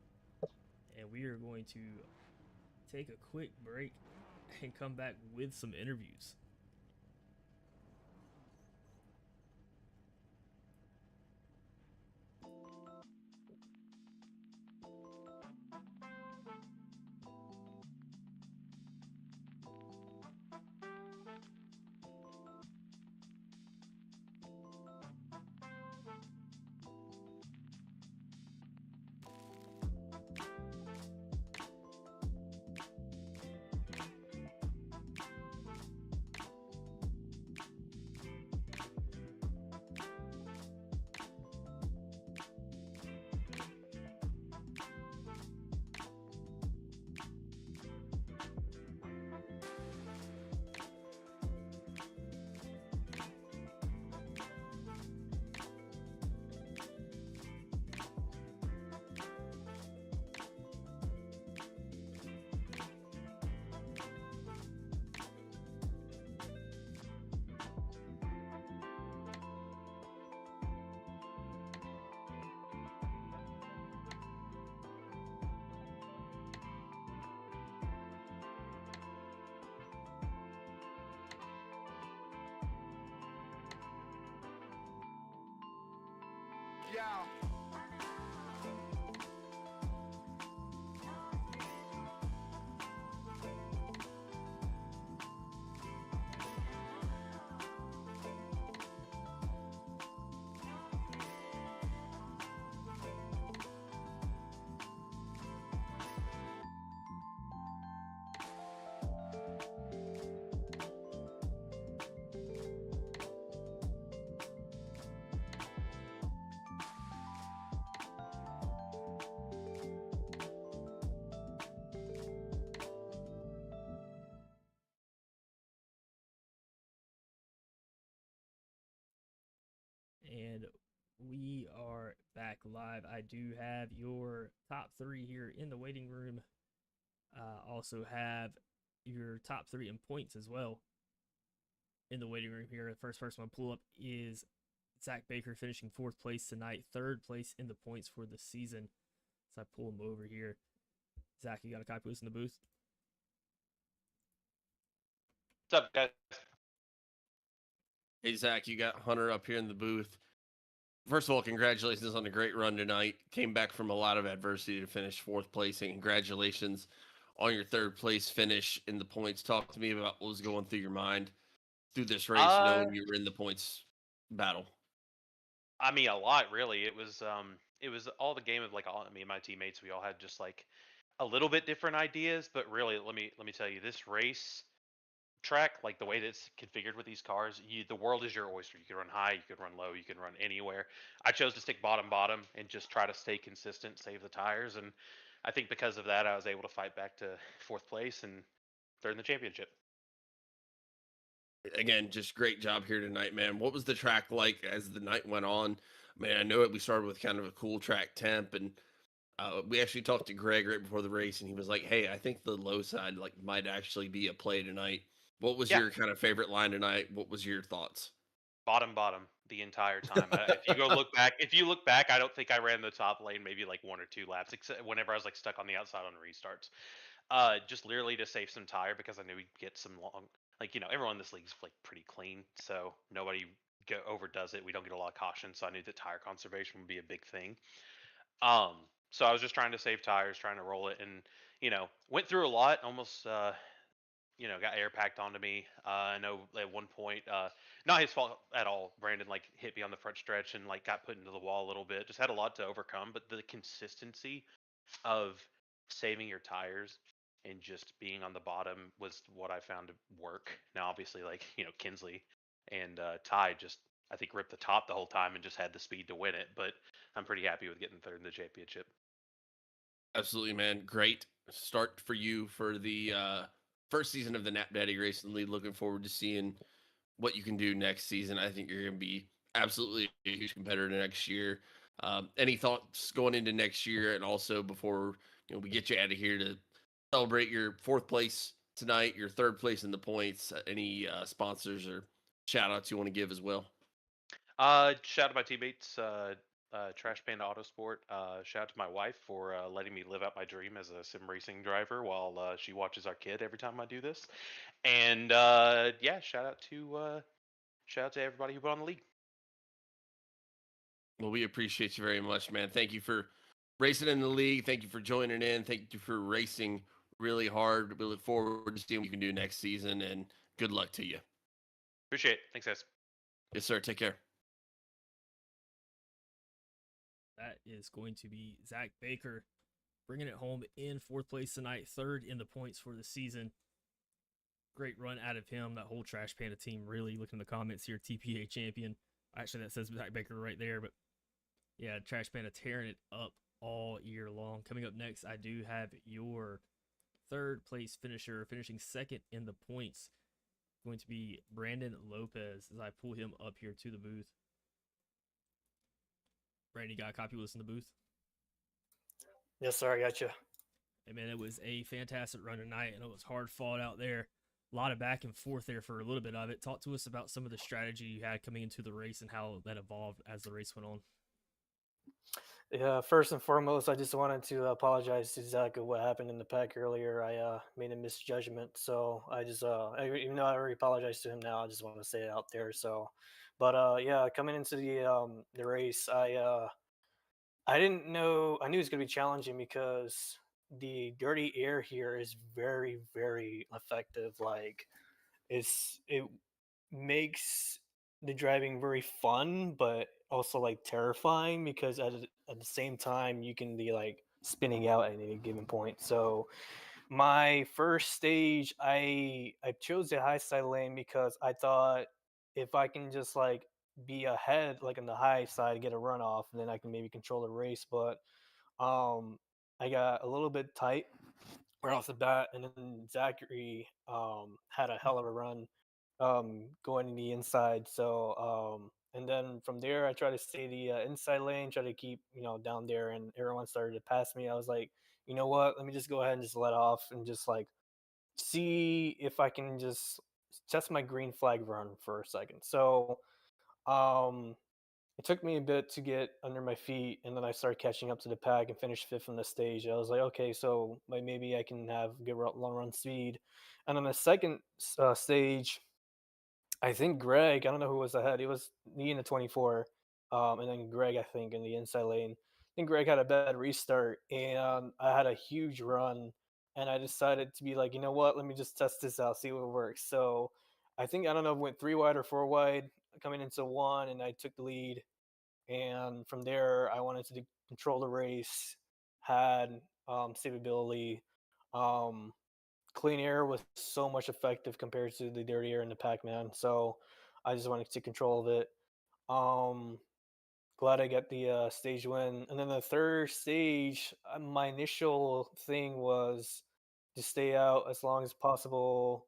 And we are going to take a quick break and come back with some interviews. Yeah. And we are back live. I do have your top three here in the waiting room. Also have your top three in points as well in the waiting room here. The first person I pull up is Zach Baker, finishing fourth place tonight, third place in the points for the season. So I pull him over here. Zach, you got a copy of this in the booth? What's up, guys? Hey, Zach, you got Hunter up here in the booth. First of all, congratulations on a great run tonight. Came back from a lot of adversity to finish fourth place, and congratulations on your third place finish in the points. Talk to me about what was going through your mind through this race, Uh, knowing you were in the points battle. I mean, a lot really. It was all the game of like all me and my teammates. We all had just like a little bit different ideas, but really, let me tell you, this race track, like the way that it's configured with these cars, the world is your oyster. You can run high, you can run low, you can run anywhere. I chose to stick bottom and just try to stay consistent, save the tires, and I think because of that, I was able to fight back to fourth place and third in the championship. Again, just great job here tonight, man. What was the track like as the night went on? I mean, I know we started with kind of a cool track temp, and we actually talked to Greg right before the race, and he was like, "Hey, I think the low side like might actually be a play tonight." What was Yeah, your kind of favorite line tonight? What was your thoughts? bottom the entire time. If you look back, I don't think I ran the top lane maybe like one or two laps, except whenever I was like stuck on the outside on restarts. Just literally to save some tire because I knew we'd get some long. Like everyone in this league's like pretty clean, so nobody overdoes it. We don't get a lot of caution, so I knew that tire conservation would be a big thing. Um, so I was just trying to save tires, trying to roll it, and went through a lot. Almost got air packed onto me. I know at one point, not his fault at all. Brandon like hit me on the front stretch and like got put into the wall a little bit. Just had a lot to overcome, but the consistency of saving your tires and just being on the bottom was what I found to work. Now, obviously, like Kinsley and Ty just I think ripped the top the whole time and just had the speed to win it. But I'm pretty happy with getting third in the championship. Absolutely, man. Great start for you for the first season of the Knapp Daddy Racing League. Looking forward to seeing what you can do next season. I think you're going to be absolutely a huge competitor next year. Any thoughts going into next year, and also before we get you out of here to celebrate your fourth place tonight, your third place in the points? Any sponsors or shout outs you want to give as well? Shout out to my teammates, Trash Panda Autosport. Shout out to my wife for letting me live out my dream as a sim racing driver while she watches our kid every time I do this. And yeah, shout out to everybody who put on the league. Well, we appreciate you very much, man. Thank you for racing in the league. Thank you for joining in. Thank you for racing really hard. We look forward to seeing what you can do next season, and good luck to you. Appreciate it. Thanks, guys. Yes, sir. Take care. That is going to be Zach Baker bringing it home in fourth place tonight, third in the points for the season. Great run out of him. That whole Trash Panda team really, looking in the comments here, TPA champion. Actually, that says Zach Baker right there, but yeah, Trash Panda tearing it up all year long. Coming up next, I do have your third place finisher, finishing second in the points, going to be Brandon Lopez as I pull him up here to the booth. Brandon, you got a copy with us in the booth? Yes, sir. I got you. Hey, man, it was a fantastic run tonight, and it was hard fought out there. A lot of back and forth there for a little bit of it. Talk to us about some of the strategy you had coming into the race and how that evolved as the race went on. Yeah, first and foremost, I just wanted to apologize to Zach of what happened in the pack earlier. I made a misjudgment, so even though I already apologized to him now, I just want to say it out there. So, but yeah, coming into the race, I didn't know. I knew it was gonna be challenging because the dirty air here is very, very effective. Like, it makes the driving very fun, but also like terrifying because at the same time you can be like spinning out at any given point. So my first stage, I chose the high side lane because I thought if I can just like be ahead, like on the high side, get a runoff, then I can maybe control the race. But um, I got a little bit tight right off the bat, and then Zachary had a hell of a run going in the inside. So and then from there, I try to stay the inside lane, try to keep down there, and everyone started to pass me. I was like, you know what? Let me just go ahead and just let off and just like see if I can just test my green flag run for a second. So um, it took me a bit to get under my feet, and then I started catching up to the pack and finished fifth on the stage. I was like, okay, so maybe I can have good long run speed. And on the second stage, I think Greg, I don't know who was ahead. It was me in the 24, and then Greg, I think, in the inside lane. I think Greg had a bad restart, and I had a huge run and I decided to be like, you know what, let me just test this out, see what works. So I think, I don't know, if it went 3 wide or 4 wide coming into one, and I took the lead. And from there, I wanted to control the race, had savability. Um, Clean air was so much effective compared to the dirty air in the Pac-Man. So I just wanted to take control of it. Um, Glad I got the stage win. And then the third stage, my initial thing was to stay out as long as possible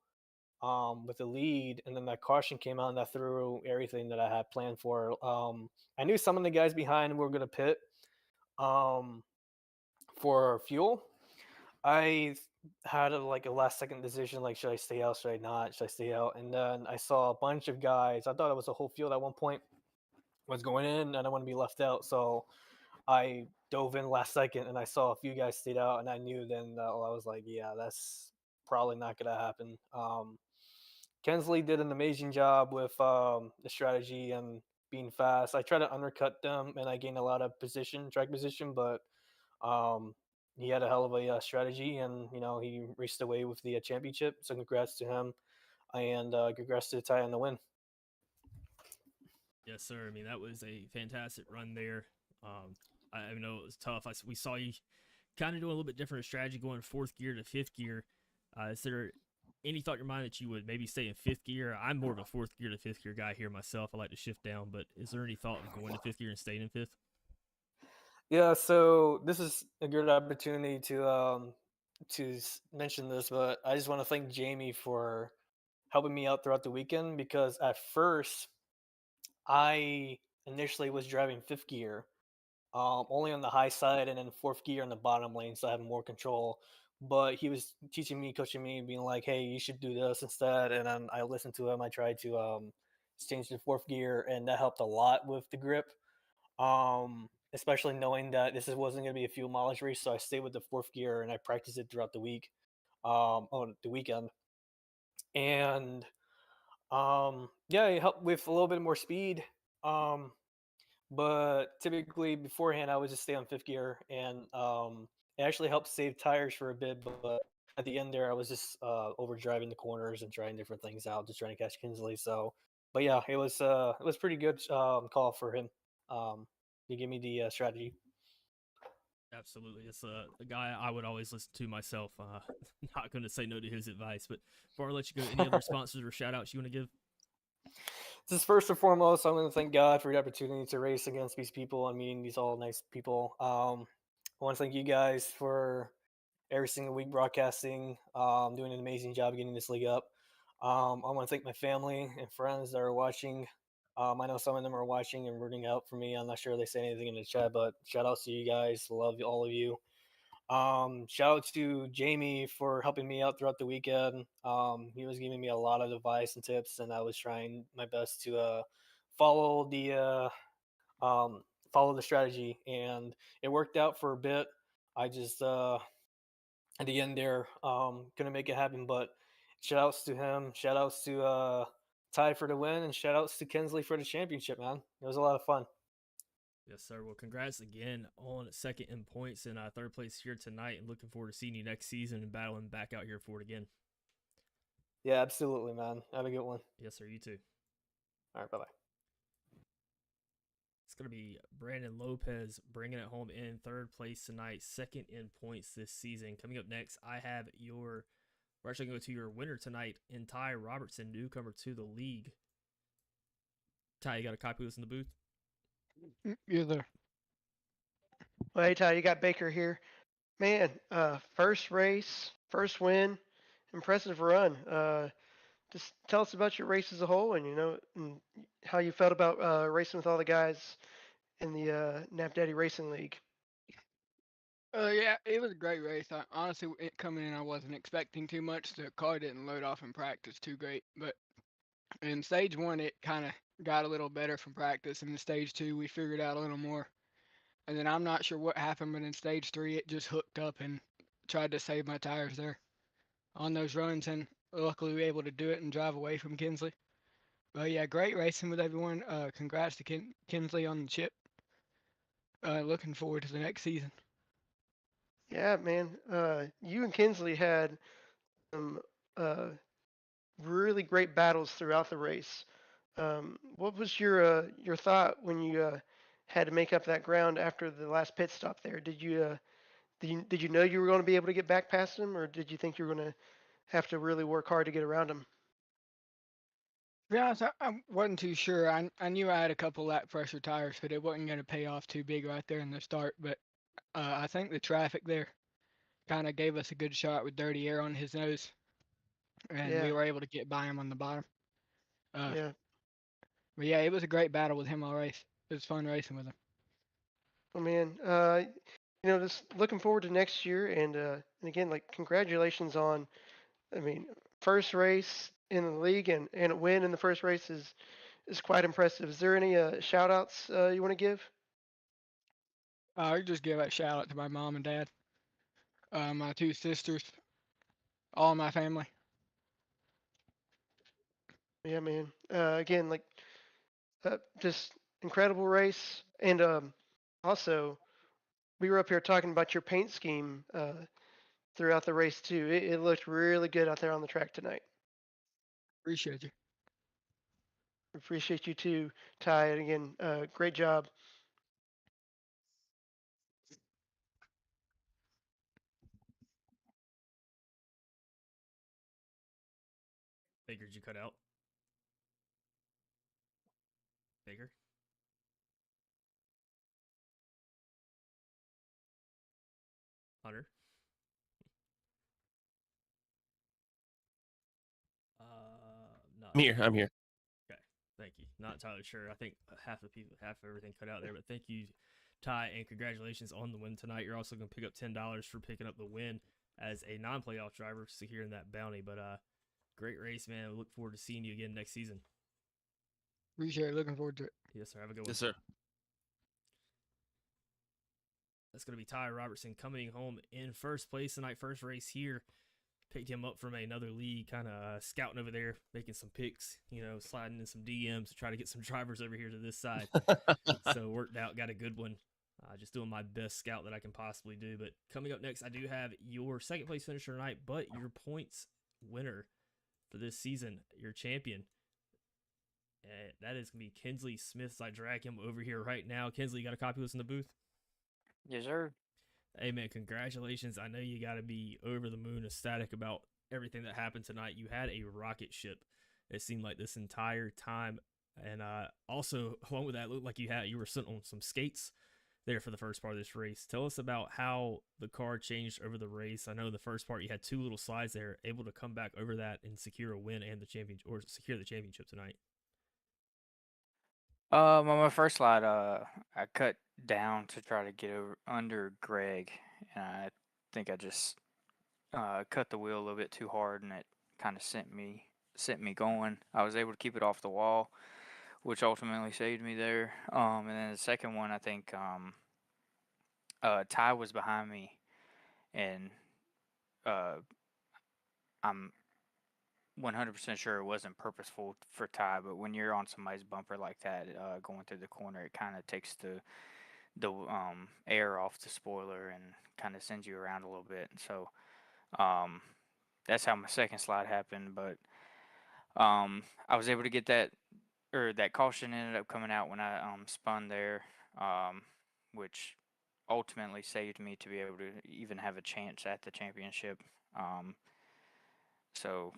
with the lead. And then that caution came out and that threw everything that I had planned for. I knew some of the guys behind were going to pit um, for fuel. I had like a last second decision, like, should I stay out? Should I not? Should I stay out? And then I saw a bunch of guys. I thought it was a whole field at one point was going in, and I want to be left out. So I dove in last second, and I saw a few guys stayed out, and I knew then that I was like, yeah, that's probably not gonna happen. Kensley did an amazing job with the strategy and being fast. I tried to undercut them, and I gained a lot of track position, but um, he had a hell of a strategy, and he raced away with the championship. So congrats to him, and congrats to Ty on the win. Yes, sir. I mean, that was a fantastic run there. I know it was tough. We saw you kind of doing a little bit different strategy going fourth gear to fifth gear. Is there any thought in your mind that you would maybe stay in fifth gear? I'm more of a fourth gear to fifth gear guy here myself. I like to shift down, but is there any thought of going to fifth gear and staying in fifth? Yeah, so this is a good opportunity to mention this, but I just want to thank Jamie for helping me out throughout the weekend, because at first I initially was driving fifth gear, only on the high side, and then fourth gear in the bottom lane, so I have more control. But he was teaching me, coaching me, being like, "Hey, you should do this instead." And then I listened to him. I tried to change to fourth gear, and that helped a lot with the grip. Especially knowing that wasn't going to be a fuel mileage race, so I stayed with the fourth gear and I practiced it throughout the week, on the weekend, and yeah, it helped with a little bit more speed. Um, but typically beforehand, I would just stay on fifth gear, and it actually helped save tires for a bit. But at the end there, I was just overdriving the corners and trying different things out, just trying to catch Kinsley. So, but yeah, it was pretty good call for him. To give me the strategy. Absolutely. It's the guy I would always listen to myself. Not going to say no to his advice. But before I let you go, any other sponsors or shout outs you want to give? Just first and foremost, I want to thank God for the opportunity to race against these people and meeting these all nice people. I want to thank you guys for every single week broadcasting, doing an amazing job getting this league up. I want to thank my family and friends that are watching. I know some of them are watching and rooting out for me. I'm not sure they say anything in the chat, but shout out to you guys. Love all of you. Shout out to Jamie for helping me out throughout the weekend. He was giving me a lot of advice and tips, and I was trying my best to follow the um, follow the strategy, and it worked out for a bit. I just at the end there couldn't make it happen, but shout outs to him. Shout outs to Ty for the win, and shout outs to Kensley for the championship. Man, it was a lot of fun. Yes, sir. Well, congrats again on second in points and third place here tonight, and looking forward to seeing you next season and battling back out here for it again. Yeah, absolutely, man. Have a good one. Yes, sir. You too. All right, bye bye. It's going to be Brandon Lopez bringing it home in third place tonight, second in points this season. Coming up next, I have we're actually going to go to your winner tonight in Ty Robertson, newcomer to the league. Ty, you got a copy of this in the booth? You're there. Well, hey Ty, you got Baker here. Man, first race, first win, impressive run. Just tell us about your race as a whole, and how you felt about racing with all the guys in the Knapp Daddy Racing League. Yeah, it was a great race. Honestly, coming in, I wasn't expecting too much. The car didn't load off in practice too great, but in stage one, it kind of got a little better from practice. And in stage two, we figured out a little more. And then I'm not sure what happened, but in stage three, it just hooked up and tried to save my tires there on those runs. And luckily, we were able to do it and drive away from Kinsley. But yeah, great racing with everyone. Congrats to Kinsley on the chip. Looking forward to the next season. Yeah, man. You and Kinsley had some uh, really great battles throughout the race. What was your thought when you had to make up that ground after the last pit stop there? Did you know you were going to be able to get back past him, or did you think you were going to have to really work hard to get around him? To be honest, I wasn't too sure. I knew I had a couple lap pressure tires, but it wasn't going to pay off too big right there in the start. But I think the traffic there kind of gave us a good shot with dirty air on his nose, and we Yeah, were able to get by him on the bottom. Uh, yeah. but yeah, it was a great battle with him all race. It was fun racing with him. Oh man, just looking forward to next year, and again, like congratulations on, I mean, first race in the league and a win in the first race is quite impressive. Is there any shout outs you want to give? I just give a shout out to my mom and dad, my two sisters, all my family. Yeah, man. Again, like just incredible race, and also we were up here talking about your paint scheme throughout the race too. It looked really good out there on the track tonight. Appreciate you. Appreciate you too, Ty. And again, great job. Baker, did you cut out? Baker? Hunter? Not I'm here. I'm here. okay. Thank you. Not entirely sure. I think half of everything cut out there, but thank you, Ty, and congratulations on the win tonight. You're also going to pick up $10 for picking up the win as a non-playoff driver, securing that bounty. But great race, man. We look forward to seeing you again next season. Appreciate it. Looking forward to it. Yes, sir. Have a good one. Yes, sir. That's going to be Ty Robertson coming home in first place tonight. First race here. Picked him up from another league, kind of scouting over there, making some picks, sliding in some DMs to try to get some drivers over here to this side. So worked out, got a good one. Just doing my best scout that I can possibly do. But coming up next, I do have your second place finisher tonight, but your points winner for this season, your champion. That is going to be Kinsley Smith. So I drag him over here right now. Kinsley, you got a copy of this in the booth? Yes, sir. Hey, man, congratulations. I know you got to be over the moon ecstatic about everything that happened tonight. You had a rocket ship, it seemed like, this entire time. And also, along with that, it looked like you were sitting on some skates there for the first part of this race. Tell us about how the car changed over the race. I know the first part you had two little slides there, able to come back over that and secure a win and secure the championship tonight. On my first slide, I cut down to try to get under Greg, and I think I just cut the wheel a little bit too hard, and it kind of sent me going. I was able to keep it off the wall, which ultimately saved me there. And then the second one, I think Ty was behind me, and I'm 100% sure it wasn't purposeful for Ty, but when you're on somebody's bumper like that, going through the corner, it kind of takes the air off the spoiler and kind of sends you around a little bit. So that's how my second slide happened. But I was able to get that caution ended up coming out when I spun there, which ultimately saved me to be able to even have a chance at the championship. So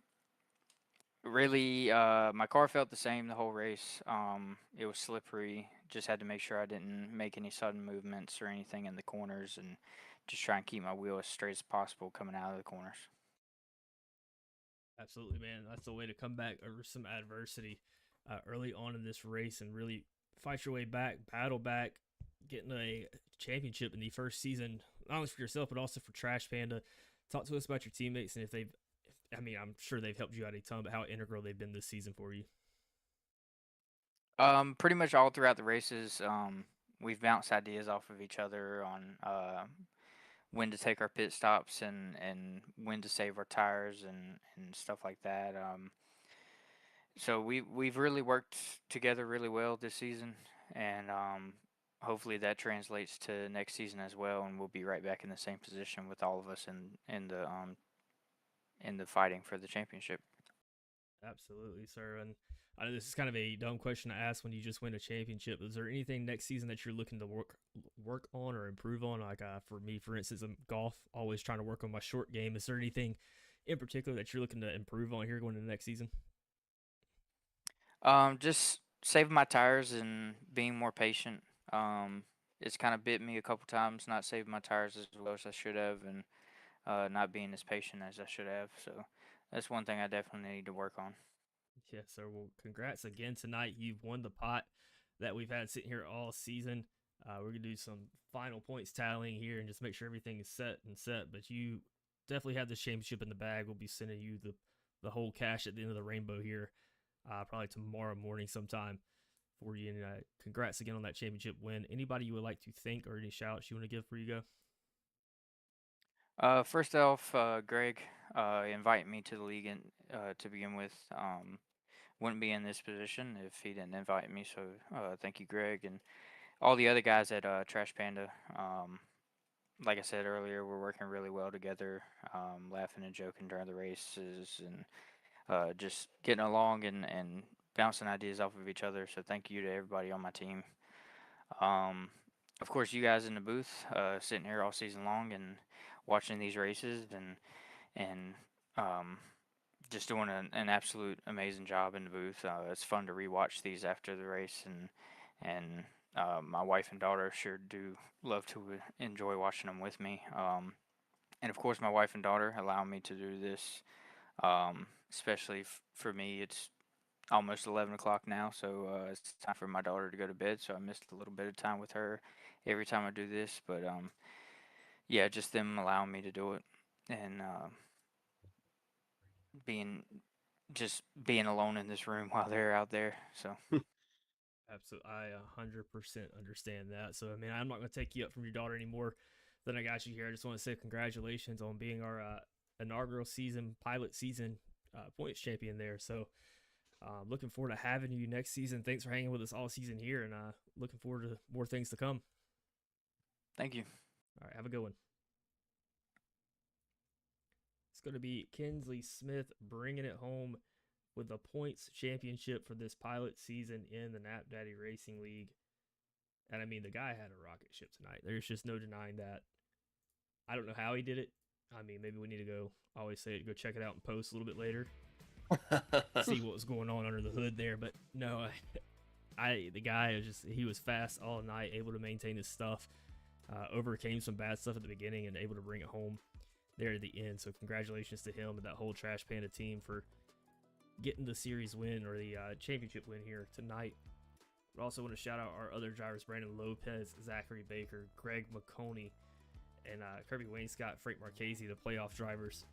really, my car felt the same the whole race. It was slippery. Just had to make sure I didn't make any sudden movements or anything in the corners, and just try and keep my wheel as straight as possible coming out of the corners. Absolutely, man. That's the way to come back over some adversity early on in this race and really fight your way back, battle back, getting a championship in the first season, not only for yourself, but also for Trash Panda. Talk to us about your teammates and I'm sure they've helped you out a ton, but how integral they've been this season for you. Pretty much all throughout the races, we've bounced ideas off of each other on when to take our pit stops and when to save our tires and stuff like that. So we've really worked together really well this season, and hopefully that translates to next season as well, and we'll be right back in the same position with all of us in the fighting for the championship. Absolutely, sir. And I know this is kind of a dumb question to ask when you just win a championship. Is there anything next season that you're looking to work on or improve on? Like for me, for instance, I'm golf, always trying to work on my short game. Is there anything in particular that you're looking to improve on here going into next season? Just saving my tires and being more patient. It's kind of bit me a couple times not saving my tires as well as I should have, and not being as patient as I should have. So that's one thing I definitely need to work on. Yes, sir. Well, congrats again tonight. You've won the pot that we've had sitting here all season. We're gonna do some final points tallying here and just make sure everything is set. But you definitely have the championship in the bag. We'll be sending you the whole cash at the end of the rainbow here, probably tomorrow morning sometime for you. And congrats again on that championship win. Anybody you would like to thank or any shout outs you want to give before you go? First off, Greg invited me to the league to begin with. Wouldn't be in this position if he didn't invite me. So thank you, Greg, and all the other guys at Trash Panda. Like I said earlier, we're working really well together, laughing and joking during the races, and just getting along and bouncing ideas off of each other. So thank you to everybody on my team. Of course, you guys in the booth, sitting here all season long and watching these races and just doing an absolute amazing job in the booth. It's fun to rewatch these after the race, and my wife and daughter sure do love to enjoy watching them with me. And of course, my wife and daughter allow me to do this. Especially for me, it's almost 11 o'clock now, so it's time for my daughter to go to bed. So I missed a little bit of time with her every time I do this, but yeah, just them allowing me to do it, and being alone in this room while they're out there. So Absolutely, I 100% understand that. So, I mean, I'm not going to take you up from your daughter anymore than I got you here. I just want to say congratulations on being our inaugural pilot season points champion there. So, looking forward to having you next season. Thanks for hanging with us all season here, and looking forward to more things to come. thank you. All right, have a good one. It's going to be Kinsley Smith bringing it home with the points championship for this pilot season in the Knapp Daddy Racing League. And I mean, the guy had a rocket ship tonight. There's just no denying that. I don't know how he did it. I mean, maybe we need to go check it out and post a little bit later. See what was going on under the hood there. But no, the guy he was fast all night, able to maintain his stuff, overcame some bad stuff at the beginning and able to bring it home there at the end. So congratulations to him and that whole Trash Panda team for getting the series win or the championship win here tonight. We also want to shout out our other drivers, Brandon Lopez, Zachary Baker, Greg McConey, and Kirby Wainscott, Frank Marchese, the playoff drivers.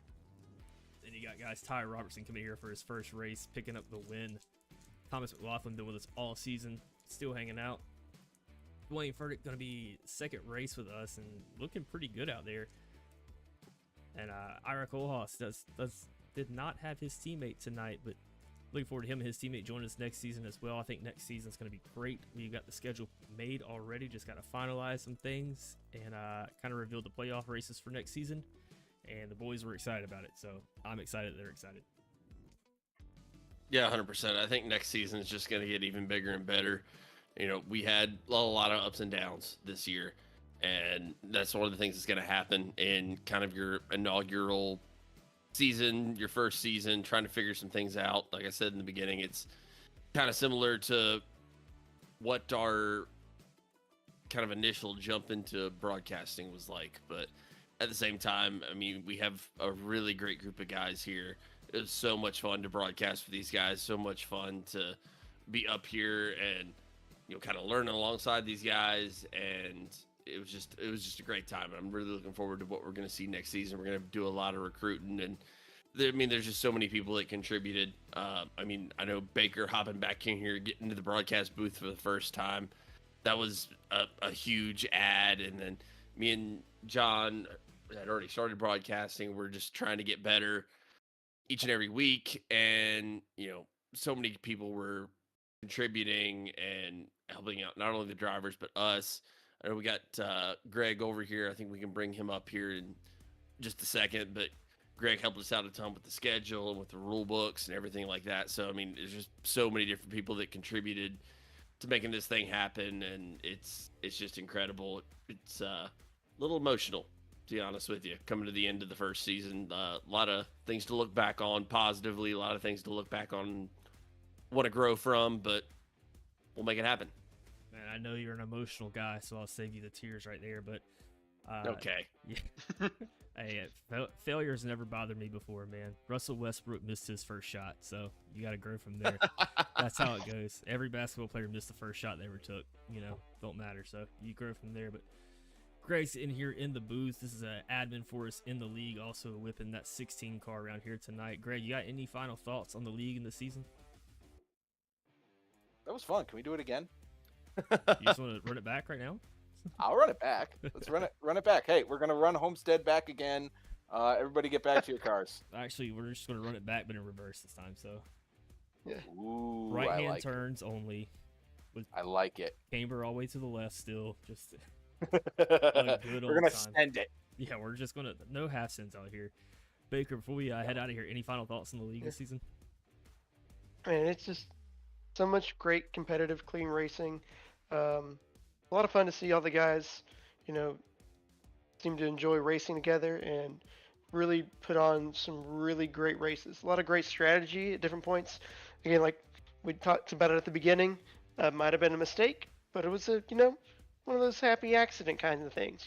Then you got guys, Ty Robertson coming here for his first race, picking up the win. Thomas McLaughlin been with us all season, still hanging out. Dwayne Furtick going to be second race with us and looking pretty good out there. And Ira Kohlhaas did not have his teammate tonight, but looking forward to him and his teammate joining us next season as well. I think next season is going to be great. We've got the schedule made already, just got to finalize some things and kind of reveal the playoff races for next season. And the boys were excited about it, so I'm excited they're excited. Yeah, 100%. I think next season is just going to get even bigger and better. You know, we had a lot of ups and downs this year, and that's one of the things that's going to happen in kind of your inaugural season, your first season, trying to figure some things out. Like I said in the beginning, it's kind of similar to what our kind of initial jump into broadcasting was like, but at the same time, I mean, we have a really great group of guys here. It was so much fun to broadcast with these guys, so much fun to be up here and, you know, kind of learning alongside these guys, and it was just a great time. I'm really looking forward to what we're going to see next season. We're going to do a lot of recruiting, and there's just so many people that contributed. I mean, I know Baker hopping back in here, getting into the broadcast booth for the first time. That was a huge add. And then me and John had already started broadcasting. We're just trying to get better each and every week. And, you know, so many people were contributing and helping out not only the drivers but us. I know we got Greg over here. I think we can bring him up here in just a second, but Greg helped us out a ton with the schedule and with the rule books and everything like that. So I mean, there's just so many different people that contributed to making this thing happen, and it's just incredible. It's a little emotional, to be honest with you, coming to the end of the first season. A lot of things to look back on positively, a lot of things to look back on, want to grow from, but we'll make it happen. Man, I know you're an emotional guy, so I'll save you the tears right there. But Okay. yeah. Hey, failure's never bothered me before, man. Russell Westbrook missed his first shot, so you got to grow from there. That's how it goes. Every basketball player missed the first shot they ever took. Don't matter. So you grow from there. But Greg's in here in the booth. This is an admin for us in the league, also whipping that 16 car around here tonight. Greg, you got any final thoughts on the league and the season? That was fun. Can we do it again? You just want to run it back right now? I'll run it back. Let's run it back. Hey, we're gonna run Homestead back again. Everybody get back to your cars. Actually, we're just going to run it back, but in reverse this time. So, Ooh, right I hand like turns only. With I like it. camber all the way to the left still. Just We're good gonna old time. send it. Yeah, we're just going to, no half cents out here. Baker, before we head out of here, any final thoughts on the league this season? Man, it's just so much great competitive, clean racing. A lot of fun to see all the guys, seem to enjoy racing together and really put on some really great races. A lot of great strategy at different points. Again, like we talked about it at the beginning, might have been a mistake, but it was one of those happy accident kinds of things,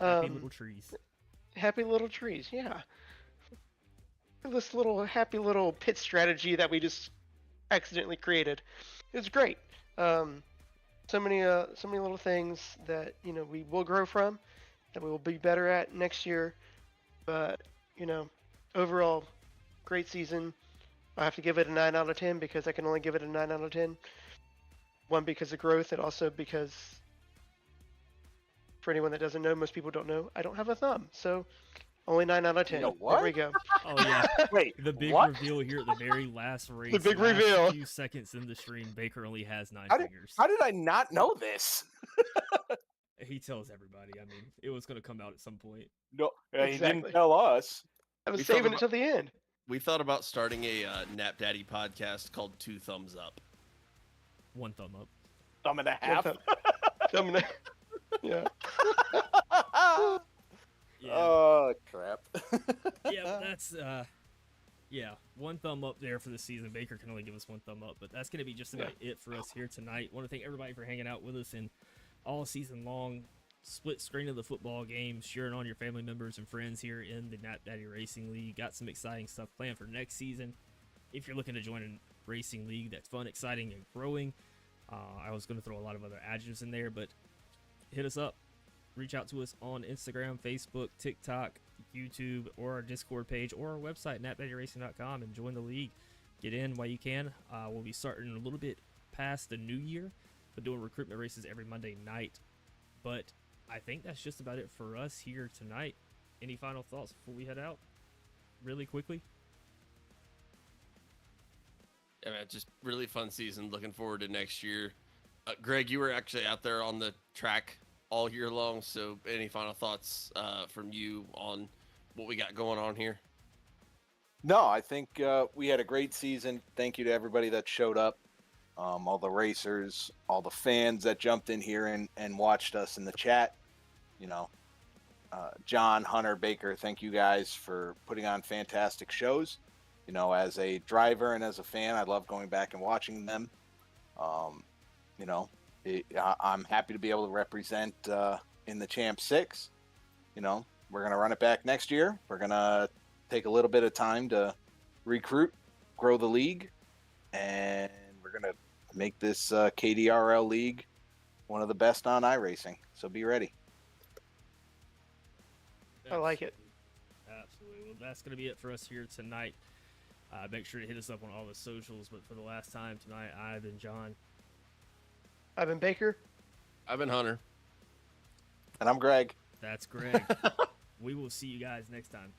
Happy little trees. Happy little trees, yeah. This little happy little pit strategy that we just accidentally created. It was great. So many little things that we will grow from, that we will be better at next year. But overall, great season. I have to give it a 9 out of 10 because I can only give it a 9 out of 10. One, because of growth, and also because, for anyone that doesn't know, most people don't know, I don't have a thumb. So only 9 out of 10. know what? There we go. Oh, yeah. Wait, The big what? reveal here at the very last race. The big last reveal. few seconds in the stream, Baker only has 9 How fingers. did I not know this? He tells everybody. I mean, it was going to come out at some point. No, he Exactly. didn't tell us. I was We saving thought it till the end. We thought about starting a Knapp Daddy podcast called 2 Thumbs Up. 1 thumb up. Thumb and a half. Yeah. Yeah. Oh crap. Yeah, but that's 1 thumb up there for the season. Baker can only give us 1 thumb up, but that's going to be just about it for us here tonight. Want to thank everybody for hanging out with us and all season long. Split screen of the football games, sharing on your family members and friends here in the Knapp Daddy Racing League. Got some exciting stuff planned for next season. If you're looking to join a racing league that's fun, exciting, and growing, I was going to throw a lot of other adjectives in there, but hit us up. Reach out to us on Instagram, Facebook, TikTok, YouTube, or our Discord page, or our website, napdaddyracing.com, and join the league. Get in while you can. We'll be starting a little bit past the new year, but doing recruitment races every Monday night. But I think that's just about it for us here tonight. Any final thoughts before we head out? Really quickly? Yeah, man, just really fun season. Looking forward to next year. Greg, you were actually out there on the track all year long, so any final thoughts from you on what we got going on here? No, I think we had a great season. Thank you to everybody that showed up. All the racers, all the fans that jumped in here and watched us in the chat. John, Hunter, Baker, thank you guys for putting on fantastic shows. As a driver and as a fan, I love going back and watching them. I'm happy to be able to represent in the Champ 6. We're going to run it back next year. We're going to take a little bit of time to recruit, grow the league, and we're going to make this KDRL league one of the best on iRacing. So be ready. I like it. Absolutely. Well, that's going to be it for us here tonight. Make sure to hit us up on all the socials. But for the last time tonight, I've been John. I've been Baker. I've been Hunter. And I'm Greg. That's Greg. We will see you guys next time.